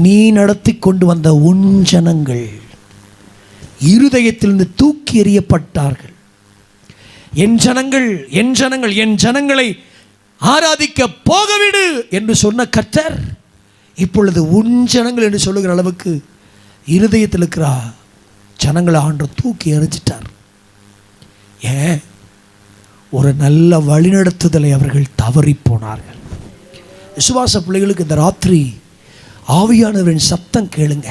நீ நடத்தி கொண்டு வந்த உன் ஜனங்கள் இருதயத்திலிருந்து தூக்கி எறியப்பட்டார்கள். என் ஜனங்கள், என் ஜனங்கள், என் ஜனங்களை ஆராதிக்க போகவிடு என்று சொன்ன கர்த்தர் இப்பொழுது உன் ஜனங்கள் என்று சொல்லுகிற அளவுக்கு இருதயத்தில் இருக்கிற ஜனங்களை ஆண்டவர் தூக்கி எறிஞ்சிட்டார். ஏன்? ஒரு நல்ல வழிநடத்துதலை அவர்கள் தவறி போனார்கள். விசுவாச பிள்ளைகளுக்கு இந்த ராத்திரி ஆவியானவரின் சத்தம் கேளுங்க.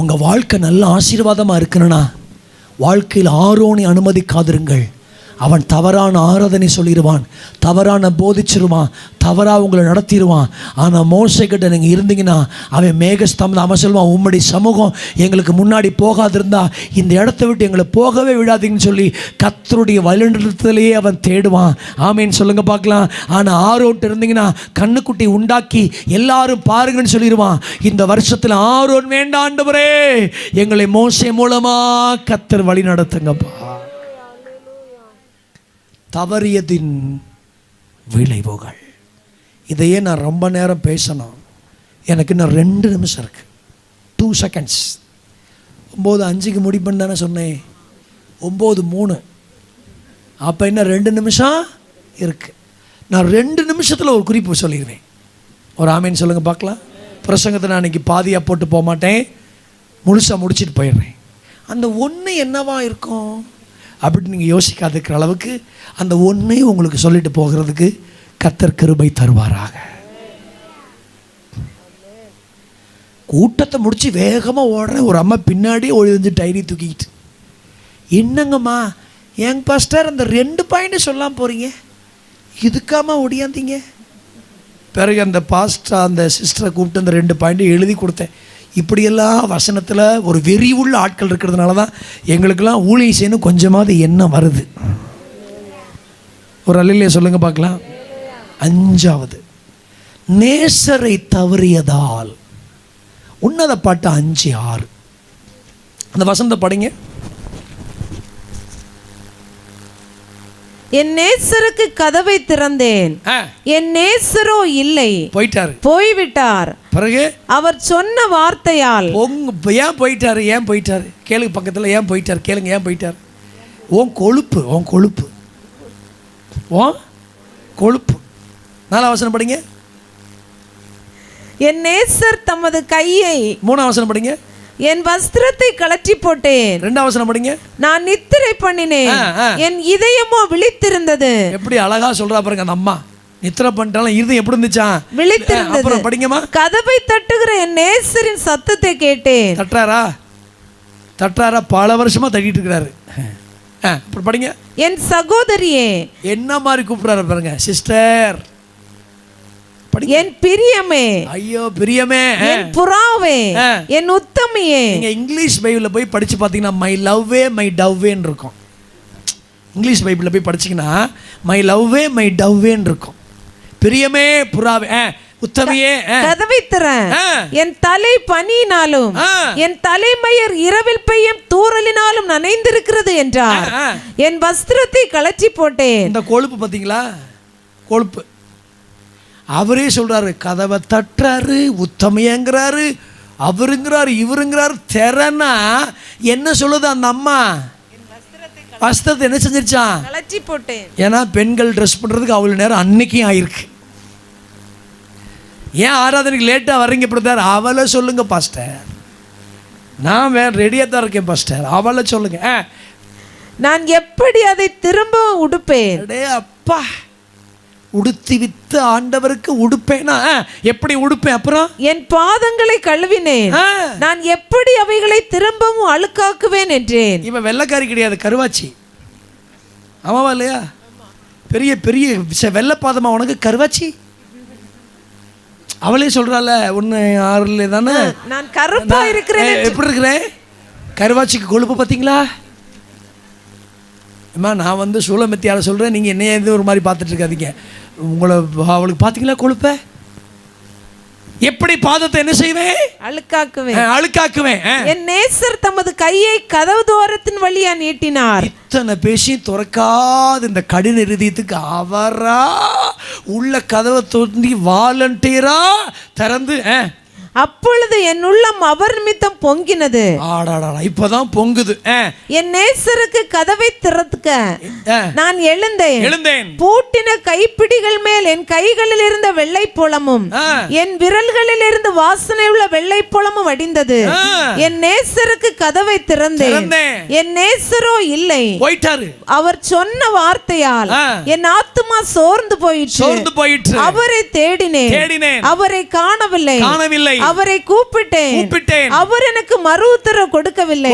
உங்கள் வாழ்க்கை நல்ல ஆசீர்வாதமாக இருக்கணும்னா வாழ்க்கையில் ஆரோனை அனுமதிக்காதிருங்கள். அவன் தவறான ஆராதனை சொல்லிடுவான், தவறான போதிச்சிருவான், தவறாக உங்களை நடத்திடுவான். ஆனால் மோசே கிட்ட நீங்கள் இருந்தீங்கன்னா அவன் மேகஸ்தம்பம், அவன் சொல்லுவான், உம்முடைய சமூகம் எங்களுக்கு முன்னாடி போகாதிருந்தா இந்த இடத்த விட்டு எங்களை போகவே விடாதீங்கன்னு சொல்லி கர்த்தருடைய வழிநடத்துதலையே அவன் தேடுவான். ஆமேன்னு சொல்லுங்க பார்க்கலாம். ஆனால் ஆரோன்ட்டு இருந்தீங்கன்னா கண்ணுக்குட்டி உண்டாக்கி எல்லாரும் பாருங்கன்னு சொல்லிடுவான். இந்த வருஷத்தில் ஆரோன் வேண்டாம் ஆண்டவரே, எங்களை மோசே மூலமாக கர்த்தர் வழி நடத்துங்கப்பா. தவறியதின் விளைவுகள். இதையே நான் ரொம்ப நேரம் பேசணும், எனக்கு இன்னும் 2 நிமிஷம் இருக்குது, 2 seconds. 9:05 முடிப்பேன்னு தானே சொன்னேன், 9:03. அப்போ இன்னும் 2 நிமிஷம் இருக்குது. நான் 2 நிமிஷத்தில் ஒரு குறிப்பு சொல்லிடுவேன். ஒரு ஆமேன்னு சொல்லுங்கள் பார்க்கலாம். பிரசங்கத்தை நான் இன்றைக்கி பாதியாக போட்டு போக மாட்டேன், முழுசாக முடிச்சுட்டு போயிடுறேன். அந்த ஒன்று என்னவா இருக்கும் அப்படின்னு நீங்கள் யோசிக்காதுக்கிற அளவுக்கு அந்த ஒன்றையும் உங்களுக்கு சொல்லிட்டு போகிறதுக்கு கர்த்தர் கிருபை தருவாராக. கூட்டத்தை முடித்து வேகமாக ஓடுறேன், ஒரு அம்மா பின்னாடியே ஒழிஞ்சு டைரி தூக்கிக்கிட்டு, என்னங்கம்மா என் பாஸ்டர் அந்த 2 பாயிண்ட் சொல்லாமல் போகிறீங்க, இதுக்காம ஒடியாந்தீங்க? பிறகு அந்த பாஸ்டர் அந்த சிஸ்டரை கூப்பிட்டு அந்த 2 பாயிண்ட் எழுதி கொடுத்தேன். இப்படியெல்லாம் வசனத்தில் ஒரு வெறி உள்ள ஆட்கள் இருக்கிறதுனால தான் எங்களுக்கெல்லாம் ஊழியம் செய்யணும் கொஞ்சமாவது எண்ணம் வருது. ஒரு அல்லேலூயா சொல்லுங்க பார்க்கலாம். 5வது, நேசரை தவறியதால். உன்னத பாட்டு 5:6. அந்த வசனத்தை படிங்க. என் நேசருக்கு கதவை திறந்தேன், என் நேசரோ இல்லை, போயிட்டாரு, போய்விட்டார். பிறகு அவர் சொன்ன வார்த்தையால். ஏன் போயிட்டாரு? ஏன் போயிட்டாரு கேளுங்க, பக்கத்தில் ஏன் போயிட்டாரு கேளுங்க. ஏன் போயிட்டாரு? உன் கொழுப்பு, உன் கொழுப்பு, உன் கொழுப்பு. 4 வசனம் படிங்க. என் நேசர் தமது கையை. 3 வசனம் படிங்க. என் வஸ்திரத்தை கலற்றி போட்டேன். 2 வசனம் படிங்க. நான் நித்திரை பண்ணினேன், என் இதயமோ விழித்திருந்தது. எப்படி அழகா சொல்றா பாருங்க அந்த அம்மா. நித்திரை பண்ணிட்டாலும் இருதயம் எப்படி இருந்துச்சா? விழித்திருந்தது. அப்புறம் படிங்கம்மா. கதவை தட்டுகிற என் நேசரின் சத்தத்தை கேட்டேன். தட்டுறாரா? பல வருஷமா தட்டிட்டு இருக்கிறாரு. அப்புறம் படிங்க. என் சகோதரியே. என்ன மாதிரி கூப்பிடுறாரு பாருங்க, சிஸ்டர். என் பிரியமே. ஐயோ பிரியமே. என் புறாவே, என் உத்தமியே. நீங்க இங்கிலீஷ் பைபிள்ல போய் படிச்சு பார்த்தீங்கன்னா மை லவ்வே மை டவ்வேன்னு இருக்கும். இங்கிலீஷ் பைபிள்ல போய் படிச்சீங்கன்னா மை லவ்வே மை டவ்வேன்னு இருக்கும். பிரியமே, புறாவே, உத்தமியே. கதவை திற, என் தலை பனியினாலும் என் தலைமயிர் இரவில் பெய்யும் தூறலினாலும் நனைந்திருக்கிறது என்றார். என் வஸ்திரத்தை கலற்றி போட்டேன். இந்த கொழுப்பு பார்த்தீங்களா? கொழுப்பு. அவரே சொல்றாரு, கதவை தட்டுறாரு, உத்தமையங்கிறாரு, அவருங்கிறாரு, இவருங்கிறாரு. தெரனா என்ன சொல்லுது அந்த அம்மா? வஸ்திரத்தை என்ன செஞ்சிருச்சான்? கலற்றி போட்டேன். ஏன்னா பெண்கள் ட்ரெஸ் பண்றதுக்கு அவ்வளவு நேரம் அன்னைக்கும் ஆயிருக்கு. ஏன் ஆராதனைக்கு லேட்டாக வர்றீங்க பிரதர்? அவளை சொல்லுங்க பாஸ்டர். நான் வேற ரெடியாக தான் இருக்கேன் பாஸ்டர், அவளை சொல்லுங்க. நான் எப்படி அதை திரும்ப உடுப்பேன்? அடே அப்பா, உடுத்தி வித்து ஆண்டவருக்கு உடுப்பேனா? எப்படி உடுப்பேன்? அப்புறம் என் பாதங்களை கழுவினேன், நான் எப்படி அவைகளை திரும்பவும் அழுக்காக்குவேன் என்றேன். இவன் வெள்ளைக்காரி கிடையாது, கருவாச்சி. ஆமாவா இல்லையா? பெரிய பெரிய வெள்ளை பாதமா உனக்கு கருவாச்சி? அவளே சொல்றால 1:6 தானே, நான் கருப்பா இருக்கிறேன். எப்படி இருக்கிறேன்? கருவாச்சிக்கு கொழுப்பு பார்த்தீங்களா? அம்மா நான் வந்து சூளமெத்தியால சொல்கிறேன், நீங்கள் என்னைய எது ஒரு மாதிரி பார்த்துட்டு இருக்காதீங்க. உங்களை அவளுக்கு பார்த்தீங்களா கொழுப்பை? எப்படி பாதத்தை என்ன செய்வேன்? அழுக்காக்குவேன். என் நேசர் தமது கையை கதவு துவாரத்தின் வழியா நீட்டினார். இத்தனை பேசி துறக்காத இந்த கடின இருதயத்துக்கு அவரா உள்ள கதவை தோண்டி வாலண்டியரா திறந்து, அப்பொழுது என் உள்ளம் அவர் நிமித்தம் பொங்கினது. இப்பதான் பொங்குது. என் நேசருக்கு கதவை திறக்க நான் எழுந்தேன். பூட்டின கைப்பிடிகள் மேல் என் கைகளில் இருந்த வெள்ளை புலமும் என் விரல்களில் இருந்து வாசனை உள்ள வெள்ளை புலமும் வடிந்தது. என் நேசருக்கு கதவை திறந்தேன், என் நேசரோ இல்லை, போயிட்டாரு. அவர் சொன்ன வார்த்தையால் என் ஆத்துமா சோர்ந்து போயிற்று. அவரை தேடினேன், அவரை காணவில்லை. அவரை கூப்பிட்டேன், அவர் எனக்கு மறு உத்தரவு கொடுக்கவில்லை.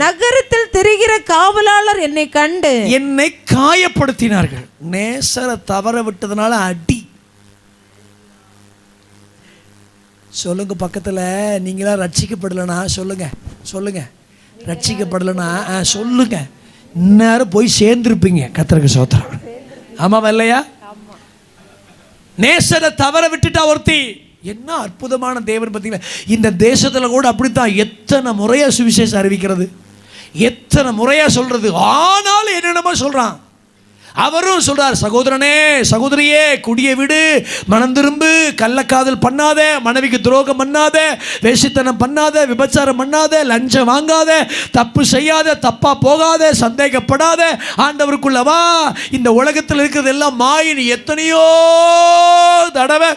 நகரத்தில் திரிகிற காவலாளர் என்னை கண்டு என்னை காயப்படுத்தினார்கள். நேசரை தவற விட்டதுனால அடி. சொல்லுங்க பக்கத்துல, நீங்களா ரட்சிக்கப்படலனா சொல்லுங்க. ரட்சிக்கப்படலனா சொல்லுங்க. இந்நேரம் போய் சேர்ந்திருப்பீங்க. கர்த்தருக்கு ஸ்தோத்திரம். ஆமாவா இல்லையா? நேசரை தவற விட்டுட்டா ஒருத்தி. என்ன அற்புதமான தேவன் பார்த்தீங்களா? இந்த தேசத்தில் கூட அப்படித்தான். எத்தனை முறையா சுவிசேஷம் அறிவிக்கிறது, எத்தனை முறையா சொல்றது. ஆனாலும் என்னென்னமோ சொல்றான். அவரும் சொல்றார், சகோதரனே சகோதரியே, குடியை விடு, மனம் திரும்பு, கள்ளக்காதல் பண்ணாத, மனைவிக்கு துரோகம் பண்ணாத, வேசித்தனம் பண்ணாத, விபச்சாரம் பண்ணாத, லஞ்சம் வாங்காத, தப்பு செய்யாத, தப்பா போகாத, சந்தேகப்படாத, ஆண்டவருக்குள்ள வா. இந்த உலகத்தில் இருக்கிறது எல்லாம் மாயின். எத்தனையோ தடவை,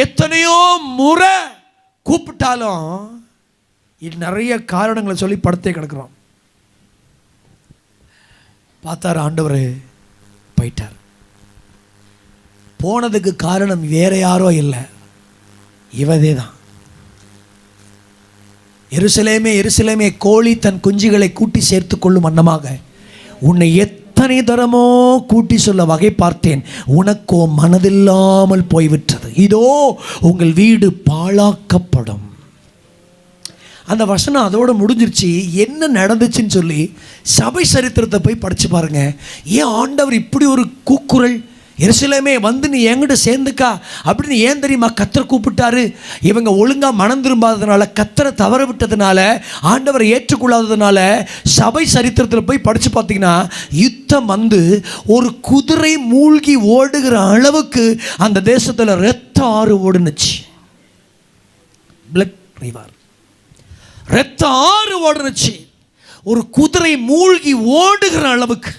எத்தனையோ முறை கூப்பிட்டாலும் நிறைய காரணங்களை சொல்லி படுத்தே கிடக்கிறோம். பார்த்தாரு ஆண்டவர், போயிட்டார். போனதுக்கு காரணம் வேற யாரோ இல்லை, இவதே தான். எருசலேமே எருசலேமே, கோழி தன் குஞ்சுகளை கூட்டி சேர்த்து கொள்ளும் வண்ணமாக உன்னை எத்தனை தரமோ கூட்டி சொல்ல வகை பார்த்தேன், உனக்கோ மனதில்லாமல் போய்விட்டது. இதோ உங்கள் வீடு பாழாக்கப்படும். அந்த வசனம் அதோட முடிஞ்சிருச்சு. என்ன நடந்துச்சுன்னு சொல்லி சபை சரித்திரத்தை போய் படிச்சு பாருங்க. ஏன் ஆண்டவர் இப்படி ஒரு கூக்குரல், எருசலேமே வந்து நீ என்கிட்ட சேர்ந்துக்கா அப்படின்னு ஏன் தெரியுமா கர்த்தர் கூப்பிட்டாரு? இவங்க ஒழுங்கா மனம் திரும்பாததுனால, கர்த்தரை தவற விட்டதுனால, ஆண்டவரை ஏற்றுக்கொள்ளாததுனால, சபை சரித்திரத்தில் போய் படித்து பார்த்தீங்கன்னா யுத்தம் வந்து ஒரு குதிரை மூழ்கி ஓடுகிற அளவுக்கு அந்த தேசத்தில் இரத்த ஆறு ஓடுனுச்சு. பிளட் ரிவர், இரத்த ஆறு ஓடுனுச்சு. ஒரு குதிரை மூழ்கி ஓடுகிற அளவுக்கு.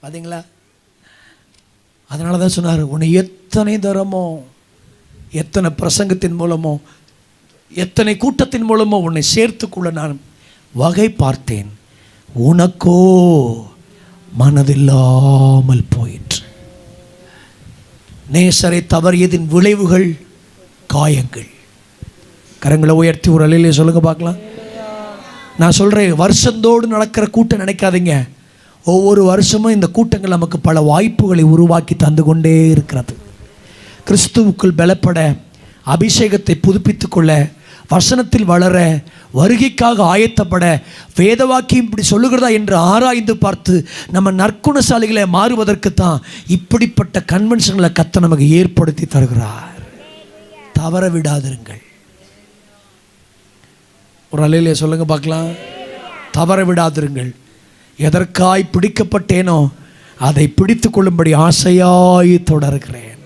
பார்த்தீங்களா? அதனால தான் சொன்னார், உன்னை எத்தனை தரமோ, எத்தனை பிரசங்கத்தின் மூலமோ, எத்தனை கூட்டத்தின் மூலமோ உன்னை சேர்த்துக்கொள்ள நான் வகை பார்த்தேன், உனக்கோ மனதில்லாமல் போயிற்று. நேசரை தவறியதின் விளைவுகள் காயங்கள். கரங்களை உயர்த்தி ஒரு அலையிலே சொல்லுங்க பார்க்கலாம். நான் சொல்கிறேன், வருஷந்தோடு நடக்கிற கூட்டம் நினைக்காதீங்க. ஒவ்வொரு வருஷமும் இந்த கூட்டங்கள் நமக்கு பல வாய்ப்புகளை உருவாக்கி தந்து கொண்டே இருக்கிறது. கிறிஸ்துவுக்குள் பலப்பட, அபிஷேகத்தை புதுப்பித்து கொள்ள, வசனத்தில் வளர, வருகைக்காக ஆயத்தப்பட, வேதவாக்கியம் இப்படி சொல்லுகிறதா என்று ஆராய்ந்து பார்த்து நம்ம நற்குணசாலிகளை மாறுவதற்கு தான் இப்படிப்பட்ட கன்வென்ஷன்களை கர்த்தர் நமக்கு ஏற்படுத்தி தருகிறார். தவற விடாதிருங்கள். ஒரு அலையிலே சொல்லுங்க பார்க்கலாம். தவற விடாதிருங்கள். எதற்காய் பிடிக்கப்பட்டேனோ அதை பிடித்து கொள்ளும்படி ஆசையாய் தொடர்கிறேன்.